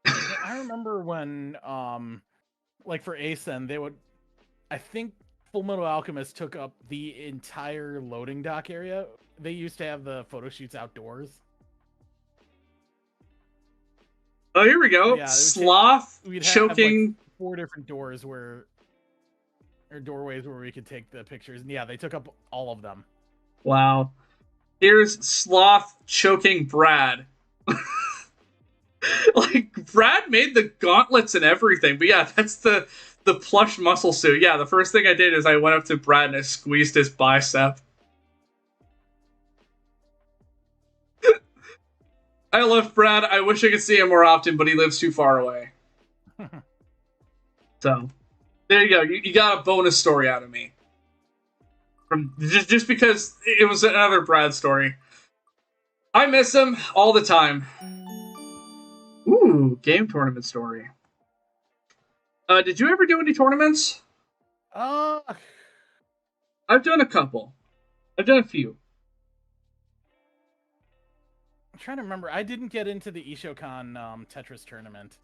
I remember when, like for ASEN, they would, I think Full Metal Alchemist took up the entire loading dock area. They used to have the photo shoots outdoors. Oh, here we go. Yeah, Sloth choking. Have, like, 4 different doors doorways where we could take the pictures. And yeah, they took up all of them. Wow. Here's Sloth choking Brad. Like, Brad made the gauntlets and everything. But yeah, that's the plush muscle suit. Yeah, the first thing I did is I went up to Brad and I squeezed his bicep. I love Brad. I wish I could see him more often, but he lives too far away. So, there you go. You got a bonus story out of me. From just because it was another Brad story. I miss him all the time. Ooh, game tournament story. Did you ever do any tournaments? Uh, I've done a couple. I've done a few. I'm trying to remember. I didn't get into the Ishokan Tetris tournament.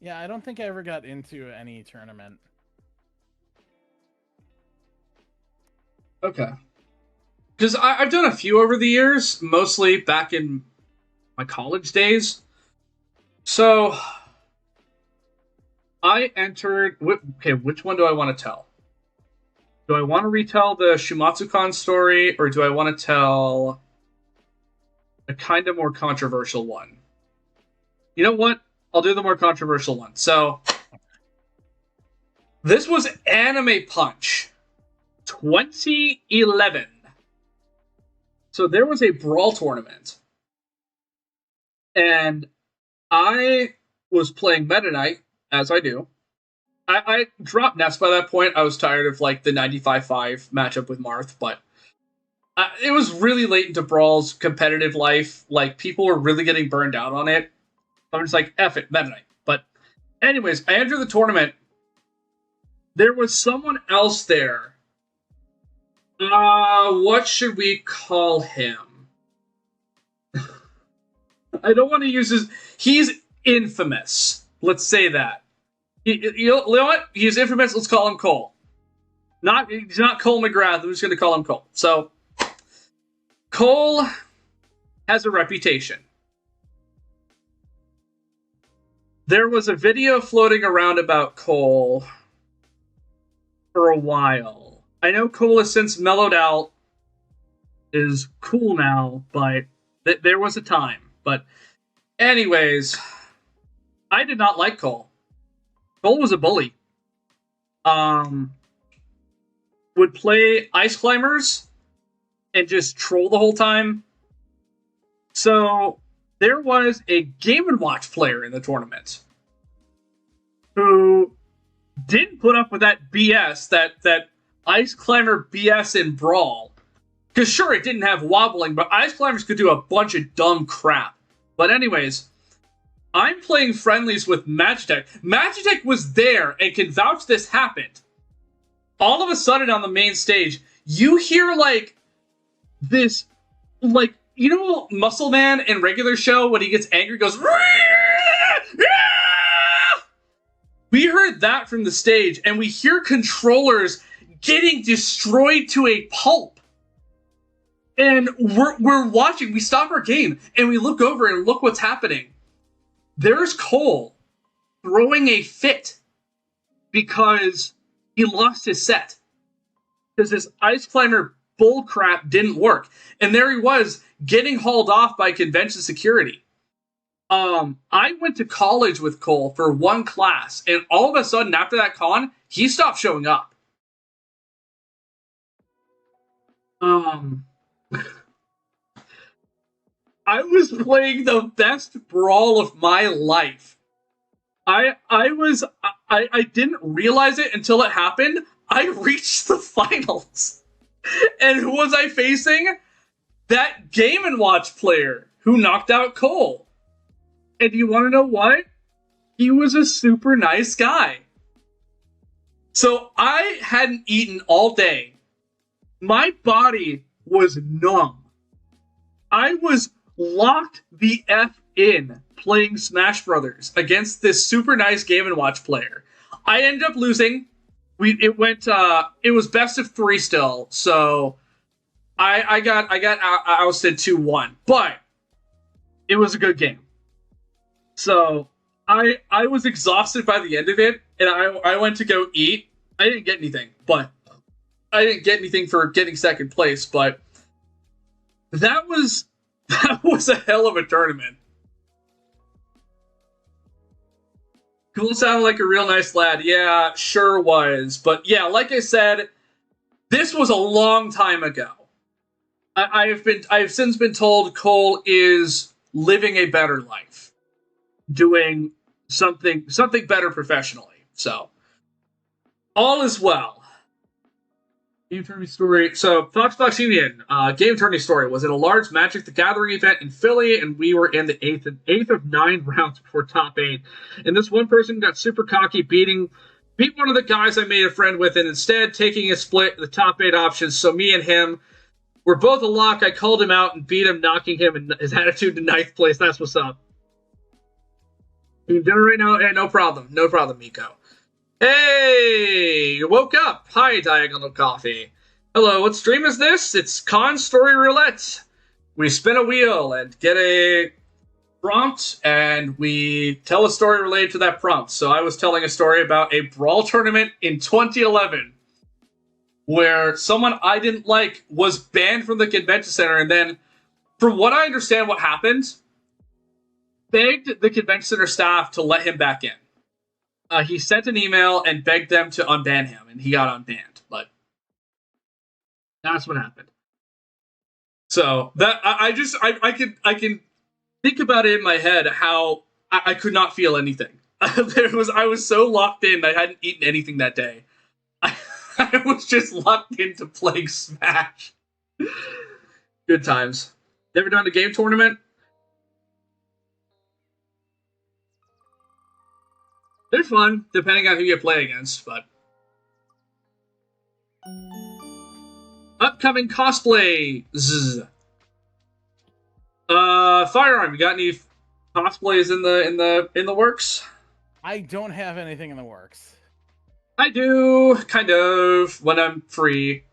Yeah, I don't think I ever got into any tournament. Okay. Because I've done a few over the years, mostly back in my college days. So I entered. Okay, which one do I want to tell? Do I want to retell the Shumatsukan story, or do I want to tell a kind of more controversial one? You know what? I'll do the more controversial one. So this was Anime Punch 2011. So there was a brawl tournament, and I was playing Meta Knight, as I do. I dropped Ness by that point. I was tired of like the 95-5 matchup with Marth, but it was really late into Brawl's competitive life. Like, people were really getting burned out on it. I was like, F it, Meta Knight. But anyways, I entered the tournament. There was someone else there. What should we call him? I don't want to use his... He's infamous. Let's say that. You know what? He's infamous. Let's call him Cole. He's not Cole McGrath. I'm just going to call him Cole. So, Cole has a reputation. There was a video floating around about Cole for a while. I know Cole has since mellowed out, is cool now, but there was a time. But anyways, I did not like Cole. Cole was a bully. Would play Ice Climbers and just troll the whole time. So there was a Game & Watch player in the tournament who didn't put up with that BS, that Ice Climber BS in Brawl. Because sure, it didn't have wobbling, but Ice Climbers could do a bunch of dumb crap. But anyways, I'm playing friendlies with Magitech. Magitech was there and can vouch this happened. All of a sudden on the main stage, you hear like this, like, you know Muscle Man in regular show when he gets angry goes, we heard that from the stage, and we hear controllers getting destroyed to a pulp. And we're watching, we stop our game, and we look over and look what's happening. There's Cole throwing a fit because he lost his set. Because his Ice Climber bullcrap didn't work. And there he was, getting hauled off by convention security. I went to college with Cole for one class, and all of a sudden, after that con, he stopped showing up. I was playing the best brawl of my life. I didn't realize it until it happened. I reached the finals. And who was I facing? That Game & Watch player who knocked out Cole. And you want to know what? He was a super nice guy. So I hadn't eaten all day. My body was numb. I was locked the F in playing Smash Brothers against this super nice Game & Watch player. I ended up losing. It was best of 3 still, so I got ousted 2-1, but it was a good game. So I was exhausted by the end of it, and I went to go eat. I didn't get anything, but I didn't get anything for getting second place, but that was a hell of a tournament. Cole sounded like a real nice lad. Yeah, sure was. But yeah, like I said, this was a long time ago. I've since been told Cole is living a better life, doing something better professionally. So all is well. Game tourney story. So Fox Union game tourney story was in a large Magic the Gathering event in Philly, and we were in the eighth of 9 rounds before top 8. And this one person got super cocky, beat one of the guys I made a friend with, and instead taking a split the top 8 options. So me and him We're both a lock. I called him out and beat him, knocking him and his attitude to 9th place. That's what's up. You can do it right now? Hey, no problem. No problem, Miko. Hey, you woke up. Hi, Diagonal Coffee. Hello, what stream is this? It's Con Story Roulette. We spin a wheel and get a prompt, and we tell a story related to that prompt. So I was telling a story about a brawl tournament in 2011 where someone I didn't like was banned from the convention center, and then, from what I understand what happened, begged the convention center staff to let him back in. He sent an email and begged them to unban him, and he got unbanned. But that's what happened. So that I can think about it in my head how I could not feel anything. I was so locked in. I hadn't eaten anything that day. I was just locked into playing Smash. Good times. Never done a game tournament? They're fun, depending on who you play against, but... Upcoming cosplays. Firearm, you got any cosplays in the works? I don't have anything in the works. I do, kind of, when I'm free.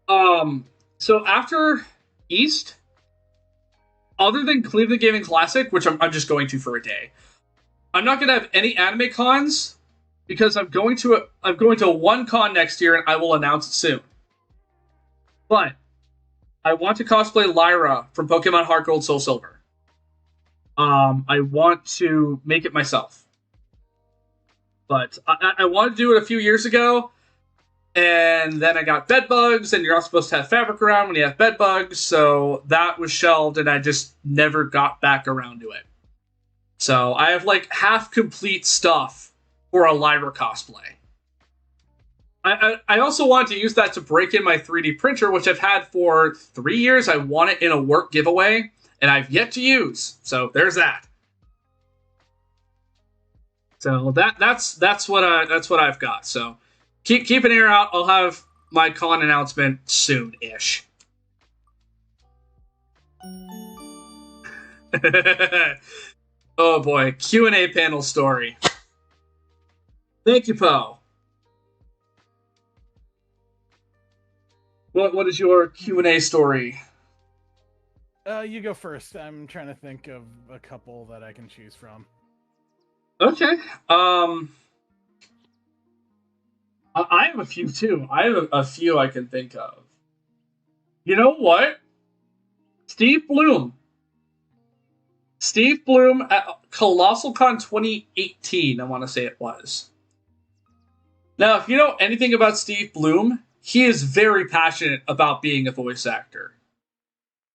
So after East, other than Cleveland Gaming Classic, which I'm just going to for a day, I'm not going to have any anime cons because I'm going to one con next year, and I will announce it soon. But I want to cosplay Lyra from Pokemon Heart Gold Soul Silver. I want to make it myself. But I wanted to do it a few years ago, and then I got bed bugs, and you're not supposed to have fabric around when you have bed bugs, so that was shelved, and I just never got back around to it. So I have like half-complete stuff for a Lyra cosplay. I also want to use that to break in my 3D printer, which I've had for 3 years. I want it in a work giveaway, and I've yet to use. So there's that. So that's what I've got. So keep an ear out. I'll have my con announcement soon-ish. Oh boy, Q&A panel story. Thank you, Poe. What is your Q&A story? You go first. I'm trying to think of a couple that I can choose from. Okay. I have a few too. I have a few I can think of. You know what? Steve Bloom at ColossalCon 2018, I want to say it was. Now, if you know anything about Steve Bloom, he is very passionate about being a voice actor.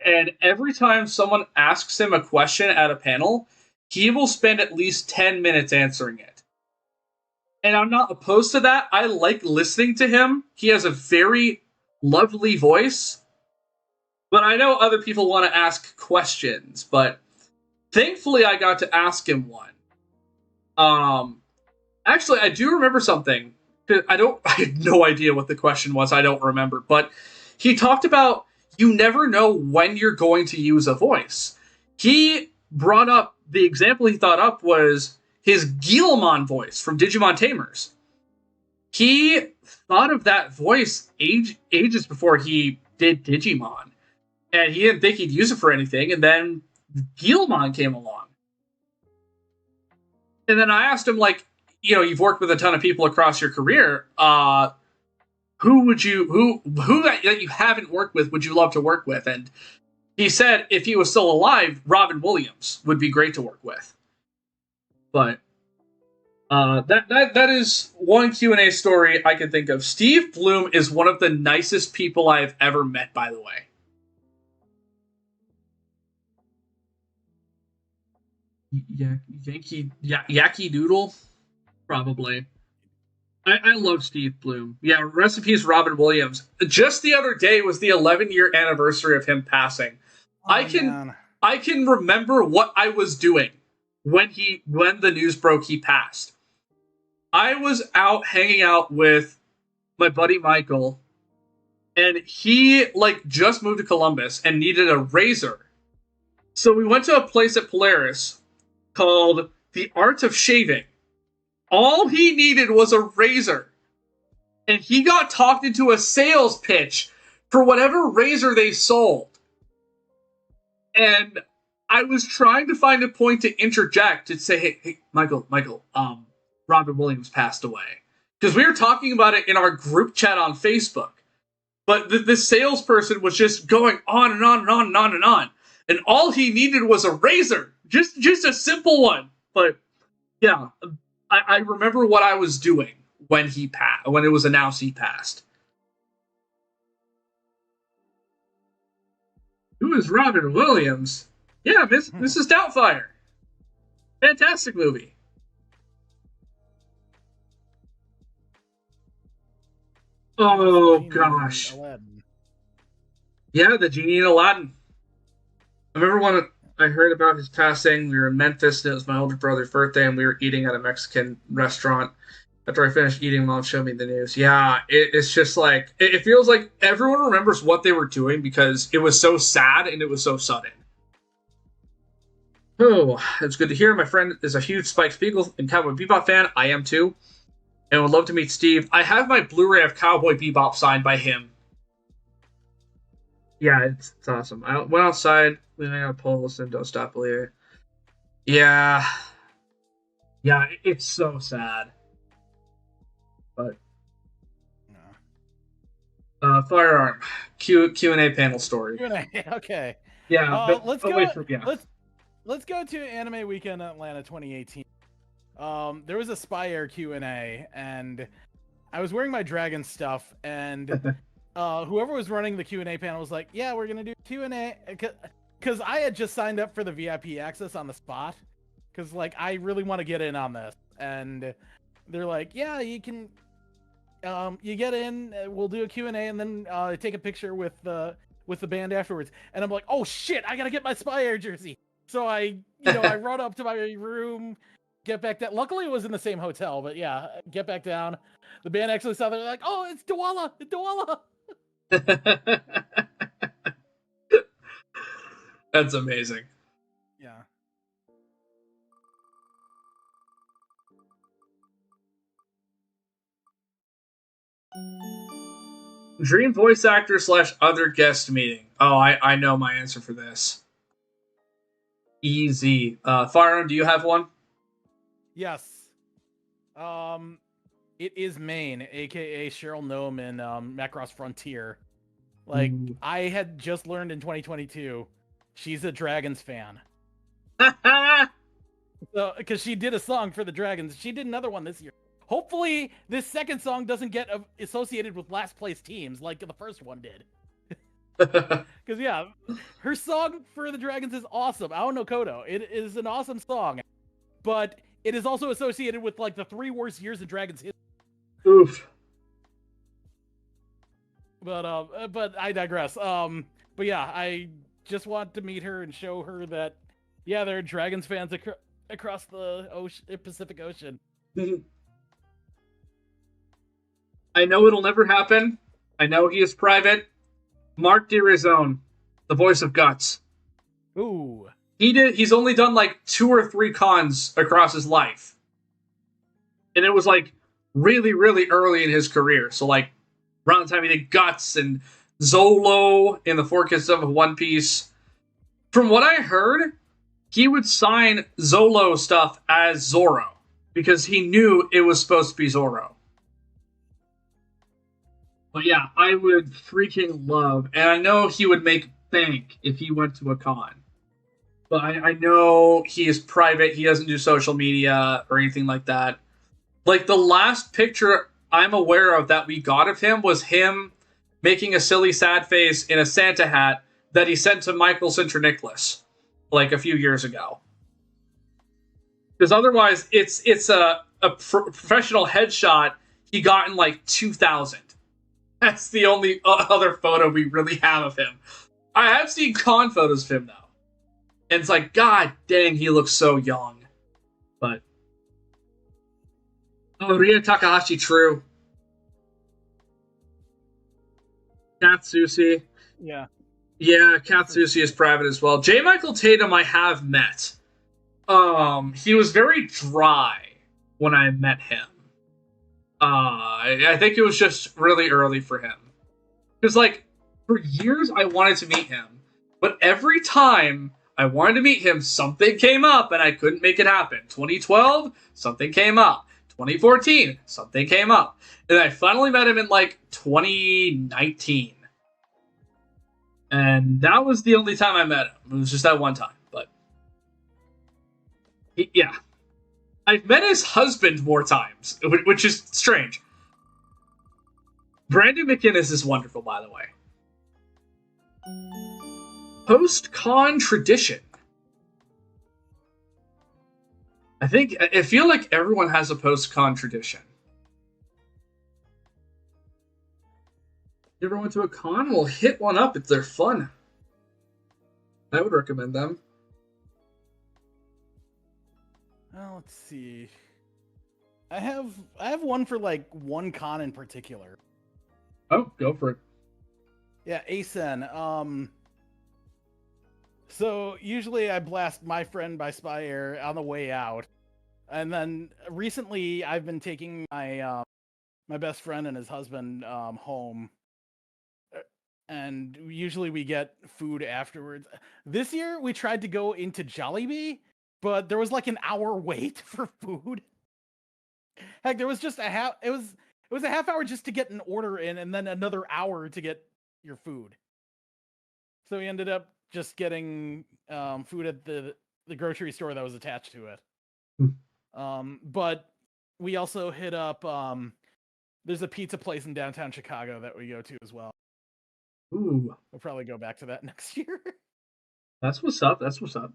And every time someone asks him a question at a panel, he will spend at least 10 minutes answering it. And I'm not opposed to that. I like listening to him. He has a very lovely voice. But I know other people want to ask questions, but thankfully I got to ask him one. Actually, I do remember something. I had no idea what the question was. I don't remember. But he talked about you never know when you're going to use a voice. He brought up, the example he thought up was his Guilmon voice from Digimon Tamers. He thought of that voice ages before he did Digimon. And he didn't think he'd use it for anything. And then Guilmon came along. And then I asked him, like, you know, you've worked with a ton of people across your career. Who that you haven't worked with would you love to work with? And he said if he was still alive, Robin Williams would be great to work with. But that is one Q&A story I can think of. Steve Bloom is one of the nicest people I have ever met, by the way. Yankee Doodle? Probably. I love Steve Bloom. Yeah, recipes Robin Williams. Just the other day was the 11-year anniversary of him passing. Oh, I can remember what I was doing when the news broke he passed. I was out hanging out with my buddy Michael, And he like just moved to Columbus and needed a razor. So we went to a place at Polaris called The Art of Shaving. All he needed was a razor. And he got talked into a sales pitch for whatever razor they sold. And I was trying to find a point to interject to say, hey, Michael, Robin Williams passed away. Because we were talking about it in our group chat on Facebook. But the salesperson was just going on and on and on and on and on. And all he needed was a razor. Just a simple one. But yeah, I remember what I was doing when he passed, when it was announced he passed. Who is Robin Williams? Yeah, Mrs. Doubtfire. Fantastic movie. Oh, gosh. Yeah, the genie in Aladdin. I remember when I heard about his passing, we were in Memphis, and it was my older brother's birthday, and we were eating at a Mexican restaurant. After I finished eating, Mom showed me the news. Yeah, it's just like, it feels like everyone remembers what they were doing because it was so sad and it was so sudden. Oh, it's good to hear. My friend is a huge Spike Spiegel and Cowboy Bebop fan. I am too. And would love to meet Steve. I have my Blu-ray of Cowboy Bebop signed by him. Yeah, it's awesome. I went outside, leaning on a pole, listening to Don't Stop Believing. Yeah. Yeah, it's so sad. But firearm Q&A panel story. Q&A, okay. Yeah, but let's go. Let's go to Anime Weekend Atlanta 2018. There was a Spire Q&A, and I was wearing my dragon stuff, and whoever was running the Q&A panel was like, "Yeah, we're gonna do Q&A," because I had just signed up for the VIP access on the spot, because like I really want to get in on this, and they're like, "Yeah, you can." You get in, we'll do a Q&A, and then take a picture with the band afterwards. And I'm like, oh shit, I gotta get my Spire jersey. So I run up to my room, get back down. Luckily, it was in the same hotel, but yeah, get back down. The band actually saw that. They're like, oh, it's Dwala, it's Dwala. That's amazing. Yeah. Dream voice actor / other guest meeting. Oh, I know my answer for this. Easy. Firearm, do you have one? Yes. It is Maine, aka Cheryl Nome in Macross Frontier. Like, I had just learned in 2022, she's a Dragons fan. So, because she did a song for the Dragons. She did another one this year. Hopefully, this second song doesn't get associated with last place teams like the first one did. Because, yeah, her song for the Dragons is awesome. Ao no Kodo. It is an awesome song. But it is also associated with, like, the 3 worst years in Dragons history. Oof. But I digress. But yeah, I just want to meet her and show her that, yeah, there are Dragons fans across the Pacific Ocean. I know it'll never happen. I know he is private. Mark Dirizone, the voice of Guts. Ooh. He's only done like 2 or 3 cons across his life. And it was like really, really early in his career. So like around the time he did Guts and Zolo in the 4 Kids of One Piece. From what I heard, he would sign Zolo stuff as Zoro because he knew it was supposed to be Zoro. But yeah, I would freaking love, and I know he would make bank if he went to a con. But I know he is private, he doesn't do social media or anything like that. Like, the last picture I'm aware of that we got of him was him making a silly sad face in a Santa hat that he sent to Michael Sinter-Nicholas, like, a few years ago. Because otherwise, it's a professional headshot he got in, like, 2000. That's the only other photo we really have of him. I have seen con photos of him, though. And it's like, god dang, he looks so young. But... oh, Ria Takahashi, true. Katsushi. Yeah. Yeah, Katsushi is private as well. J. Michael Tatum I have met. He was very dry when I met him. I think it was just really early for him. Because, like, for years I wanted to meet him. But every time I wanted to meet him, something came up and I couldn't make it happen. 2012, something came up. 2014, something came up. And I finally met him in, like, 2019. And that was the only time I met him. It was just that one time. But, yeah. I've met his husband more times, which is strange. Brandon McInnes is wonderful, by the way. Post-con tradition. I feel like everyone has a post-con tradition. You ever went to a con? Well, hit one up if they're fun. I would recommend them. Well, let's see. I have one for like one con in particular. Oh, go for it. Yeah, ASEN. So usually I blast My Friend by Spy Air on the way out. And then recently I've been taking my my best friend and his husband home. And usually we get food afterwards. This year we tried to go into Jollibee, but there was like an hour wait for food. Heck, there was just it was a half hour just to get an order in and then another hour to get your food. So we ended up just getting food at the grocery store that was attached to it. But we also hit up there's a pizza place in downtown Chicago that we go to as well. Ooh. We'll probably go back to that next year. That's what's up. That's what's up.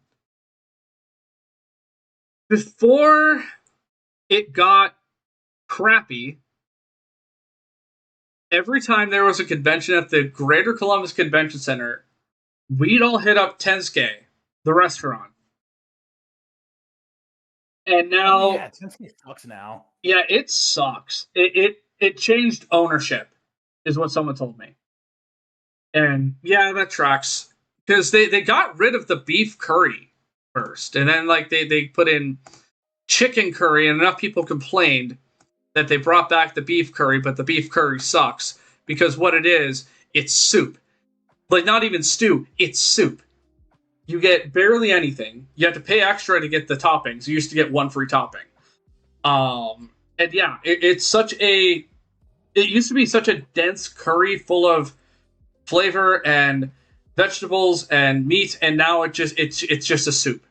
Before it got crappy, every time there was a convention at the Greater Columbus Convention Center, we'd all hit up Tensuke, the restaurant. And now... Oh, yeah, Tensuke sucks now. Yeah, it sucks. It changed ownership, is what someone told me. And yeah, that tracks. Because they got rid of the beef curry first. And then like they put in chicken curry, and enough people complained that they brought back the beef curry, but the beef curry sucks. Because what it is, it's soup. Like, not even stew, it's soup. You get barely anything. You have to pay extra to get the toppings. You used to get one free topping. And yeah, it's such a... It used to be such a dense curry full of flavor and vegetables and meat, and now it's just a soup.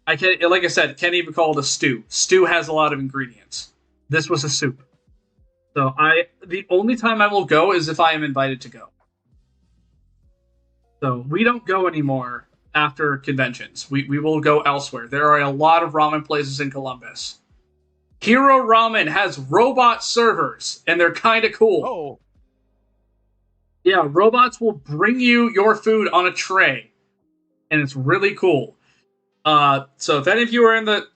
I can't, like I said, can't even call it a stew. Stew has a lot of ingredients. This was a soup. So the only time I will go is if I am invited to go. So we don't go anymore after conventions. We will go elsewhere. There are a lot of ramen places in Columbus. Hero Ramen has robot servers, and they're kind of cool. Oh. Yeah, robots will bring you your food on a tray, and it's really cool. So if any of you are in the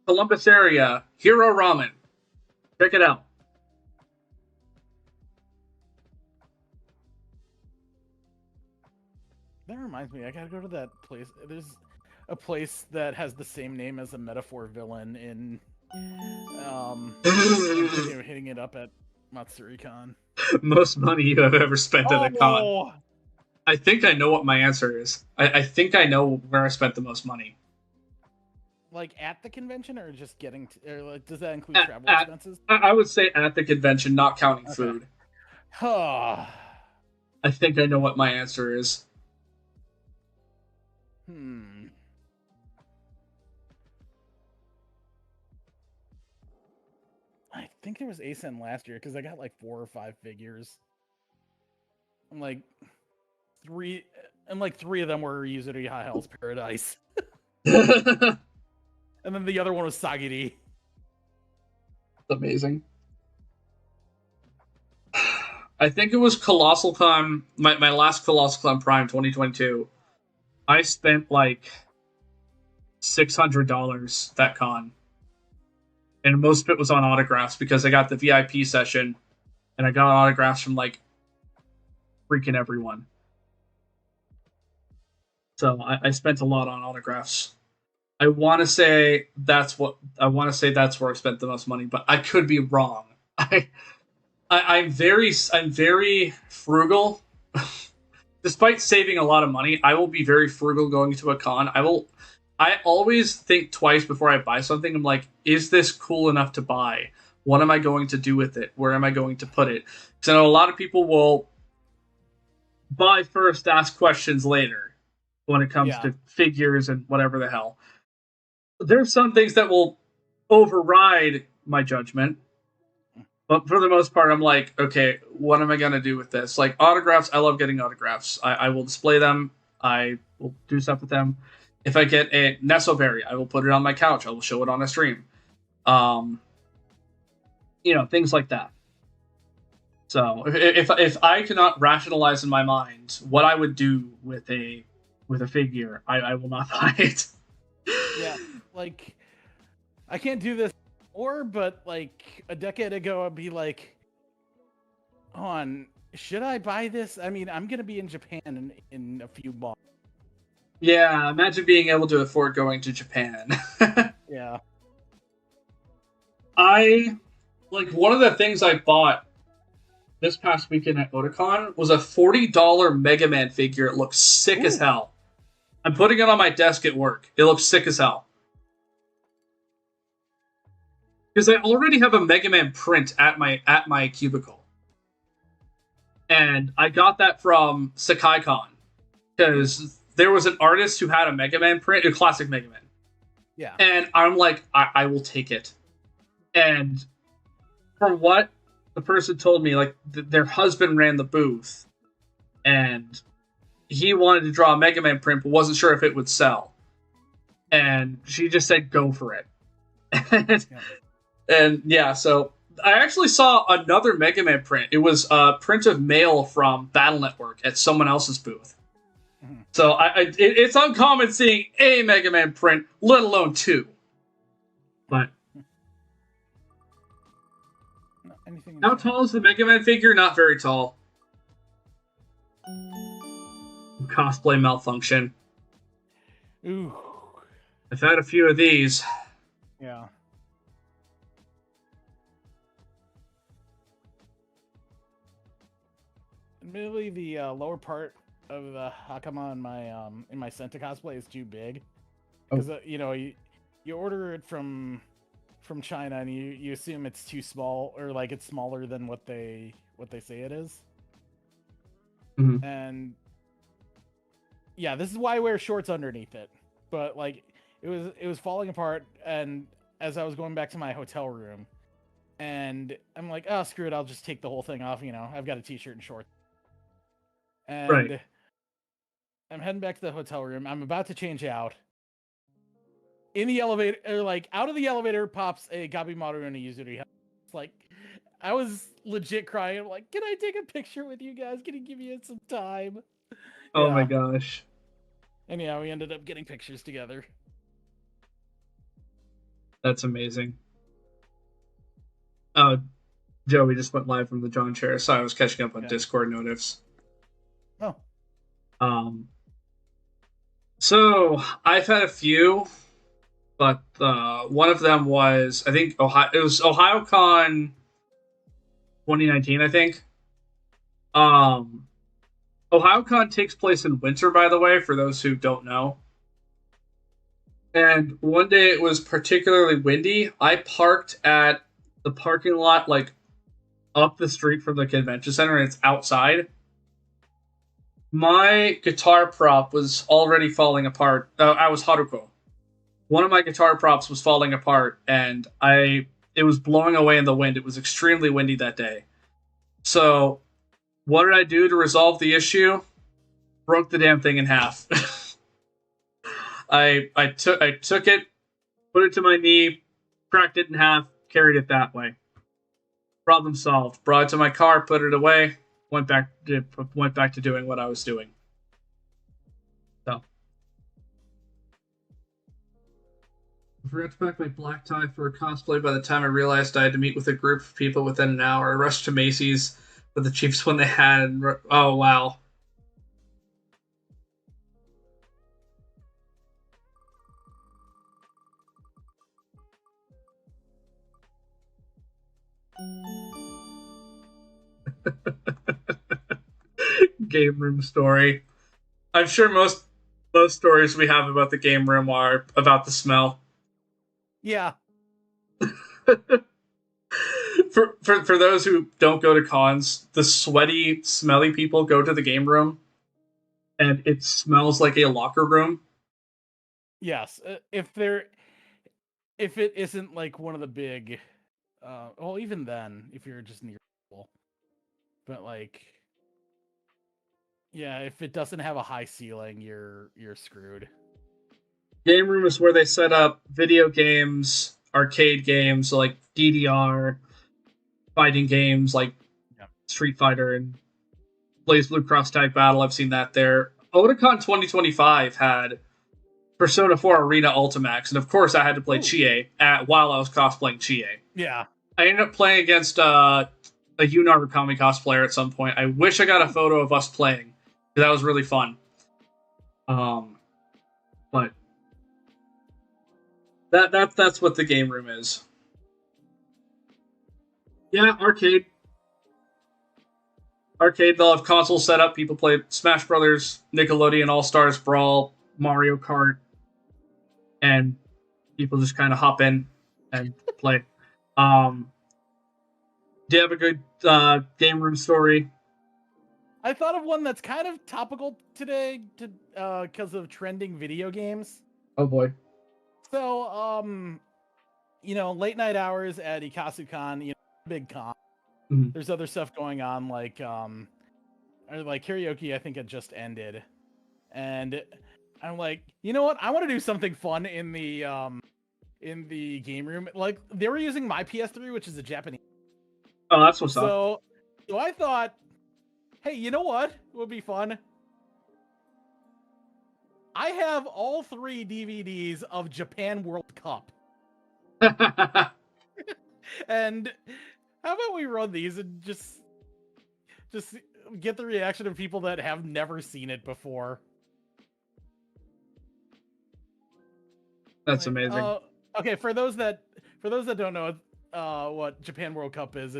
Columbus area, Hero Ramen, check it out. That reminds me, I gotta go to that place. There's a place that has the same name as a Metaphor villain in hitting it up at Matsuri-con. Most money you have ever spent at a con. I think I know what my answer is. I think I know where I spent the most money. Like at the convention, or just getting to, or like, does that include travel expenses? I would say at the convention, not counting food. I think I know what my answer is. I think there was ASEN last year because I got like 4 or 5 figures. I'm like three of them were Yuzuri High Hell's Paradise. And then the other one was Sagiri. Amazing. I think it was Colossal Con, my last Colossal Con Prime 2022. I spent like $600 that con. And most of it was on autographs because I got the VIP session and I got autographs from like freaking everyone. So I spent a lot on autographs. I want to say that's where I spent the most money, but I could be wrong. I'm very frugal. Despite saving a lot of money, I will be very frugal going to a con. I always think twice before I buy something. I'm like, is this cool enough to buy? What am I going to do with it? Where am I going to put it? Because I know a lot of people will buy first, ask questions later when it comes to figures and whatever the hell. There's some things that will override my judgment. But for the most part, I'm like, okay, what am I going to do with this? Like autographs, I love getting autographs. I will display them. I will do stuff with them. If I get a Nesselberry, I will put it on my couch. I will show it on a stream. Things like that. So if I cannot rationalize in my mind what I would do with a figure, I will not buy it. Yeah, like I can't do this but like a decade ago I'd be like, should I buy this? I mean, I'm gonna be in Japan in a few months. Yeah, imagine being able to afford going to Japan. Yeah. One of the things I bought this past weekend at Otakon was a $40 Mega Man figure. It looks sick as hell. I'm putting it on my desk at work. It looks sick as hell. Because I already have a Mega Man print at my cubicle. And I got that from SakaiCon. Because there was an artist who had a Mega Man print, a classic Mega Man. Yeah. And I'm like, I will take it. And from what the person told me, like, their husband ran the booth. And he wanted to draw a Mega Man print, but wasn't sure if it would sell. And she just said, go for it. And yeah, so I actually saw another Mega Man print. It was a print of mail from Battle Network at someone else's booth. Mm-hmm. So it's uncommon seeing a Mega Man print, let alone two. But how tall is the Mega Man figure? Not very tall. Cosplay malfunction. Ooh. I've had a few of these. Yeah. Admittedly, the lower part of the Hakama in my Senta cosplay is too big, because you order it from China and you assume it's too small, or like it's smaller than what they say it is. Mm-hmm. And yeah, this is why I wear shorts underneath it. But like it was falling apart, and as I was going back to my hotel room, and I'm like, oh, screw it, I'll just take the whole thing off. I've got a t-shirt and shorts. And right. I'm heading back to the hotel room. I'm about to change out. In the elevator, out of the elevator pops a Gabimaru and a Yuzuri. It's like, I was legit crying. I'm like, can I take a picture with you guys? Can you give me some time? Oh my gosh. And yeah, we ended up getting pictures together. That's amazing. Oh, Joey just went live from the John chair, so I was catching up on Discord notifs. Oh. So I've had a few, but one of them was, I think, it was OhioCon 2019, I think. OhioCon takes place in winter, by the way, for those who don't know. And one day it was particularly windy. I parked at the parking lot, like, up the street from the convention center, and it's outside. My guitar prop was already falling apart. I was Haruko. One of my guitar props was falling apart, and it was blowing away in the wind. It was extremely windy that day. So, what did I do to resolve the issue? Broke the damn thing in half. I took it, put it to my knee, cracked it in half, carried it that way. Problem solved. Brought it to my car, put it away, went back to doing what I was doing. So I forgot to pack my black tie for a cosplay. By the time I realized I had to meet with a group of people within an hour, I rushed to Macy's, for the Chiefs when they had. Oh wow. Game room story. I'm sure most stories we have about the game room are about the smell. Yeah. For those who don't go to cons, the sweaty, smelly people go to the game room, and it smells like a locker room. Yes. If it isn't like one of the big, well, even then, if you're just near people, but like, yeah, if it doesn't have a high ceiling, you're screwed. Game room is where they set up video games, arcade games like DDR, fighting games like Street Fighter and Blaze Blue Cross Tag Battle. I've seen that there. Otakon 2025 had Persona 4 Arena Ultimax, and of course I had to play Chie while I was cosplaying Chie. Yeah. I ended up playing against a Yu Narukami cosplayer at some point. I wish I got a photo of us playing, because that was really fun. But that's what the game room is. Yeah, arcade. They'll have consoles set up. People play Smash Brothers, Nickelodeon All Stars Brawl, Mario Kart, and people just kind of hop in and play. Do you have a good game room story? I thought of one that's kind of topical today because of trending video games. Oh boy. So, late night hours at Ikasukan, big con. Mm-hmm. There's other stuff going on, like karaoke, I think it just ended. And I'm like, you know what? I want to do something fun in the game room. Like, they were using my PS3, which is a Japanese. Oh, that's what's up. So I thought, hey, you know what would be fun? I have all 3 DVDs of Japan World Cup. And how about we run these and just get the reaction of people that have never seen it before? That's amazing. Okay, for those that don't know what Japan World Cup is,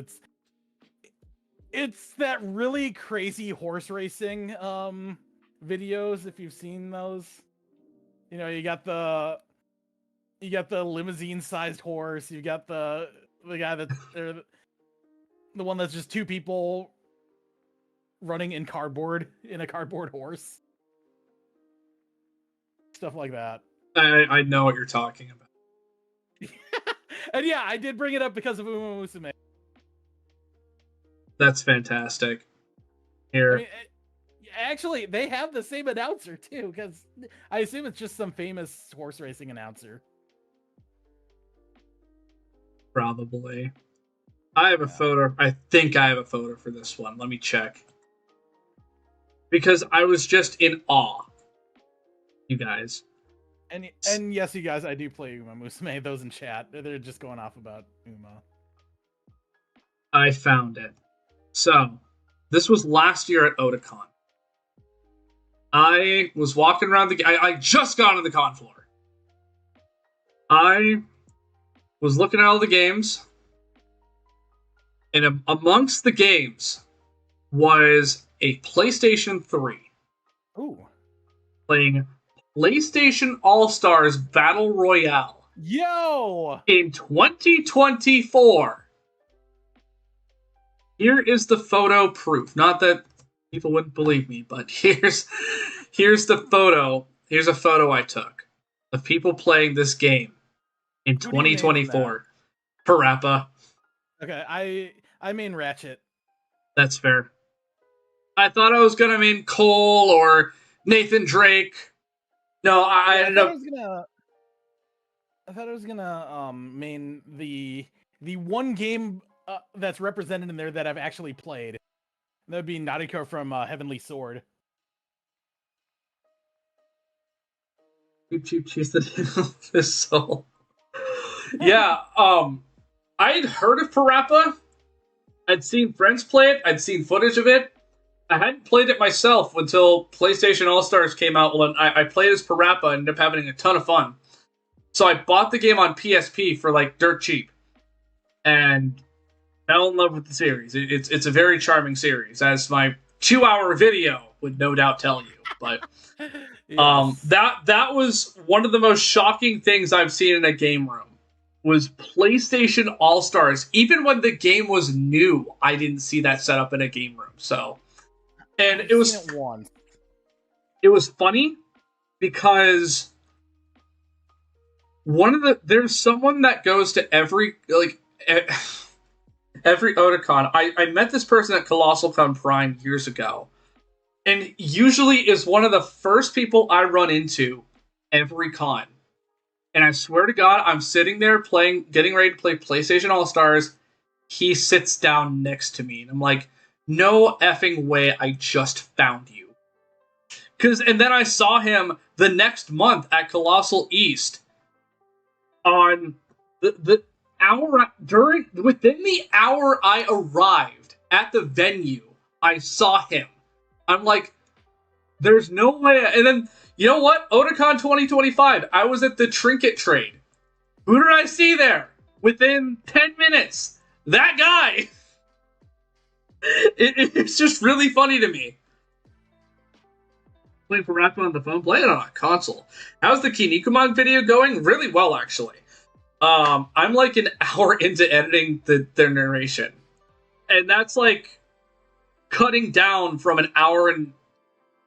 it's that really crazy horse racing videos, if you've seen those. You got the limousine sized horse, you got the guy that's the one that's just 2 people running in a cardboard horse. Stuff like that. I know what you're talking about. And yeah, I did bring it up because of Uma Musume. That's fantastic. Here. I mean, actually, they have the same announcer too, because I assume it's just some famous horse racing announcer. Probably. I have a photo. I think I have a photo for this one. Let me check. Because I was just in awe. You guys. And yes, you guys, I do play Uma Musume. Those in chat, they're just going off about Uma. I found it. So, this was last year at Otakon. I was walking around I just got on the con floor. I was looking at all the games, and amongst the games was a PlayStation 3. Ooh. Playing PlayStation All-Stars Battle Royale. Yo! In 2024. Here is the photo proof. Not that people wouldn't believe me, but here's the photo. Here's a photo I took of people playing this game in 2024. Parappa. Okay, I mean Ratchet. That's fair. I thought I was gonna mean Cole or Nathan Drake. No, I ended up. I thought I was gonna main the one game that's represented in there that I've actually played. That would be Nariko from Heavenly Sword. Choose the name of his soul. Yeah, I had heard of Parappa, I'd seen friends play it. I'd seen footage of it. I hadn't played it myself until PlayStation All-Stars came out. When I played as Parappa and ended up having a ton of fun. So I bought the game on PSP for like dirt cheap, and fell in love with the series. It's a very charming series, as my 2-hour video would no doubt tell you. But Yes. that was one of the most shocking things I've seen in a game room. Was PlayStation All-Stars. Even when the game was new, I didn't see that set up in a game room. So, and I've it was seen it once. it was funny because there's someone that goes to every Otakon. I met this person at Colossal Con Prime years ago, and usually is one of the first people I run into every con. And I swear to God, I'm sitting there getting ready to play PlayStation All-Stars. He sits down next to me, and I'm like, no effing way I just found you. And then I saw him the next month at Colossal East on the hour within the hour I arrived at the venue, I saw him. I'm like, there's no way. And then, you know what? Otakon 2025, I was at the Trinket Trade. Who did I see there? Within 10 minutes. That guy. It's just really funny to me. Playing for Rapper on the phone, playing on a console. How's the Kinnikuman video going? Really well, actually. I'm like an hour into editing their narration. And that's like cutting down from an hour and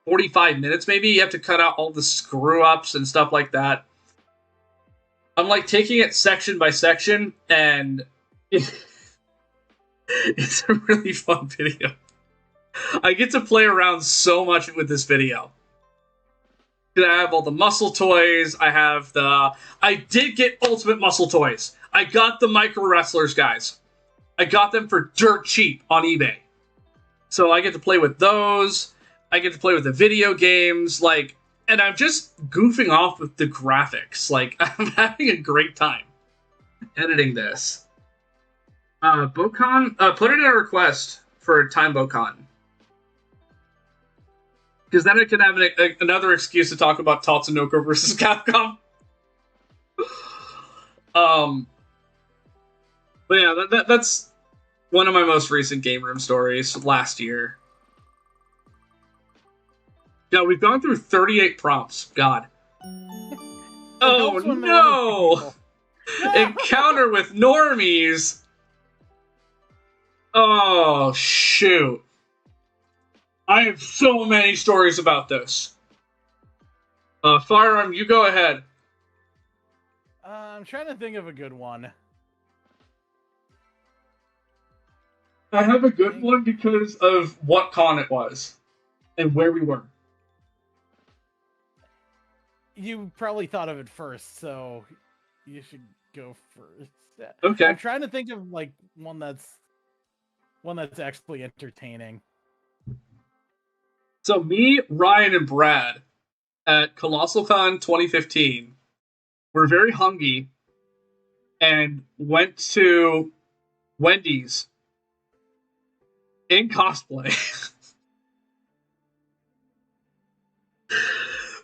45 minutes, maybe. You have to cut out all the screw-ups and stuff like that. I'm like taking it section by section, and it's a really fun video. I get to play around so much with this video. I have all the muscle toys. I did get Ultimate Muscle Toys. I got the Micro Wrestlers, guys. I got them for dirt cheap on eBay. So I get to play with those. I get to play with the video games. And I'm just goofing off with the graphics. I'm having a great time editing this. Bocon, put in a request for Time Bocon. Because then I can have another excuse to talk about Tatsunoko versus Capcom. But yeah, that's one of my most recent game room stories last year. Yeah, we've gone through 38 prompts. God. Oh no! Encounter with normies. Oh shoot. I have so many stories about this. Firearm, you go ahead. I'm trying to think of a good one. I have a good one because of what con it was and where we were. You probably thought of it first, so you should go first. Okay. I'm trying to think of one that's actually entertaining. So me, Ryan, and Brad at Colossal Con 2015 were very hungry and went to Wendy's in cosplay.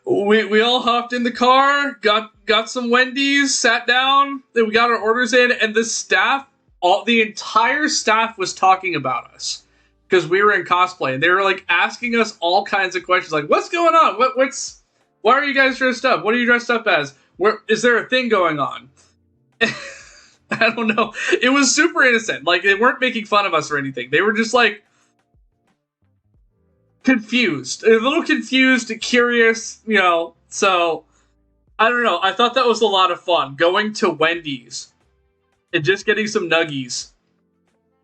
we all hopped in the car, got some Wendy's, sat down, then we got our orders in, and the entire staff was talking about us. Because we were in cosplay, and they were asking us all kinds of questions, like, "What's going on? Why are you guys dressed up? What are you dressed up as? Is there a thing going on?" I don't know. It was super innocent. They weren't making fun of us or anything. They were just confused, a little confused, curious, So I don't know. I thought that was a lot of fun going to Wendy's and just getting some nuggies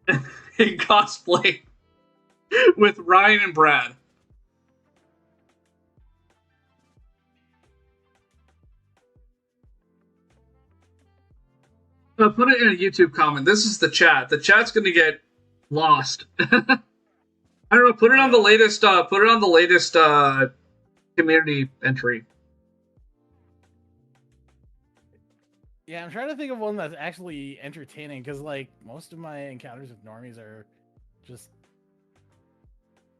in cosplay. With Ryan and Brad. Put it in a YouTube comment. This is the chat. The chat's gonna get lost. I don't know. Put it on the latest. Put it on the latest community entry. Yeah, I'm trying to think of one that's actually entertaining because, like, most of my encounters with normies are just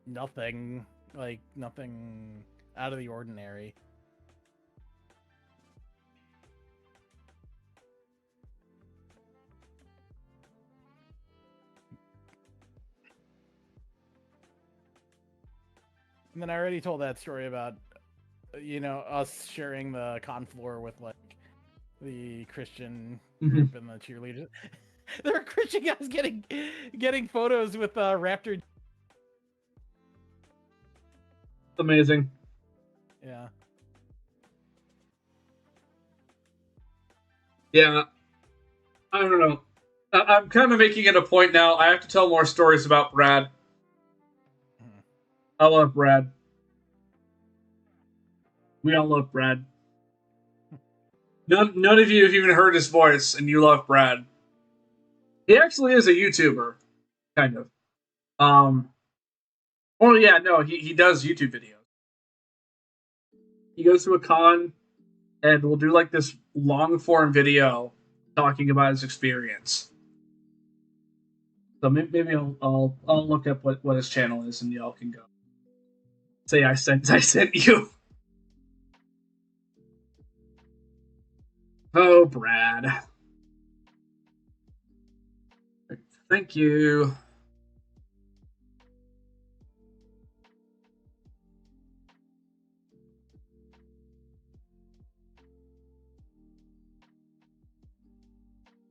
nothing, like, nothing out of the ordinary. And then I already told that story about, us sharing the con floor with, like, the Christian group and the cheerleaders. There were Christian guys getting photos with Raptor. Amazing. Yeah. Yeah. I don't know. I'm kind of making it a point now. I have to tell more stories about Brad. I love Brad. We all love Brad. None of you have even heard his voice, and you love Brad. He actually is a YouTuber, kind of. Oh yeah, no, he does YouTube videos. He goes to a con and will do like this long form video talking about his experience. So maybe I'll look up what his channel is, and y'all can go. Say I sent you. Oh, Brad. Thank you.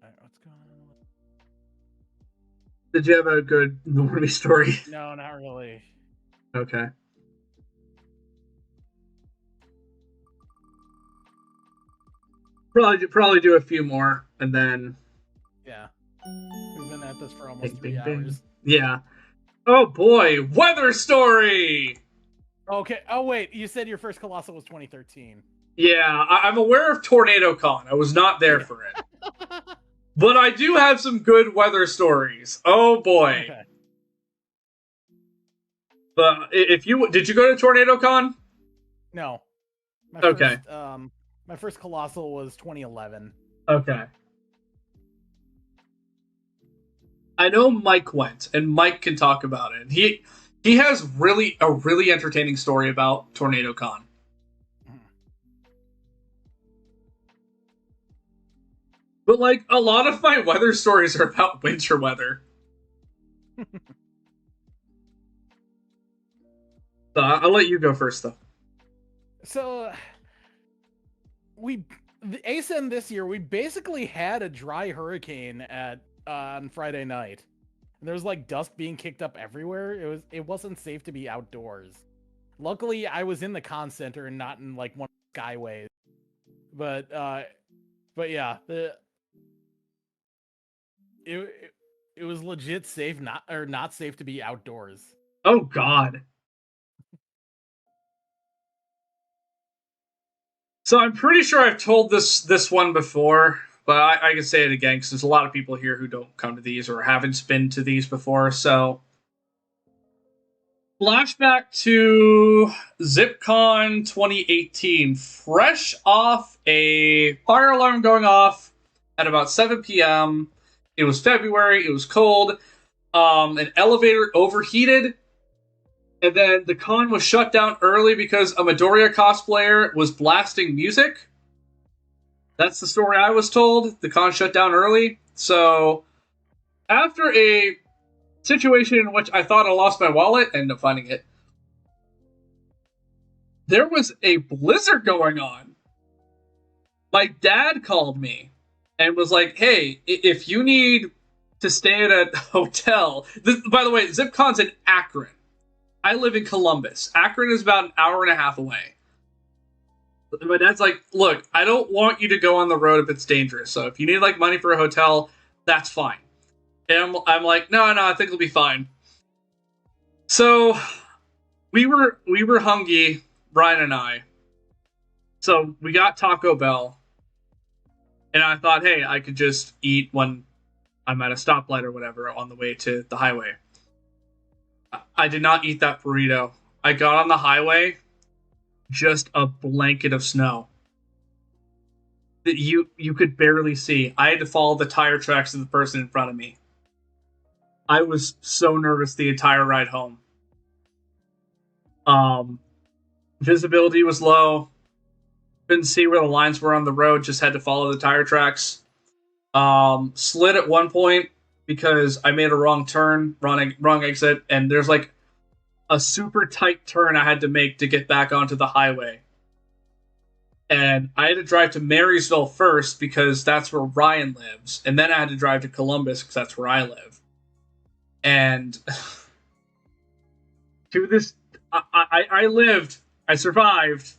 Alright, what's going on? Did you have a good normie story? No, not really. Okay. Probably do a few more, and then. Yeah. We've been at this for almost 3 hours. Yeah. Oh boy, weather story! Okay. Oh, wait. You said your first Colossal was 2013. Yeah, I'm aware of Tornado Con. I was not there for it. But I do have some good weather stories. Oh boy. Okay. But if you did you go to Tornado Con? No. Okay. My first Colossal was 2011. Okay. I know Mike went, and Mike can talk about it. He has a really entertaining story about Tornado Con. But like a lot of my weather stories are about winter weather. So I'll let you go first, though. So the ASEN this year, we basically had a dry hurricane on Friday night. There was like dust being kicked up everywhere. It wasn't safe to be outdoors. Luckily, I was in the con center and not in like one of the skyways. But yeah, it was legit safe, not safe to be outdoors. Oh God. So I'm pretty sure I've told this one before, but I can say it again because there's a lot of people here who don't come to these or haven't been to these before. So flashback to ZipCon 2018, fresh off a fire alarm going off at about 7 p.m. It was February. It was cold. An elevator overheated. And then the con was shut down early because a Midoriya cosplayer was blasting music. That's the story I was told. The con shut down early. So, after a situation in which I thought I lost my wallet, ended up finding it, there was a blizzard going on. My dad called me and was like, hey, if you need to stay at a hotel... by the way, ZipCon's in Akron. I live in Columbus. Akron is about an hour and a half away. My dad's like, look, I don't want you to go on the road if it's dangerous. So if you need like money for a hotel, that's fine. And I'm like, no, I think it'll be fine. So we were hungry, Brian and I. So we got Taco Bell. And I thought, hey, I could just eat when I'm at a stoplight or whatever on the way to the highway. I did not eat that burrito. I got on the highway, just a blanket of snow. that you could barely see. I had to follow the tire tracks of the person in front of me. I was so nervous the entire ride home. Visibility was low. Couldn't see where the lines were on the road. Just had to follow the tire tracks. Slid at one point because I made a wrong turn, wrong exit, and there's like a super tight turn I had to make to get back onto the highway. And I had to drive to Marysville first because that's where Ryan lives, and then I had to drive to Columbus because that's where I live. And to this, I lived, I survived.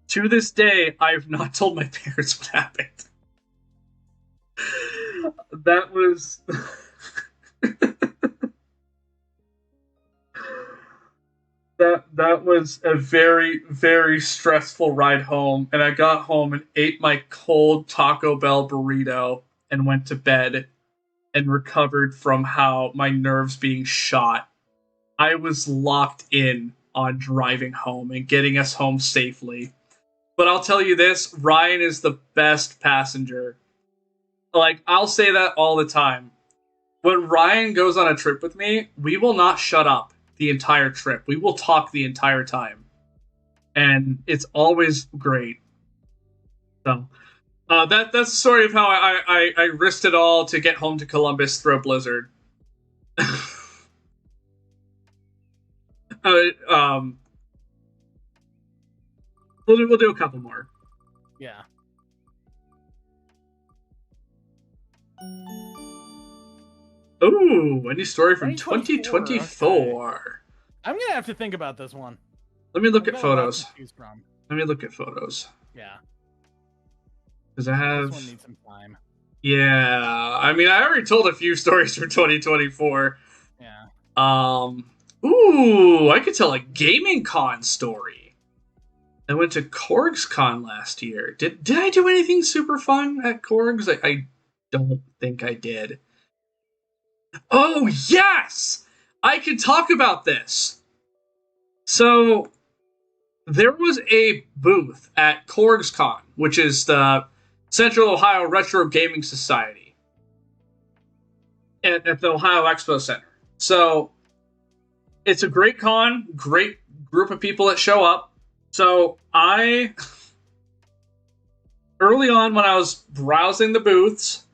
To this day, I've not told my parents what happened. That was that was a very, very stressful ride home, and I got home and ate my cold Taco Bell burrito and went to bed and recovered from how my nerves being shot. I was locked in on driving home and getting us home safely. But I'll tell you this, Ryan is the best passenger. Like, I'll say that all the time. When Ryan goes on a trip with me, we will not shut up the entire trip. We will talk the entire time. And it's always great. So, that's the story of how I risked it all to get home to Columbus through a blizzard. We'll do a couple more. Yeah. Ooh, any story from 2024, 2024. okay. I'm gonna have to think about this one. Let me look I've at got a lot photos. to choose from. Let me look at photos. Yeah. Because I have... This one needs some time. Yeah, I mean, I already told a few stories from 2024. Yeah. Ooh, I could tell a gaming con story. I went to Korg's Con last year. Did I do anything super fun at Korg's? I don't think I did. Oh, yes! I can talk about this. So, there was a booth at Korg's Con, which is the Central Ohio Retro Gaming Society at the Ohio Expo Center. So, it's a great con, great group of people that show up. So, early on when I was browsing the booths,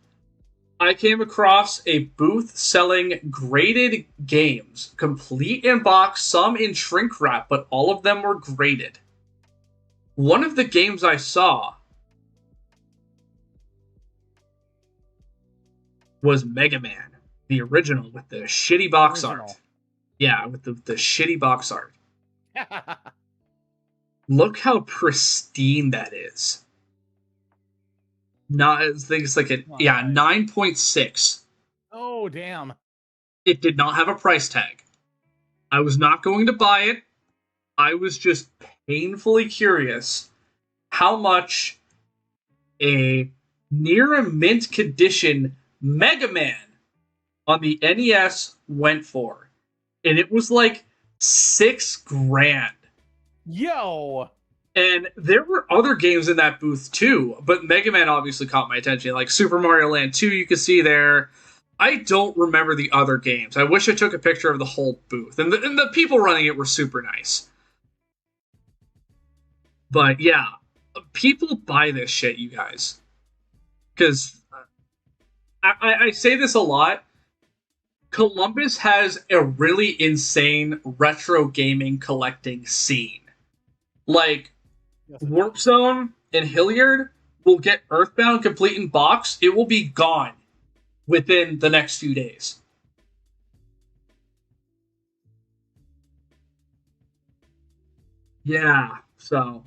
I came across a booth selling graded games, complete in box, some in shrink wrap, but all of them were graded. One of the games I saw was Mega Man, the original with the shitty box art. Yeah, with the shitty box art. Look how pristine that is. I think it's like a 9.6. Oh, damn. It did not have a price tag. I was not going to buy it. I was just painfully curious how much a near a mint condition Mega Man on the NES went for. And it was like $6,000. Yo! And there were other games in that booth too, but Mega Man obviously caught my attention. Like Super Mario Land 2 you could see there. I don't remember the other games. I wish I took a picture of the whole booth. And the people running it were super nice. But yeah, people buy this shit, you guys. Because I say this a lot. Columbus has a really insane retro gaming collecting scene. Like, Warp Zone and Hilliard will get Earthbound complete in box. It will be gone within the next few days. Yeah, so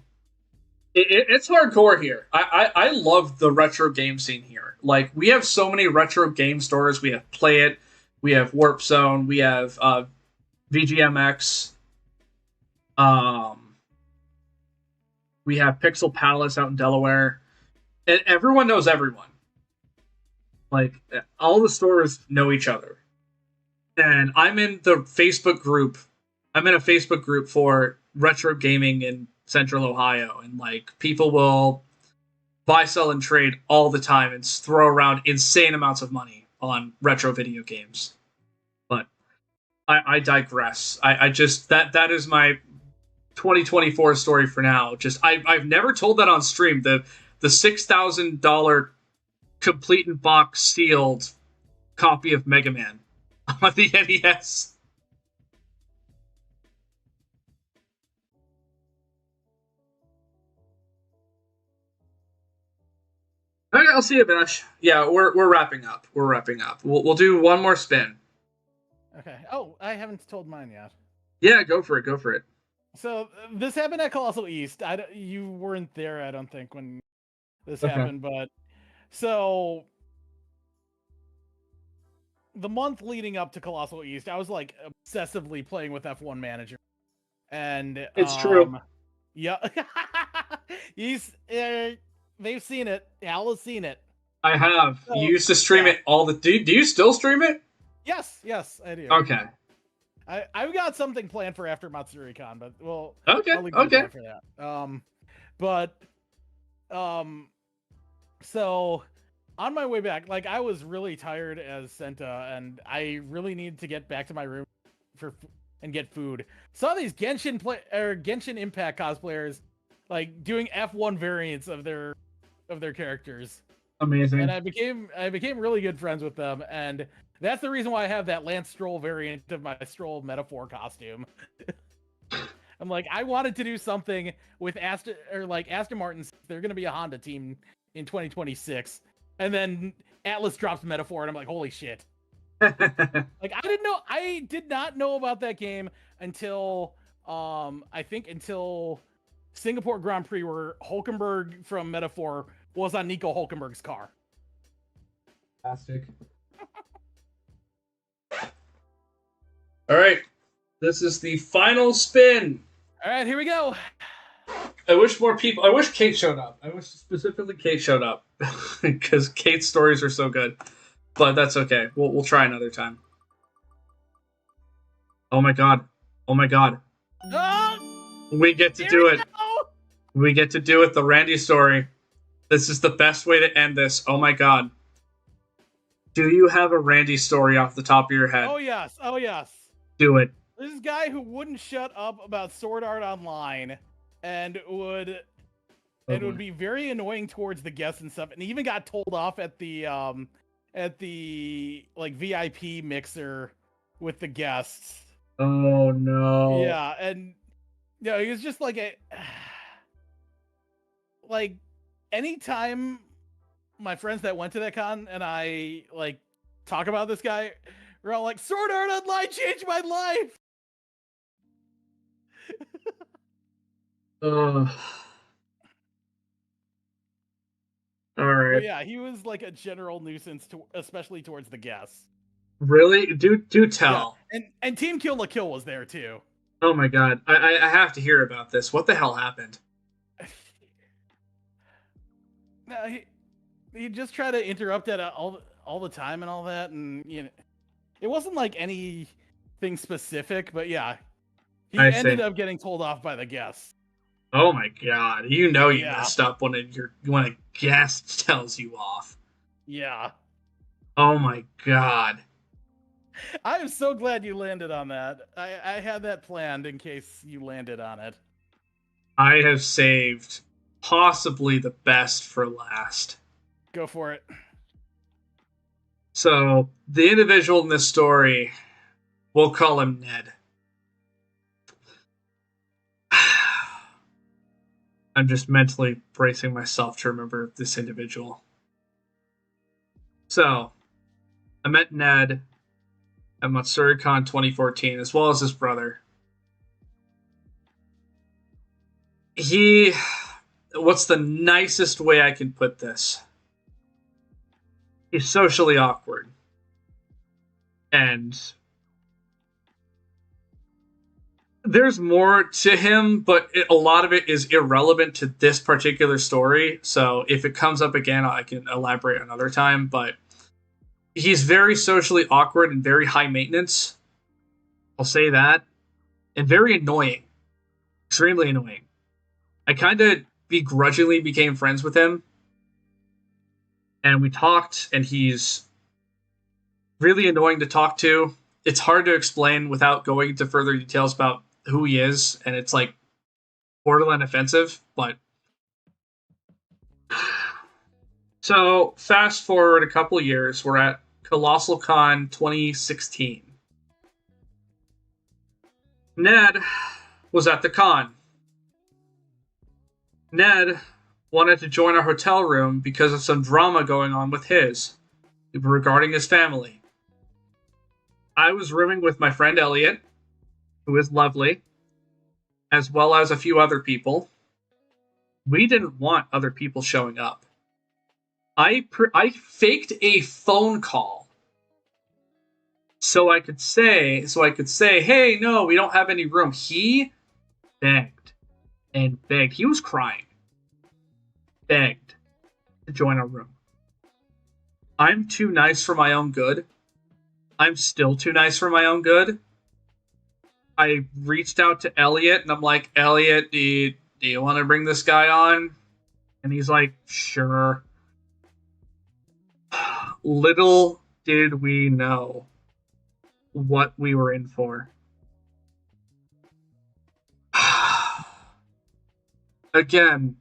it's hardcore here. I love the retro game scene here. Like, we have so many retro game stores. We have Play It, we have Warp Zone, we have VGMX. We have Pixel Palace out in Delaware. And everyone knows everyone. Like, all the stores know each other. And I'm in the Facebook group. I'm in a Facebook group for retro gaming in Central Ohio. And, like, people will buy, sell, and trade all the time and throw around insane amounts of money on retro video games. But I digress. I just that is my 2024 story for now. Just I've never told that on stream. The $6,000 complete in box sealed copy of Mega Man on the NES. All right, I'll see you, Bash. Yeah, we're wrapping up. We're wrapping up. We'll do one more spin. Okay. Oh, I haven't told mine yet. Yeah, go for it. Go for it. So this happened at Colossal East. You weren't there, I don't think, when this happened, but so the month leading up to Colossal East, I was like obsessively playing with F1 Manager, and It's true. Yeah, they've seen it. Al has seen it. I have. So, you used to stream it all the. Do you still stream it? Yes, I do. Okay. I've got something planned for after MatsuriCon, but well, okay, I'll leave it for that. So on my way back, like I was really tired as Senta, and I really needed to get back to my room and get food. Saw these Genshin Impact cosplayers like doing F1 variants of their characters. Amazing. And I became really good friends with them, and that's the reason why I have that Lance Stroll variant of my Stroll Metaphor costume. I'm like, I wanted to do something with Aston Martin. They're going to be a Honda team in 2026, and then Atlas drops Metaphor, and I'm like, holy shit! Like I did not know about that game until I think until Singapore Grand Prix, where Hulkenberg from Metaphor was on Nico Hulkenberg's car. Fantastic. All right, this is the final spin. All right, here we go. I wish more people. I wish Kate showed up. I wish specifically Kate showed up because Kate's stories are so good. But that's okay. We'll try another time. Oh my god! Oh my god! Oh, we get to do it. Go. We get to do it. The Randy story. This is the best way to end this. Oh my god! Do you have a Randy story off the top of your head? Oh yes. Oh yes. Do it. This guy who wouldn't shut up about Sword Art Online and would be very annoying towards the guests and stuff, and he even got told off at the like VIP mixer with the guests. Oh no. Yeah, and he was just like like anytime my friends that went to that con and I like talk about this guy, we're all like, Sword Art Online changed my life. All right. But yeah, he was like a general nuisance, especially towards the guests. Really? Do tell. Yeah. And Team Kill la Kill was there too. Oh my god, I have to hear about this. What the hell happened? No, he just tried to interrupt it all the time and all that, and it wasn't like anything specific, but yeah, he ended up getting told off by the guests. Oh my god, you messed up when a guest tells you off. Yeah. Oh my god. I am so glad you landed on that. I had that planned in case you landed on it. I have saved possibly the best for last. Go for it. So, the individual in this story, we'll call him Ned. I'm just mentally bracing myself to remember this individual. So, I met Ned at MatsuriCon 2014, as well as his brother. What's the nicest way I can put this? He's socially awkward. And there's more to him, but a lot of it is irrelevant to this particular story. So if it comes up again, I can elaborate another time. But he's very socially awkward and very high maintenance. I'll say that. And very annoying. Extremely annoying. I kind of begrudgingly became friends with him And we talked, and he's really annoying to talk to. It's hard to explain without going into further details about who he is, and it's like borderline offensive, but so fast forward a couple years, we're at Colossal Con 2016. Ned was at the con. Ned wanted to join our hotel room because of some drama going on with regarding his family. I was rooming with my friend Elliot, who is lovely, as well as a few other people. We didn't want other people showing up. I faked a phone call so I could say, hey, no, we don't have any room. He begged and begged. He was crying. Begged to join our room. I'm too nice for my own good. I'm still too nice for my own good. I reached out to Elliot, and I'm like, Elliot, do you want to bring this guy on? And he's like, sure. Little did we know what we were in for. Again,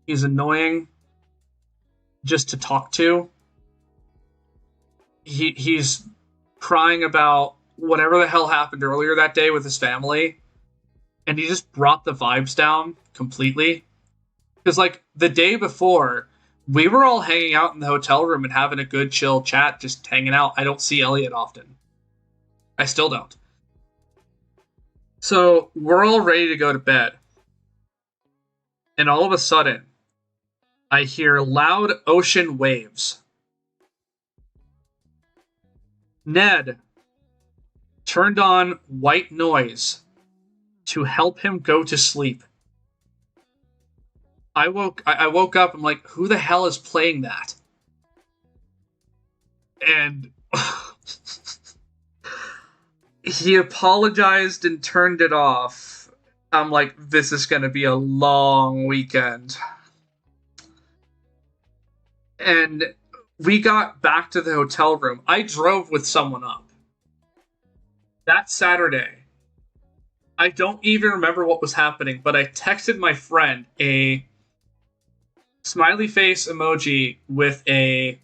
he's annoying just to talk to. He's crying about whatever the hell happened earlier that day with his family, and he just brought the vibes down completely. Because, like, the day before, we were all hanging out in the hotel room and having a good, chill chat, just hanging out. I don't see Elliot often. I still don't. So, we're all ready to go to bed. And all of a sudden, I hear loud ocean waves. Ned turned on white noise to help him go to sleep. I woke up, I'm like, who the hell is playing that? And he apologized and turned it off. I'm like, this is going to be a long weekend. And we got back to the hotel room. I drove with someone up. That Saturday, I don't even remember what was happening, but I texted my friend a smiley face emoji with a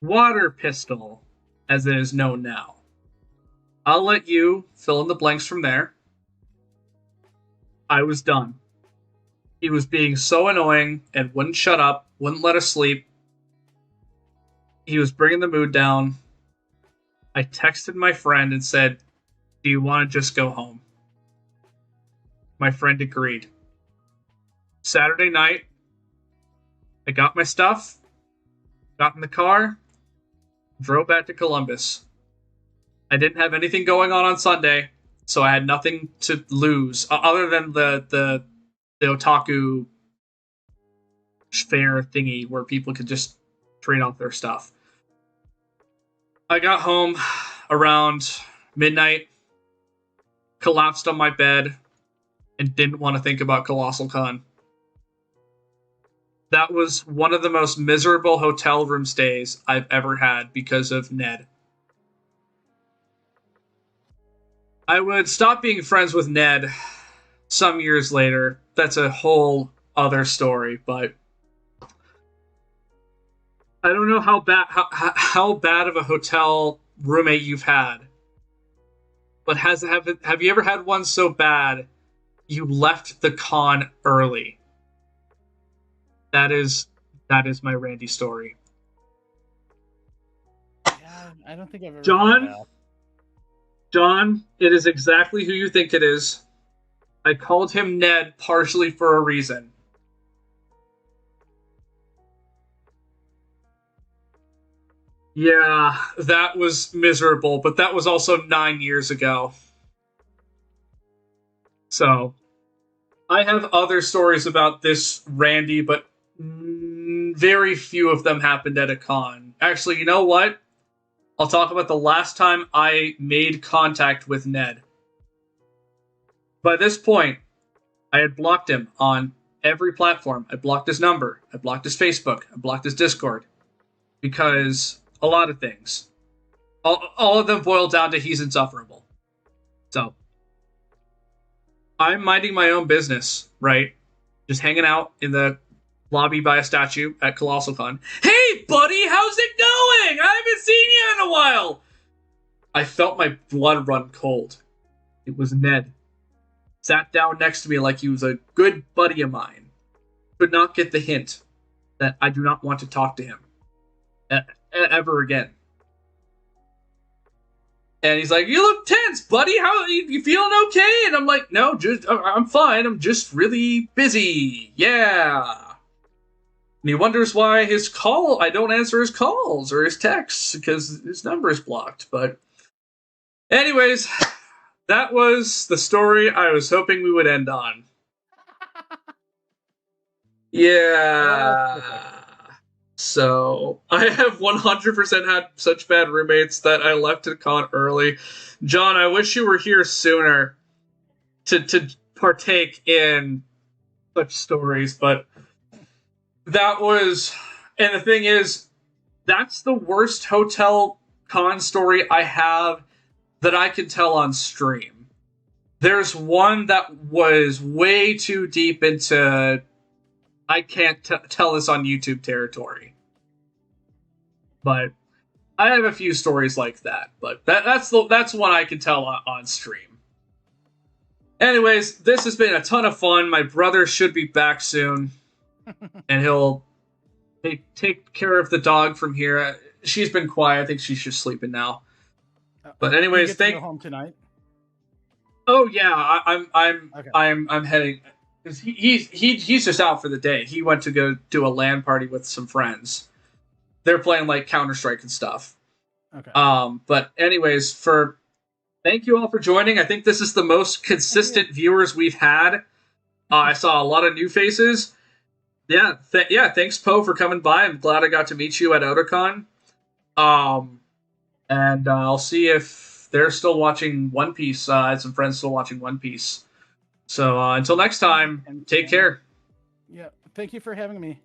water pistol, as it is known now. I'll let you fill in the blanks from there. I was done. He was being so annoying and wouldn't shut up, wouldn't let us sleep. He was bringing the mood down. I texted my friend and said, do you want to just go home? My friend agreed. Saturday night, I got my stuff, got in the car, drove back to Columbus. I didn't have anything going on Sunday, so I had nothing to lose other than the otaku fair thingy where people could just trade off their stuff. I got home around midnight, collapsed on my bed, and didn't want to think about Colossal Con. That was one of the most miserable hotel room stays I've ever had because of Ned. I would stop being friends with Ned some years later. That's a whole other story, but I don't know how bad of a hotel roommate you've had. But have you ever had one so bad you left the con early? That is my Randy story. Yeah, I don't think I've ever heard that. John, it is exactly who you think it is. I called him Ned partially for a reason. Yeah, that was miserable, but that was also 9 years ago. So, I have other stories about this Randy, but very few of them happened at a con. Actually, you know what? I'll talk about the last time I made contact with Ned. By this point, I had blocked him on every platform. I blocked his number. I blocked his Facebook. I blocked his Discord. because a lot of things. All of them boil down to he's insufferable. So, I'm minding my own business, right? Just hanging out in the lobby by a statue at Colossal Con. Hey, buddy, how's it going? I haven't seen you in a while. I felt my blood run cold. It was Ned. Sat down next to me like he was a good buddy of mine. Could not get the hint that I do not want to talk to him ever again. And he's like, "You look tense, buddy. How you feeling? Okay?" And I'm like, "No, I'm fine. I'm just really busy. Yeah." And he wonders why I don't answer his calls or his texts because his number is blocked. But anyways, that was the story I was hoping we would end on. Yeah. So, I have 100% had such bad roommates that I left at con early. John, I wish you were here sooner to partake in such stories, but that was... And the thing is, that's the worst hotel con story I have that I can tell on stream. There's one that was way too deep into... I can't tell this on YouTube territory. But I have a few stories like that. But that's one I can tell on stream. Anyways, this has been a ton of fun. My brother should be back soon. And he'll take care of the dog from here. She's been quiet. I think she's just sleeping now. But anyways, you get to go home tonight. Oh yeah, I'm Okay. heading. He's just out for the day. He went to go do a LAN party with some friends. They're playing like Counter-Strike and stuff. Okay. But anyways, thank you all for joining. I think this is the most consistent viewers we've had. I saw a lot of new faces. Yeah, thanks Poe for coming by. I'm glad I got to meet you at Otakon. And I'll see if they're still watching One Piece. I had some friends still watching One Piece. So until next time, take care. Yeah, thank you for having me.